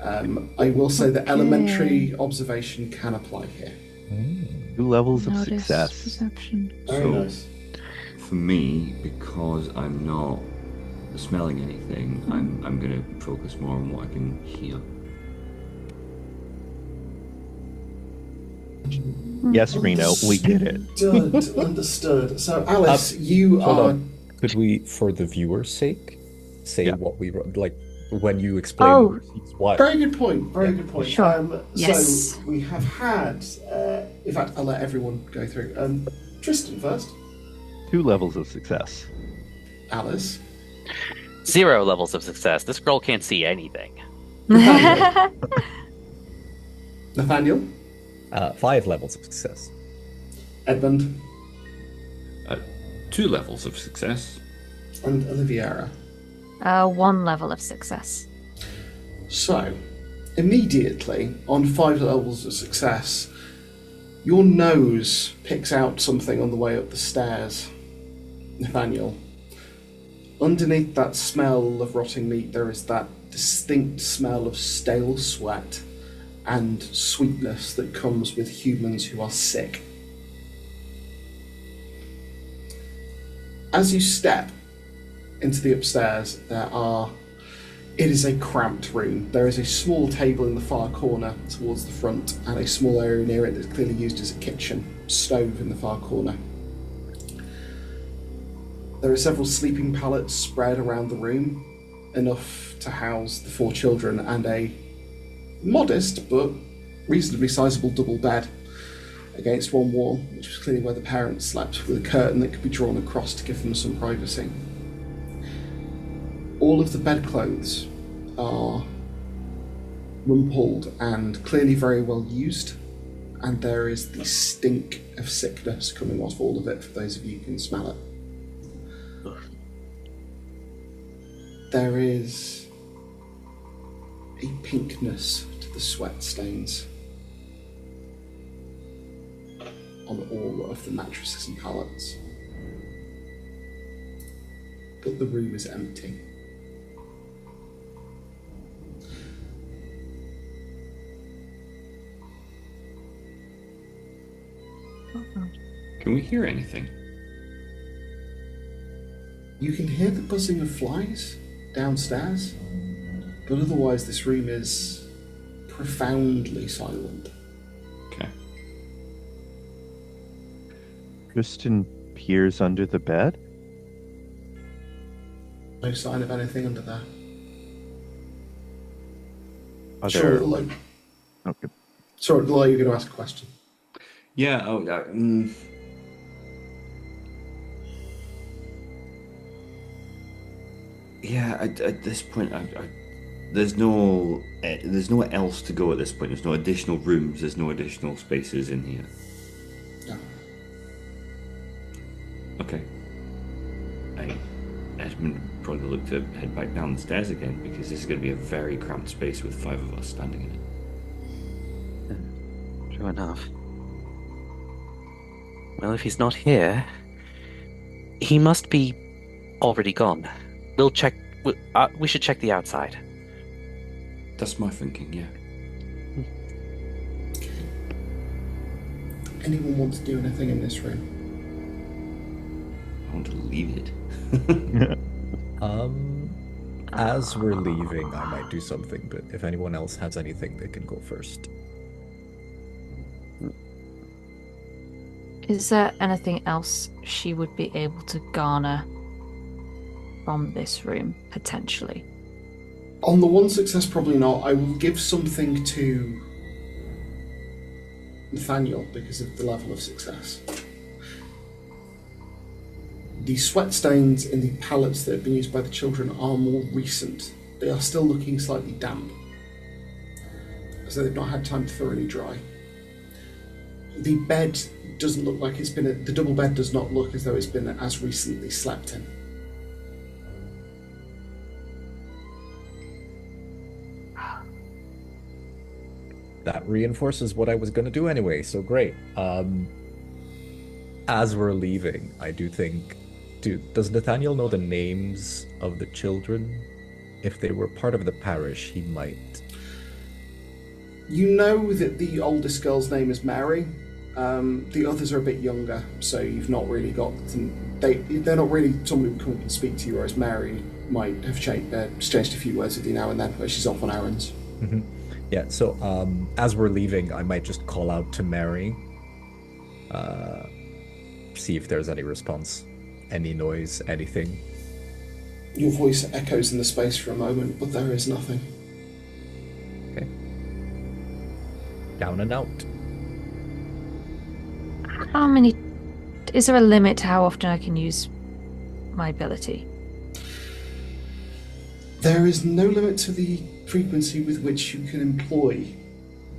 I will say that elementary observation can apply here. 2 levels of Notice, success. perception. Very nice. For me, because I'm not smelling anything, I'm going to focus more on what I can hear. Yes, Reno, we get it. Understood. So, Alice, you Hold are... on. Could we, for the viewer's sake, say Yeah. what we like when you explain Oh. what? Very good point. Very good point. Sure. Yes. So we have had. In fact, I'll let everyone go through. Tristan first. 2 levels of success. Alice. 0 levels of success. This girl can't see anything. Nathaniel. 5 levels of success. Edmund. 2 levels of success. And Oliviera. 1 level of success. So, immediately on 5 levels of success, your nose picks out something on the way up the stairs, Nathaniel. Underneath that smell of rotting meat, there is that distinct smell of stale sweat and sweetness that comes with humans who are sick. As you step into the upstairs, it is a cramped room. There is a small table in the far corner towards the front, and a small area near it that's clearly used as a kitchen. Stove in the far corner. There are several sleeping pallets spread around the room, enough to house the 4 children, and a modest but reasonably sizable double bed against one wall, which was clearly where the parents slept, with a curtain that could be drawn across to give them some privacy. All of the bedclothes are rumpled and clearly very well used, and there is the stink of sickness coming off all of it, for those of you who can smell it. There is a pinkness to the sweat stains on all of the mattresses and pallets. but the room is empty. Can we hear anything? You can hear the buzzing of flies downstairs, but otherwise this room is profoundly silent. Okay. Tristan peers under the bed. No sign of anything under there. Are Sure, there... Lilo. Okay. Sorry, Lilo, you're going to ask a question. Yeah. Yeah. At this point, there's nowhere else to go at this point. There's no additional rooms. There's no additional spaces in here. No. Okay. Edmund would probably look to head back down the stairs again, because this is going to be a very cramped space with 5 of us standing in it. True enough. Well, if he's not here, he must be already gone. We'll check. We should check the outside. That's my thinking, yeah. Anyone want to do anything in this room? I want to leave it. As we're leaving, I might do something, but if anyone else has anything, they can go first. Is there anything else she would be able to garner from this room, potentially? On the one success, probably not. I will give something to Nathaniel because of the level of success. The sweat stains in the pallets that have been used by the children are more recent. They are still looking slightly damp, so they've not had time to thoroughly dry. The bed doesn't look like it's been... the double bed does not look as though it's been as recently slept in. That reinforces what I was going to do anyway, so great. As we're leaving, I do think... Does Nathaniel know the names of the children? If they were part of the parish, he might. You know that the oldest girl's name is Mary. The others are a bit younger, so you've not really got them. They're not really someone who can come up and speak to you, whereas Mary might have exchanged a few words with you now and then, where she's off on errands. Mm-hmm. Yeah, so as we're leaving, I might just call out to Mary, see if there's any response, any noise, anything. Your voice echoes in the space for a moment, but there is nothing. Okay. Down and out. How many... Is there a limit to how often I can use my ability? There is no limit to the frequency with which you can employ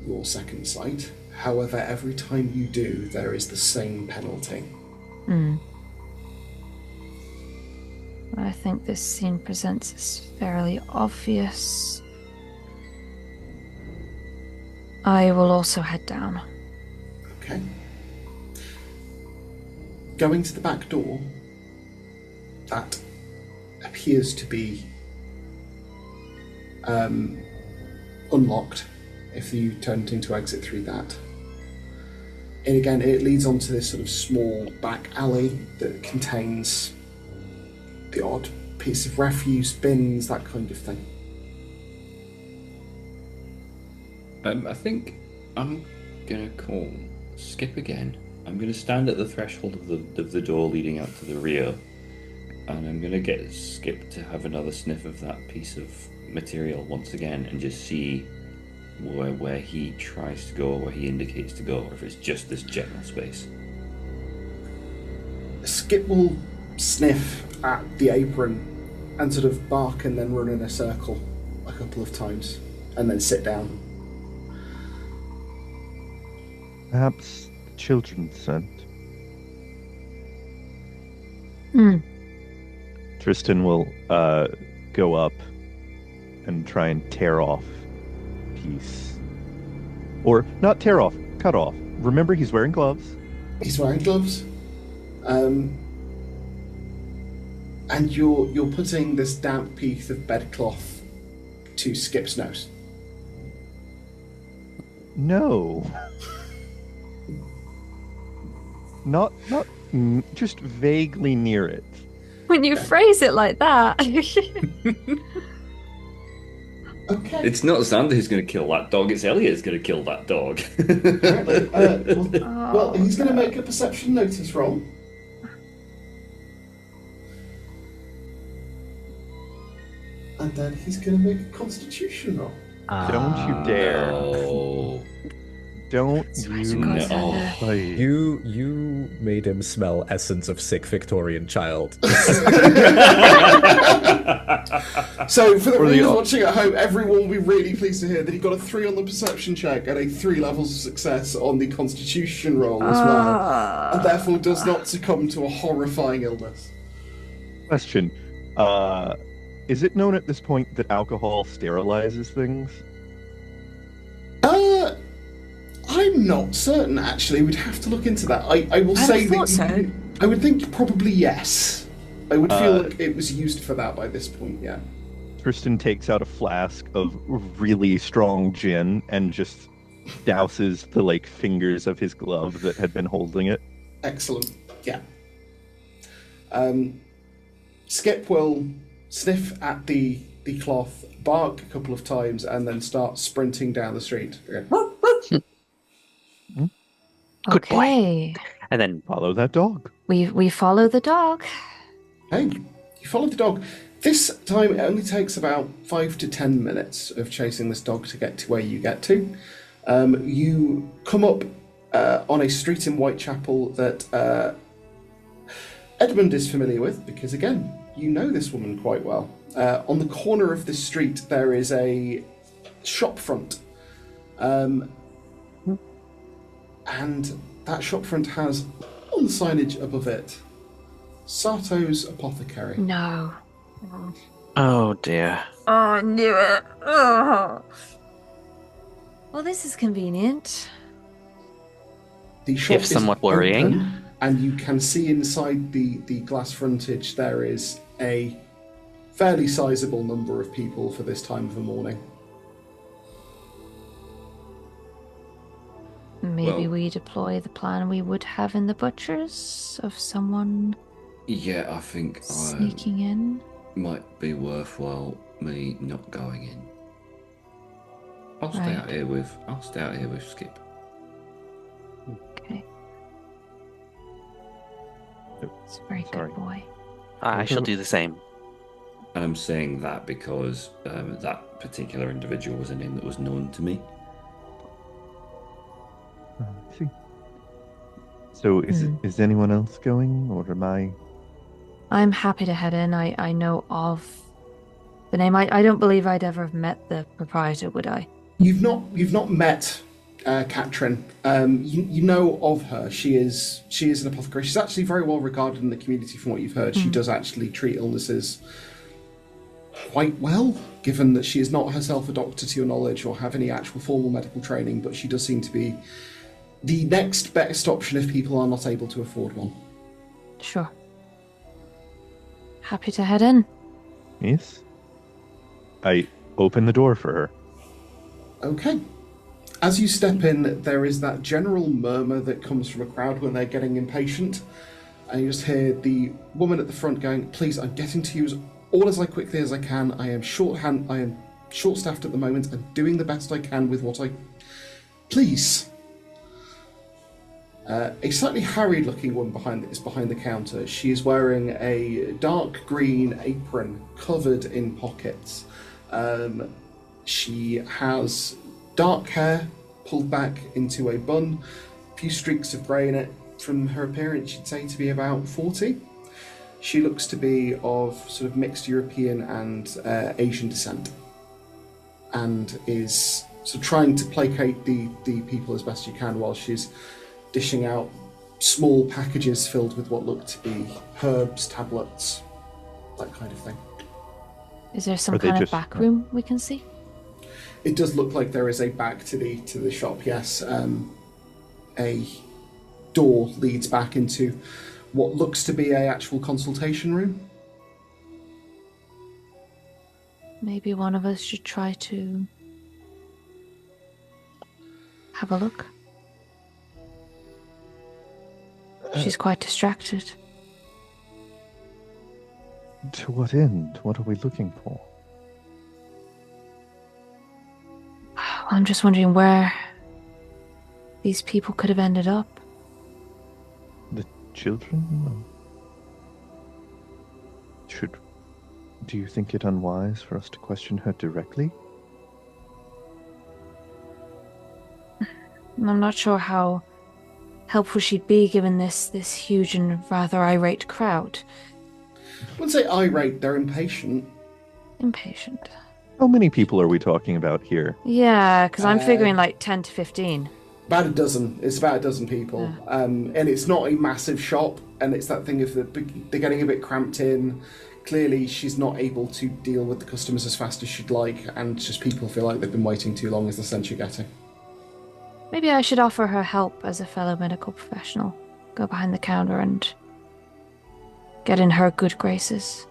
your second sight. However, every time you do, there is the same penalty. I think this scene presents as fairly obvious. I will also head down. Okay. Going to the back door, that appears to be unlocked if you turned into exit through that. And again, it leads onto this sort of small back alley that contains the odd piece of refuse, bins, that kind of thing. I think I'm gonna call Skip again. I'm gonna stand at the threshold of the door leading out to the rear, and I'm gonna get Skip to have another sniff of that piece of material once again, and just see where he tries to go, where he indicates to go, or if it's just this general space. Skip will sniff at the apron and sort of bark and then run in a circle a couple of times and then sit down. Perhaps the children sent. Tristan will go up and try and tear off a piece. Or not tear off, cut off. Remember, he's wearing gloves. He's wearing gloves. And you're putting this damp piece of bedcloth to Skip's nose. No. Not just vaguely near it. When you phrase it like that. Okay. It's not Xander who's going to kill that dog, it's Elliot who's going to kill that dog. Apparently. Well, he's going to make a perception notice roll. And then he's going to make a constitution roll. Don't you dare. No. Don't you. No. Please. You made him smell essence of sick Victorian child. So, for the For the viewers op- watching at home, everyone will be really pleased to hear that he got a 3 on the perception check and a 3 levels of success on the constitution roll as well, and therefore does not succumb to a horrifying illness. Question. Is it known at this point that alcohol sterilizes things? I'm not certain, actually. We'd have to look into that. I will I'd say have that thought so. I would think probably yes. I would feel like it was used for that by this point, yeah. Tristan takes out a flask of really strong gin and just douses the fingers of his glove that had been holding it. Excellent, yeah. Skip will sniff at the cloth, bark a couple of times, and then start sprinting down the street. Good boy. Okay. And then Follow that dog. We follow the dog. Hey, you follow the dog. This time it only takes about 5 to 10 minutes of chasing this dog to get to where you get to. You come up on a street in Whitechapel that Edmund is familiar with, because again, you know this woman quite well. On the corner of this street there is a shop front. And that shop front has on the signage above it, Sato's Apothecary. No. oh dear. Oh, I knew it. Oh. Well, this is convenient. The shop If is somewhat worrying. open, and you can see inside the glass frontage there is a fairly sizable number of people for this time of the morning. Maybe Well- we deploy the plan we would have in the butchers of someone Yeah, I think sneaking in. might be worthwhile me not going in. I'll stay Right. out here with Skip. Okay. It's a very Sorry. good boy. I shall do the same. And I'm saying that because that particular individual was a name that was known to me. I see. So is anyone else going, or am I? I'm happy to head in. I know of the name. I don't believe I'd ever have met the proprietor, would I? You've not met Katrin. You know of her. She is an apothecary. She's actually very well regarded in the community from what you've heard. She does actually treat illnesses quite well, given that she is not herself a doctor to your knowledge or have any actual formal medical training, but she does seem to be the next best option if people are not able to afford one. Sure. Happy to head in. Yes. I open the door for her. Okay. As you step in, there is that general murmur that comes from a crowd when they're getting impatient. And you just hear the woman at the front going, "Please, I'm getting to you as quickly as I can. I am short-staffed at the moment and doing the best I can with what I... Please." A slightly harried-looking woman is behind the counter. She is wearing a dark green apron covered in pockets. She has dark hair pulled back into a bun, a few streaks of grey in it. From her appearance, you'd say to be about 40. She looks to be of sort of mixed European and Asian descent, and is sort of trying to placate the people as best you can while she's dishing out small packages filled with what look to be herbs, tablets, that kind of thing. Is there some Are they kind of just- back room we can see? It does look like there is a back to the shop, yes. A door leads back into what looks to be a actual consultation room. maybe one of us should try to have a look. She's quite distracted. To what end? What are we looking for? I'm just wondering where these people could have ended up. The children? Do you think it unwise for us to question her directly? I'm not sure how helpful she'd be given this huge and rather irate crowd. I wouldn't say irate, they're impatient. Impatient. How many people are we talking about here? Yeah, because I'm figuring like 10 to 15. About a dozen. It's about a dozen people. Yeah. And it's not a massive shop, and it's that thing of they're getting a bit cramped in. Clearly, she's not able to deal with the customers as fast as she'd like, and just people feel like they've been waiting too long is the sense you're getting. Maybe I should offer her help as a fellow medical professional. Go behind the counter and get in her good graces.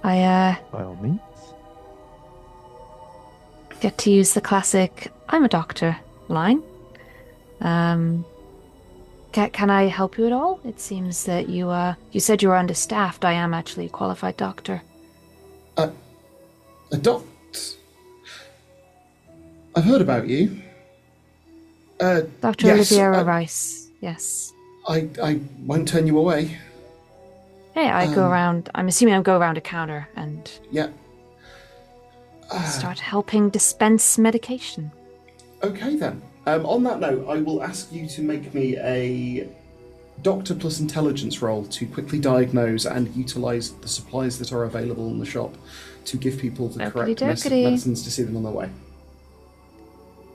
I By all means. get to use the classic "I'm a doctor" line. Can I help you at all? It seems that you said you were understaffed. I am actually a qualified doctor. A doctor? I've heard about you. Dr. Yes, Oliviera Rice, yes. I won't turn you away. Hey, I go around, I'm assuming I go around a counter and Yeah. start helping dispense medication. Okay then. On that note, I will ask you to make me a doctor plus intelligence roll to quickly diagnose and utilise the supplies that are available in the shop to give people the correct medicines to see them on their way.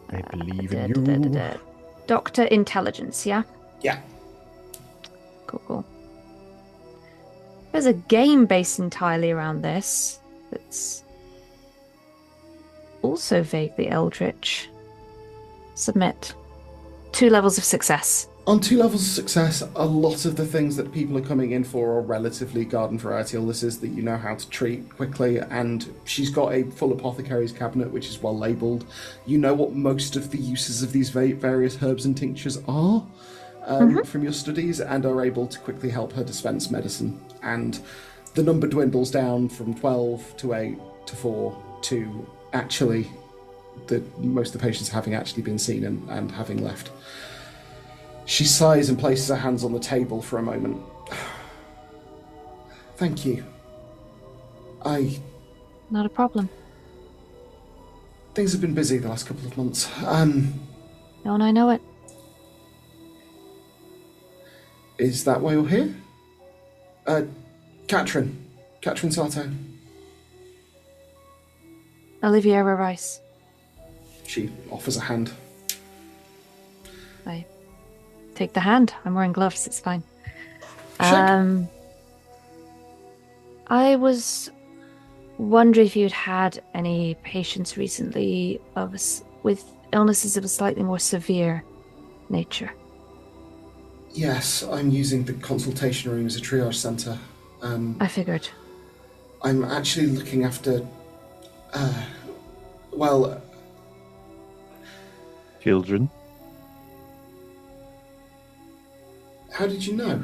I believe in you. Doctor Intelligence, yeah? Yeah. Cool. There's a game based entirely around this that's also vaguely eldritch. Submit. 2 levels of success. On 2 levels of success, a lot of the things that people are coming in for are relatively garden variety illnesses that you know how to treat quickly, and she's got a full apothecary's cabinet which is well labelled. You know what most of the uses of these various herbs and tinctures are from your studies, and are able to quickly help her dispense medicine. And the number dwindles down from 12 to 8 to 4 to actually most of the patients having actually been seen and having left. She sighs and places her hands on the table for a moment. Thank you. Not a problem. Things have been busy the last couple of months. Don't I know it? Is that why you're here? Catherine Sato. Oliviera Rice. She offers a hand. I take the hand. I'm wearing gloves, it's fine. Sure. I was wondering if you'd had any patients recently with illnesses of a slightly more severe nature. Yes, I'm using the consultation room as a triage centre. I figured. I'm actually looking after, Children? How did you know?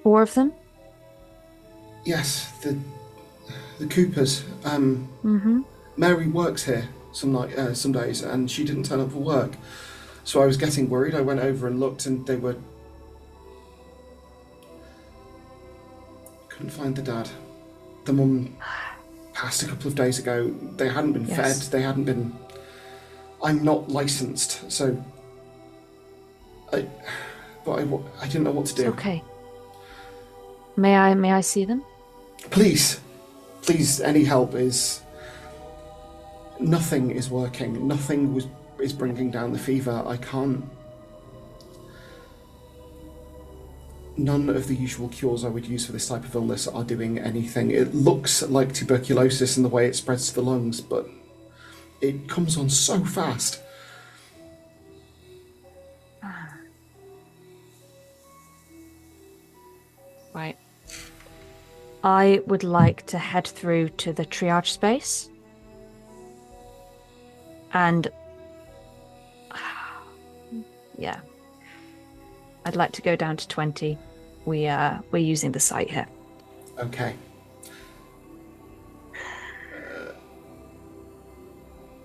4 of them? Yes, the Coopers. Mary works here some days, and she didn't turn up for work. So I was getting worried. I went over and looked, and they were... Couldn't find the dad. The mum passed a couple of days ago. They hadn't been fed. They hadn't been... I'm not licensed, so... I didn't know what to do. It's okay. May I see them? Please, any help is... Nothing is working. Nothing is bringing down the fever. I can't... None of the usual cures I would use for this type of illness are doing anything. It looks like tuberculosis in the way it spreads to the lungs, but it comes on so fast. I would like to head through to the triage space. And yeah. I'd like to go down to 20. We're using the site here. Okay.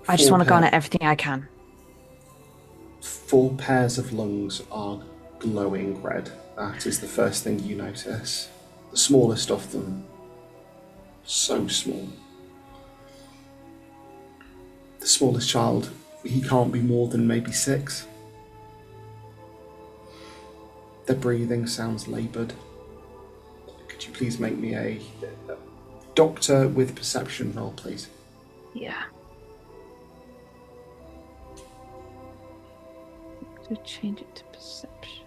I just want to Four garner everything I can. 4 pairs of lungs are glowing red. That is the first thing you notice. The smallest of them. So small. The smallest child, he can't be more than maybe 6. The breathing sounds laboured. Could you please make me a doctor with perception roll, please? Yeah. To change it to perception.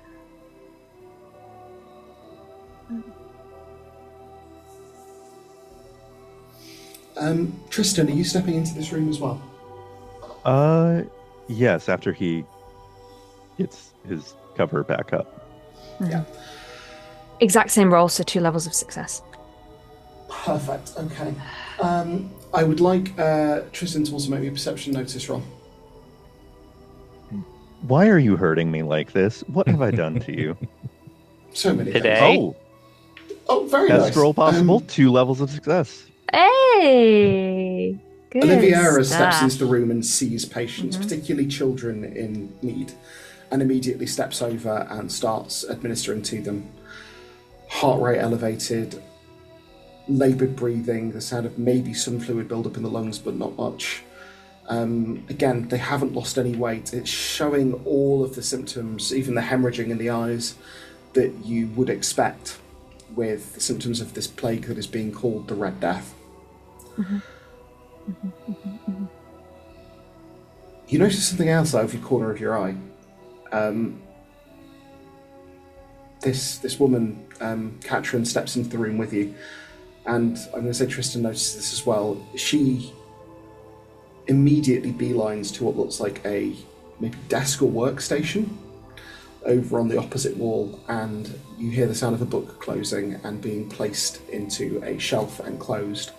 Tristan, are you stepping into this room as well? Yes, after he gets his cover back up. Yeah. Exact same roll, so 2 levels of success. Perfect, okay. I would like Tristan to also make me a perception notice roll. Why are you hurting me like this? What have I done to you? So many Today? things. Oh, very Best nice. roll possible, 2 levels of success. Hey! Good Oliviera stuff. steps into the room and sees patients, particularly children in need, and immediately steps over and starts administering to them. Heart rate elevated, laboured breathing, the sound of maybe some fluid buildup in the lungs, but not much. Again, they haven't lost any weight. It's showing all of the symptoms, even the hemorrhaging in the eyes, that you would expect with the symptoms of this plague that is being called the Red Death. You notice something else out of your corner of your eye. This woman, Katrin, steps into the room with you, and I'm going to say Tristan notices this as well. She immediately beelines to what looks like a maybe desk or workstation over on the opposite wall, and you hear the sound of a book closing and being placed into a shelf and closed.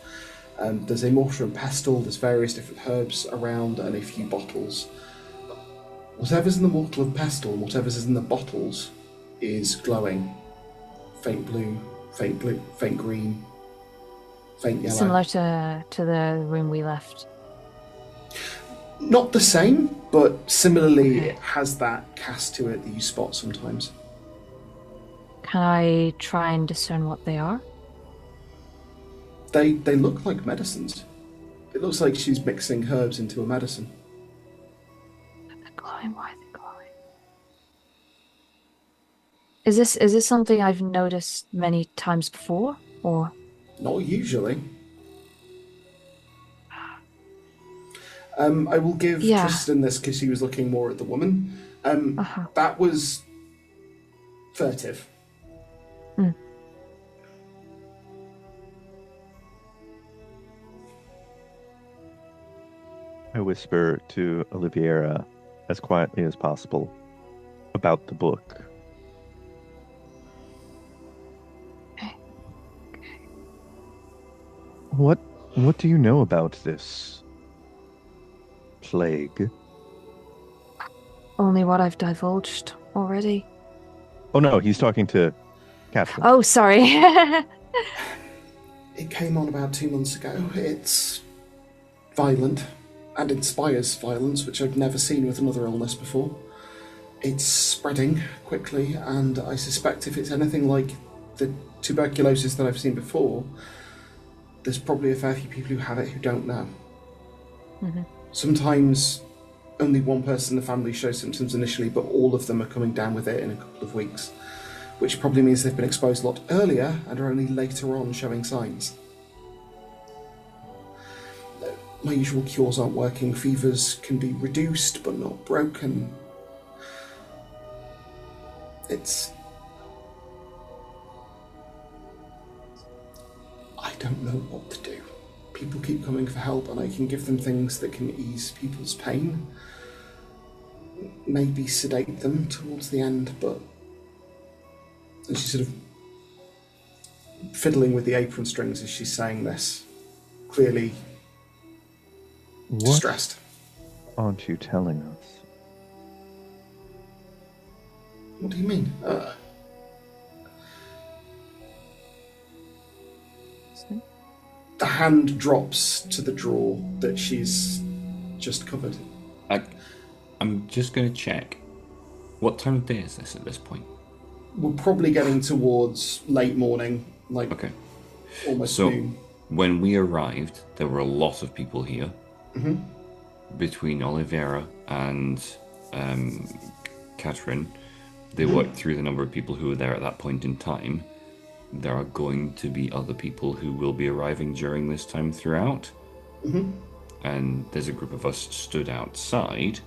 There's a mortar and pestle, there's various different herbs around, and a few bottles. Whatever's in the mortar and pestle and whatever's in the bottles is glowing. Faint blue, faint green, faint yellow. Similar to the room we left. Not the same, but similarly it has that cast to it that you spot sometimes. Can I try and discern what they are? They look like medicines. It looks like she's mixing herbs into a medicine. They're glowing. Why are they glowing? Is this something I've noticed many times before, or? Not usually. I will give Tristan this because he was looking more at the woman. That was furtive. I whisper to Oliviera as quietly as possible about the book. Okay. What do you know about this plague? Only what I've divulged already. Oh no, he's talking to Catherine. Oh, sorry. It came on about 2 months ago. It's violent and inspires violence, which I've never seen with another illness before. It's spreading quickly, and I suspect if it's anything like the tuberculosis that I've seen before, there's probably a fair few people who have it who don't know. Sometimes only one person in the family shows symptoms initially, but all of them are coming down with it in a couple of weeks, which probably means they've been exposed a lot earlier and are only later on showing signs. My usual cures aren't working. Fevers can be reduced but not broken. I don't know what to do. People keep coming for help, and I can give them things that can ease people's pain. Maybe sedate them towards the end, but... And she sort of fiddling with the apron strings as she's saying this, clearly What distressed. aren't you telling us? What do you mean? The hand drops to the drawer that she's just covered. I'm just going to check. What time of day is this at this point? We're probably getting towards late morning, like Okay. almost So noon. when we arrived, there were a lot of people here. Mm-hmm. Between Oliveira and Catherine, they worked through the number of people who were there at that point in time. There are going to be other people who will be arriving during this time throughout. Mm-hmm. And there's a group of us stood outside.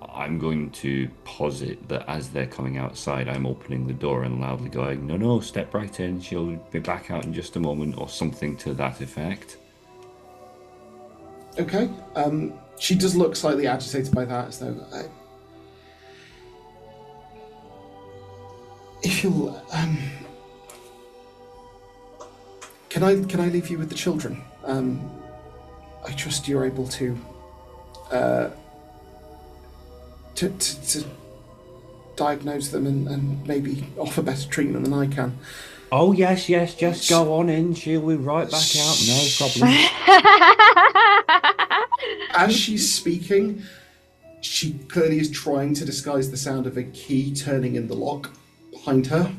I'm going to posit that as they're coming outside, I'm opening the door and loudly going, no, step right in, she'll be back out in just a moment, or something to that effect. Okay. She does look slightly agitated by that, as though... if you'll... Can I leave you with the children? I trust you're able to diagnose them and maybe offer better treatment than I can. Oh, yes, just go on in. She'll be right back out, no problem. As she's speaking, she clearly is trying to disguise the sound of a key turning in the lock behind her,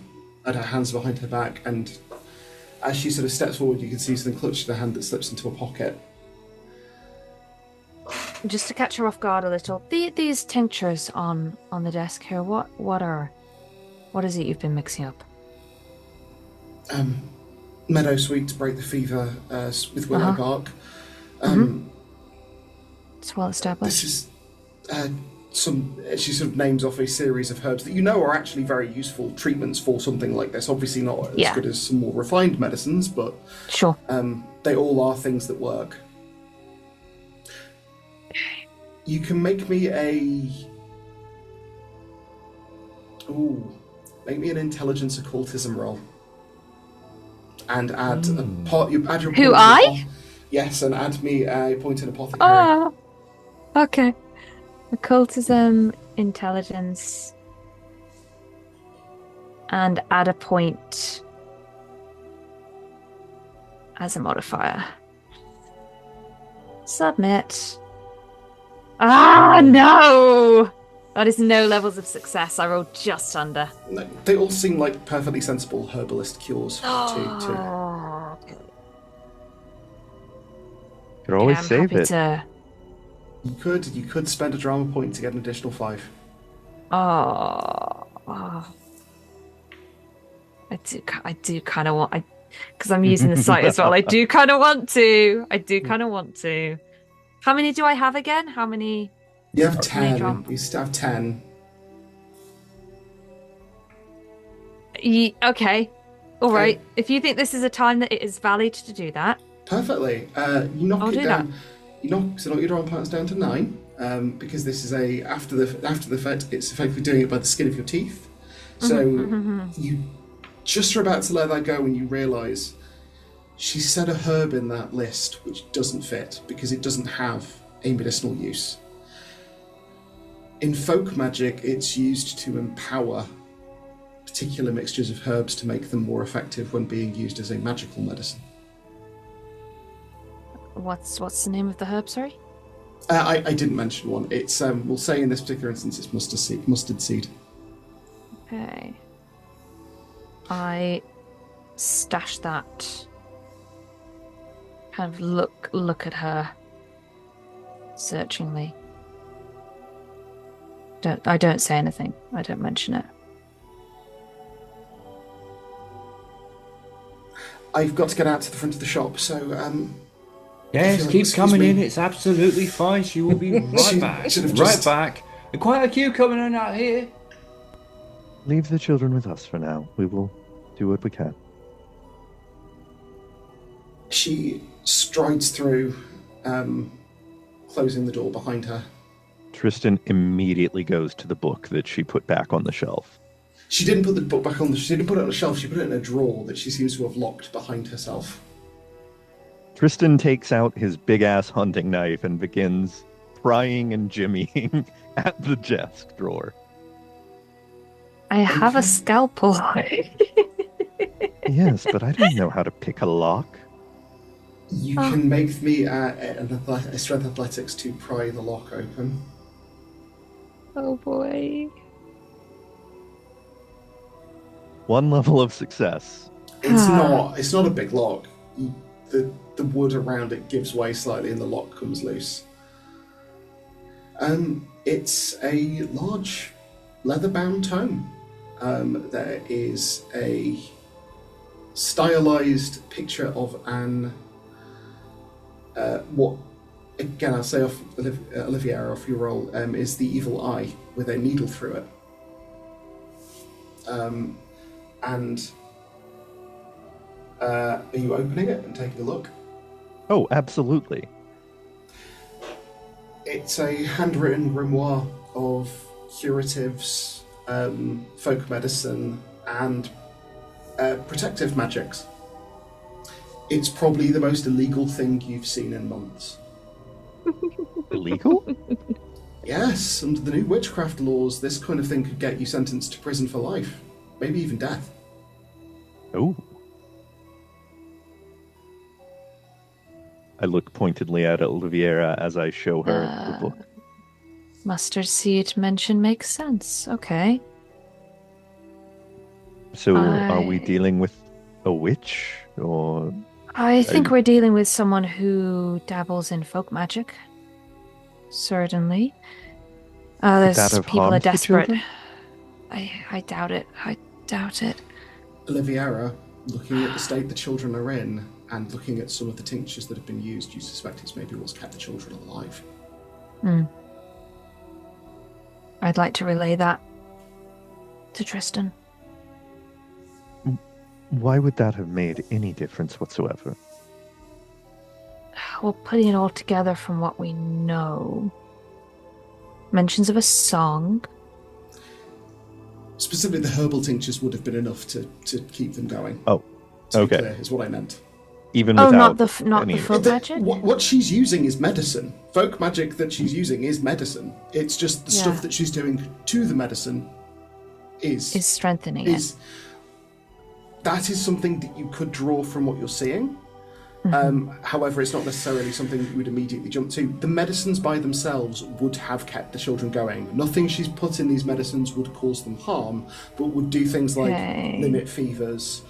and her hands behind her back, and as she sort of steps forward, you can see something clutched in her hand that slips into a pocket. Just to catch her off guard a little, these tinctures on the desk here, what is it you've been mixing up? Meadow Sweet to break the fever with willow bark. It's well established. This is she sort of names off a series of herbs that you know are actually very useful treatments for something like this. Obviously not as good as some more refined medicines, but sure. They all are things that work. You can make me make me an intelligence occultism roll. And add a pot. You add your Who, point I? Yes, and add me a point in apothecary. Oh, okay. Occultism, intelligence, and add a point as a modifier. Submit. Ah, no! That is no levels of success. I rolled just under. No, they all seem like perfectly sensible herbalist cures too. Could always I'm save happy it. to... You could spend a drama point to get an additional 5. Oh. I do kind of want... because I'm using the site as well. I do kind of want to. How many do I have again? How many? You have 10. You still have 10. Okay. All right. If you think this is a time that it is valid to do that. Perfectly. You knock I'll it do down. You knock your drama points down to 9. Because this is after the effect, it's effectively doing it by the skin of your teeth. So you just are about to let that go when you realise she said a herb in that list which doesn't fit because it doesn't have a medicinal use. In folk magic, it's used to empower particular mixtures of herbs to make them more effective when being used as a magical medicine. What's the name of the herb? Sorry. I didn't mention one. It's we'll say in this particular instance it's mustard seed. Okay. I stash that. Kind of look at her searchingly. I don't say anything. I don't mention it. I've got to get out to the front of the shop, so yes, keep coming in. It's absolutely fine. She will be right back. Right back. There's quite a queue coming in out here. Leave the children with us for now. We will do what we can. She strides through, closing the door behind her. Tristan immediately goes to the book that she put back on the shelf. She didn't put the book back on. She didn't put it on a shelf. She put it in a drawer that she seems to have locked behind herself. Tristan takes out his big-ass hunting knife and begins prying and jimmying at the desk drawer. I have a scalpel. Yes, but I don't know how to pick a lock. You can make me a strength athletics to pry the lock open. Oh boy. One level of success. It's not a big lock. The wood around it gives way slightly and the lock comes loose. It's a large leather-bound tome. There is a stylized picture of an what again I'll say off Oliviera off your roll is the evil eye with a needle through it. Are you opening it and taking a look? Oh, absolutely. It's a handwritten grimoire of curatives, folk medicine, and protective magics. It's probably the most illegal thing you've seen in months. Illegal? Yes, under the new witchcraft laws, this kind of thing could get you sentenced to prison for life, maybe even death. Oh. I look pointedly at Oliviera as I show her the book. Mustard seed mention makes sense. Okay. So, are we dealing with a witch, or...? I think we're dealing with someone who dabbles in folk magic. Certainly. There's that have people are harmed the desperate. children? I doubt it. I doubt it. Oliviera, looking at the state the children are in, and looking at some of the tinctures that have been used, you suspect it's maybe what's kept the children alive. I'd like to relay that to Tristan. Why would that have made any difference whatsoever? Well, putting it all together from what we know. Mentions of a song. Specifically, the herbal tinctures would have been enough to keep them going. Oh, okay. Clear, is what I meant. Even without not the any... folk magic? What she's using is medicine. Folk magic that she's using is medicine. It's just the stuff that she's doing to the medicine is strengthening it. That is something that you could draw from what you're seeing. However, it's not necessarily something that you would immediately jump to. The medicines by themselves would have kept the children going. Nothing she's put in these medicines would cause them harm, but would do things like limit fevers.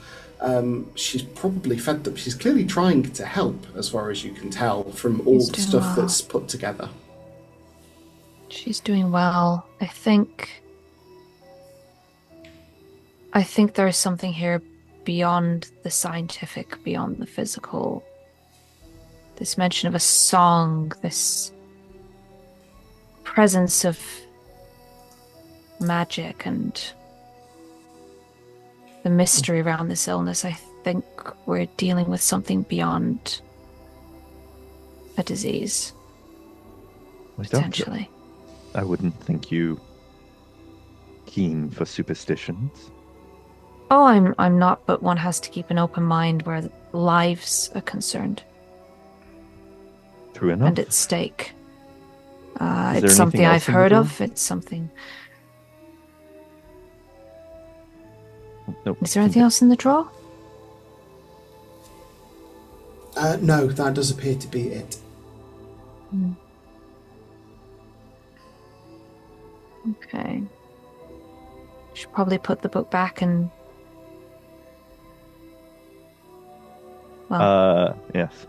She's probably fed them. She's clearly trying to help, as far as you can tell, from all the stuff that's put together. She's doing well. I think there is something here beyond the scientific, beyond the physical. This mention of a song, this presence of magic and the mystery around this illness. I think we're dealing with something beyond a disease. Potentially. I wouldn't think you keen for superstitions. Oh, I'm not, but one has to keep an open mind where lives are concerned. True enough. And at stake. It's something I've heard of. It's something... Nope. Is there anything else in the drawer? No, that does appear to be it. Okay. Should probably put the book back and... Well, yes.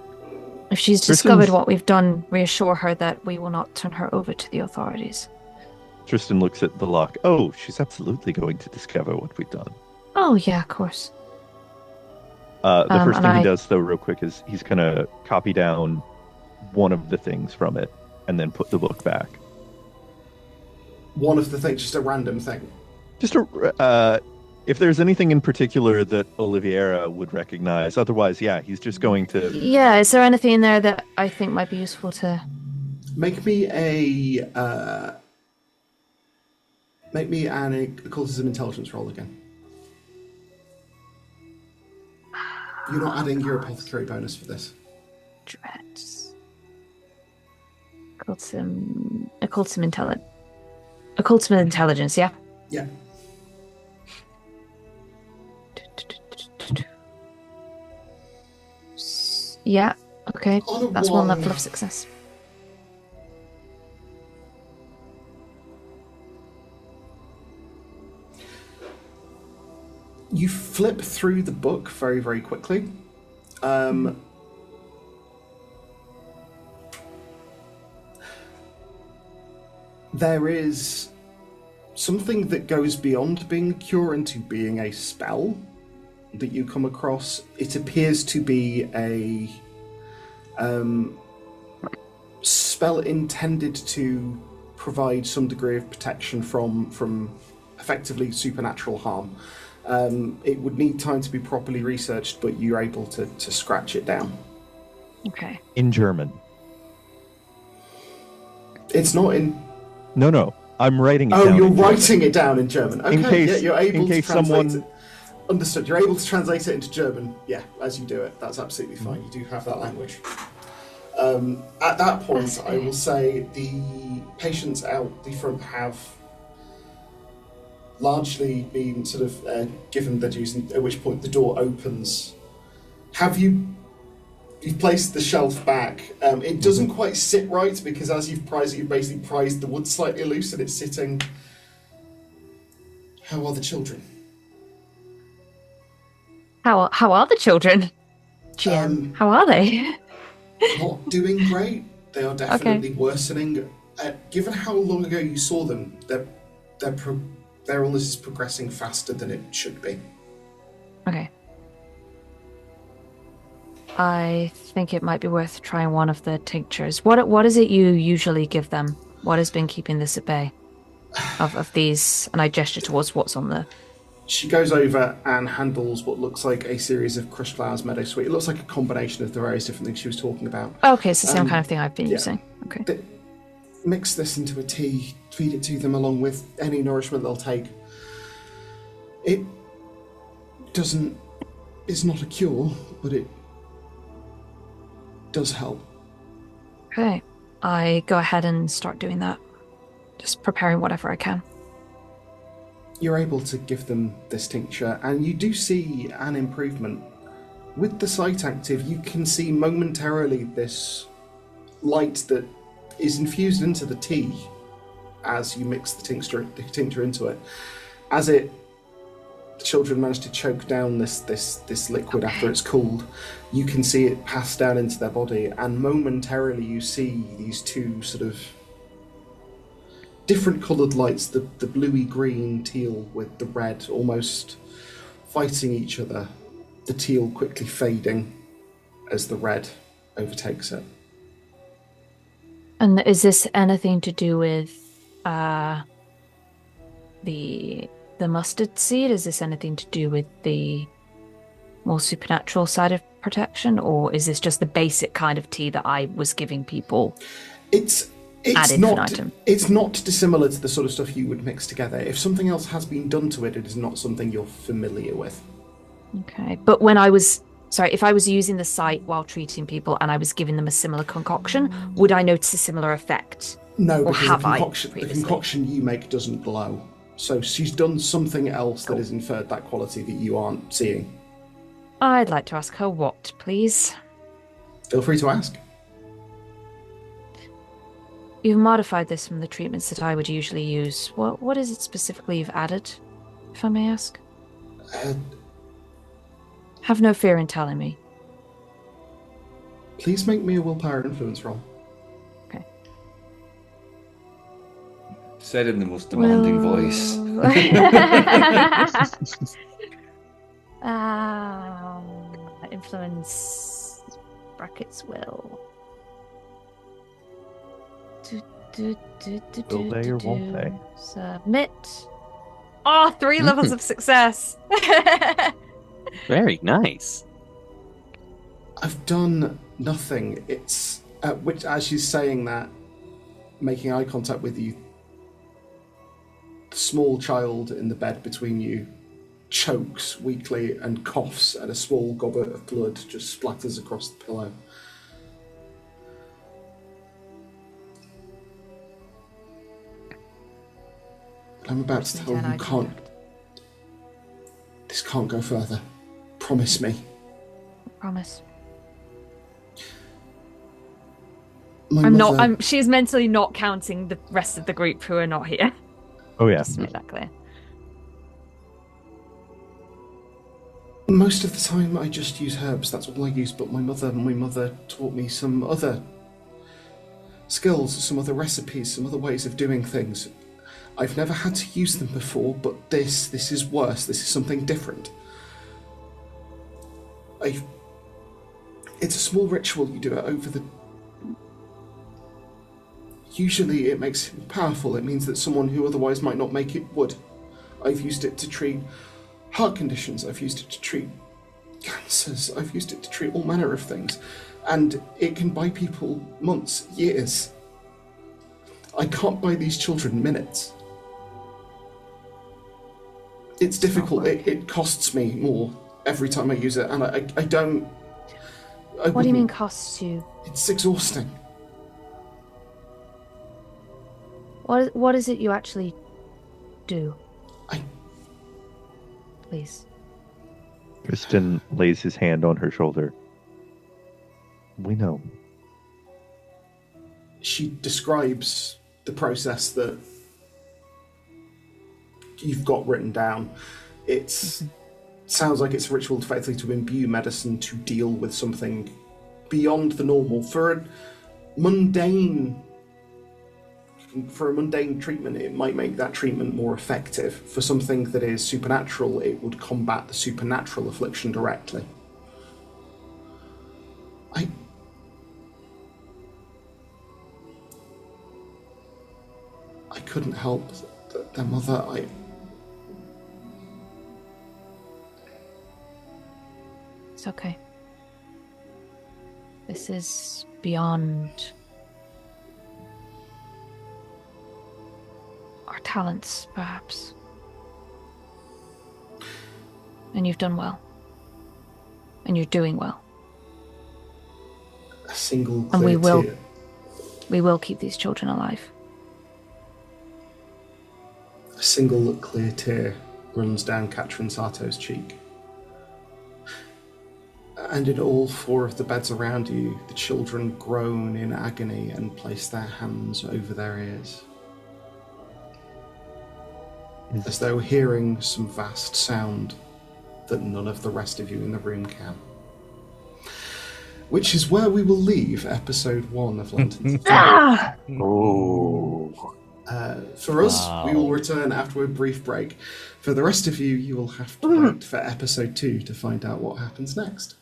If she's discovered what we've done, reassure her that we will not turn her over to the authorities. Tristan looks at the lock. Oh, she's absolutely going to discover what we've done. Oh, yeah, of course. The first thing he does, though, real quick, is he's going to copy down one of the things from it and then put the book back. One of the things, just a random thing. Just a... if there's anything in particular that Oliviera would recognize, otherwise, yeah, he's just going to... Yeah, is there anything in there that I think might be useful to... Make me a Make me an occultism intelligence roll again. You're not adding your apothecary bonus for this. Dreads. Occultism intelligence, yeah? Yeah. Yeah, okay. On a That's one one. level of success. You flip through the book very, very quickly. There is something that goes beyond being a cure into being a spell that you come across. It appears to be a spell intended to provide some degree of protection from effectively supernatural harm. It would need time to be properly researched, but you're able to scratch it down. Okay. In German. It's not in... No. I'm writing it down. Oh, you're in German. writing it down in German. Okay, In case- yeah, you're able in to case translate someone- it. Understood. You're able to translate it into German, yeah, as you do it. That's absolutely fine. You do have that language. At that point, I will say the patients out the front have largely been sort of given their dues, at which point the door opens. You've placed the shelf back. It doesn't quite sit right because as you've prized it, you've basically prized the wood slightly loose and it's sitting. How are the children? How are the children? GM, how are they? Not doing great. They are definitely worsening. Given how long ago you saw them, their illness is progressing faster than it should be. Okay. I think it might be worth trying one of the tinctures. What is it you usually give them? What has been keeping this at bay? Of these, and I gesture towards what's on the... She goes over and handles what looks like a series of crushed flowers meadowsweet. It looks like a combination of the various different things she was talking about. Okay, it's the same kind of thing I've been using. Okay. Mix this into a tea, feed it to them along with any nourishment they'll take. It doesn't... It's not a cure, but it does help. Okay. I go ahead and start doing that. Just preparing whatever I can. You're able to give them this tincture, and you do see an improvement. With the sight active, you can see momentarily this light that is infused into the tea as you mix the tincture into it. As the children manage to choke down this liquid after it's cooled, you can see it pass down into their body, and momentarily you see these two sort of different coloured lights, the bluey green teal with the red almost fighting each other, the teal quickly fading as the red overtakes it. And is this anything to do with the mustard seed? Is this anything to do with the more supernatural side of protection, or is this just the basic kind of tea that I was giving people? It's not dissimilar to the sort of stuff you would mix together. If something else has been done to it, it is not something you're familiar with. Okay, but if I was using the site while treating people and I was giving them a similar concoction, would I notice a similar effect? No, or because have the concoction you make doesn't glow. So she's done something else that has inferred that quality that you aren't seeing. I'd like to ask her what, please. Feel free to ask. You've modified this from the treatments that I would usually use. What is it specifically you've added, if I may ask? Have no fear in telling me. Please make me a willpower influence roll. Okay. Said in the most demanding voice. Influence brackets will. Will they or won't they? Submit. Oh, 3 levels of success. Very nice. I've done nothing. It's which, as she's saying that, making eye contact with you, The small child in the bed between you chokes weakly and coughs, and a small goblet of blood just splatters across the pillow. I'm about to tell you, this can't go further. Promise me. Promise. She's mentally not counting the rest of the group who are not here. Oh yeah. Just to make that clear. Most of the time I just use herbs, that's all I use, but my mother taught me some other skills, some other recipes, some other ways of doing things. I've never had to use them before, but this is worse. This is something different. It's a small ritual. You do it over the... Usually it makes it powerful. It means that someone who otherwise might not make it would. I've used it to treat heart conditions. I've used it to treat cancers. I've used it to treat all manner of things. And it can buy people months, years. I can't buy these children minutes. It's difficult. It costs me more every time I use it, and I don't... What do you mean costs you? It's exhausting. What is it you actually do? Please. Tristan lays his hand on her shoulder. We know. She describes the process that you've got written down. Sounds like it's a ritual effectively to imbue medicine to deal with something beyond the normal. For a mundane treatment, it might make that treatment more effective. For something that is supernatural, it would combat the supernatural affliction directly. I couldn't help their mother. It's okay. This is beyond our talents, perhaps. And you've done well. And you're doing well. A single clear and tear. we will keep these children alive. A single clear tear runs down Katrin Sato's cheek. And in all four of the beds around you, the children groan in agony and place their hands over their ears, as though hearing some vast sound that none of the rest of you in the room can. Which is where we will leave episode 1 of London. For us, we will return after a brief break. For the rest of you, you will have to wait for episode 2 to find out what happens next.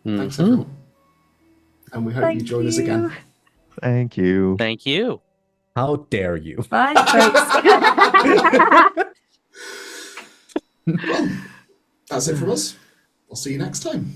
Thanks, everyone. And we hope you join us again. Thank you. Thank you. How dare you? Bye, folks. Well, that's it from us. We'll see you next time.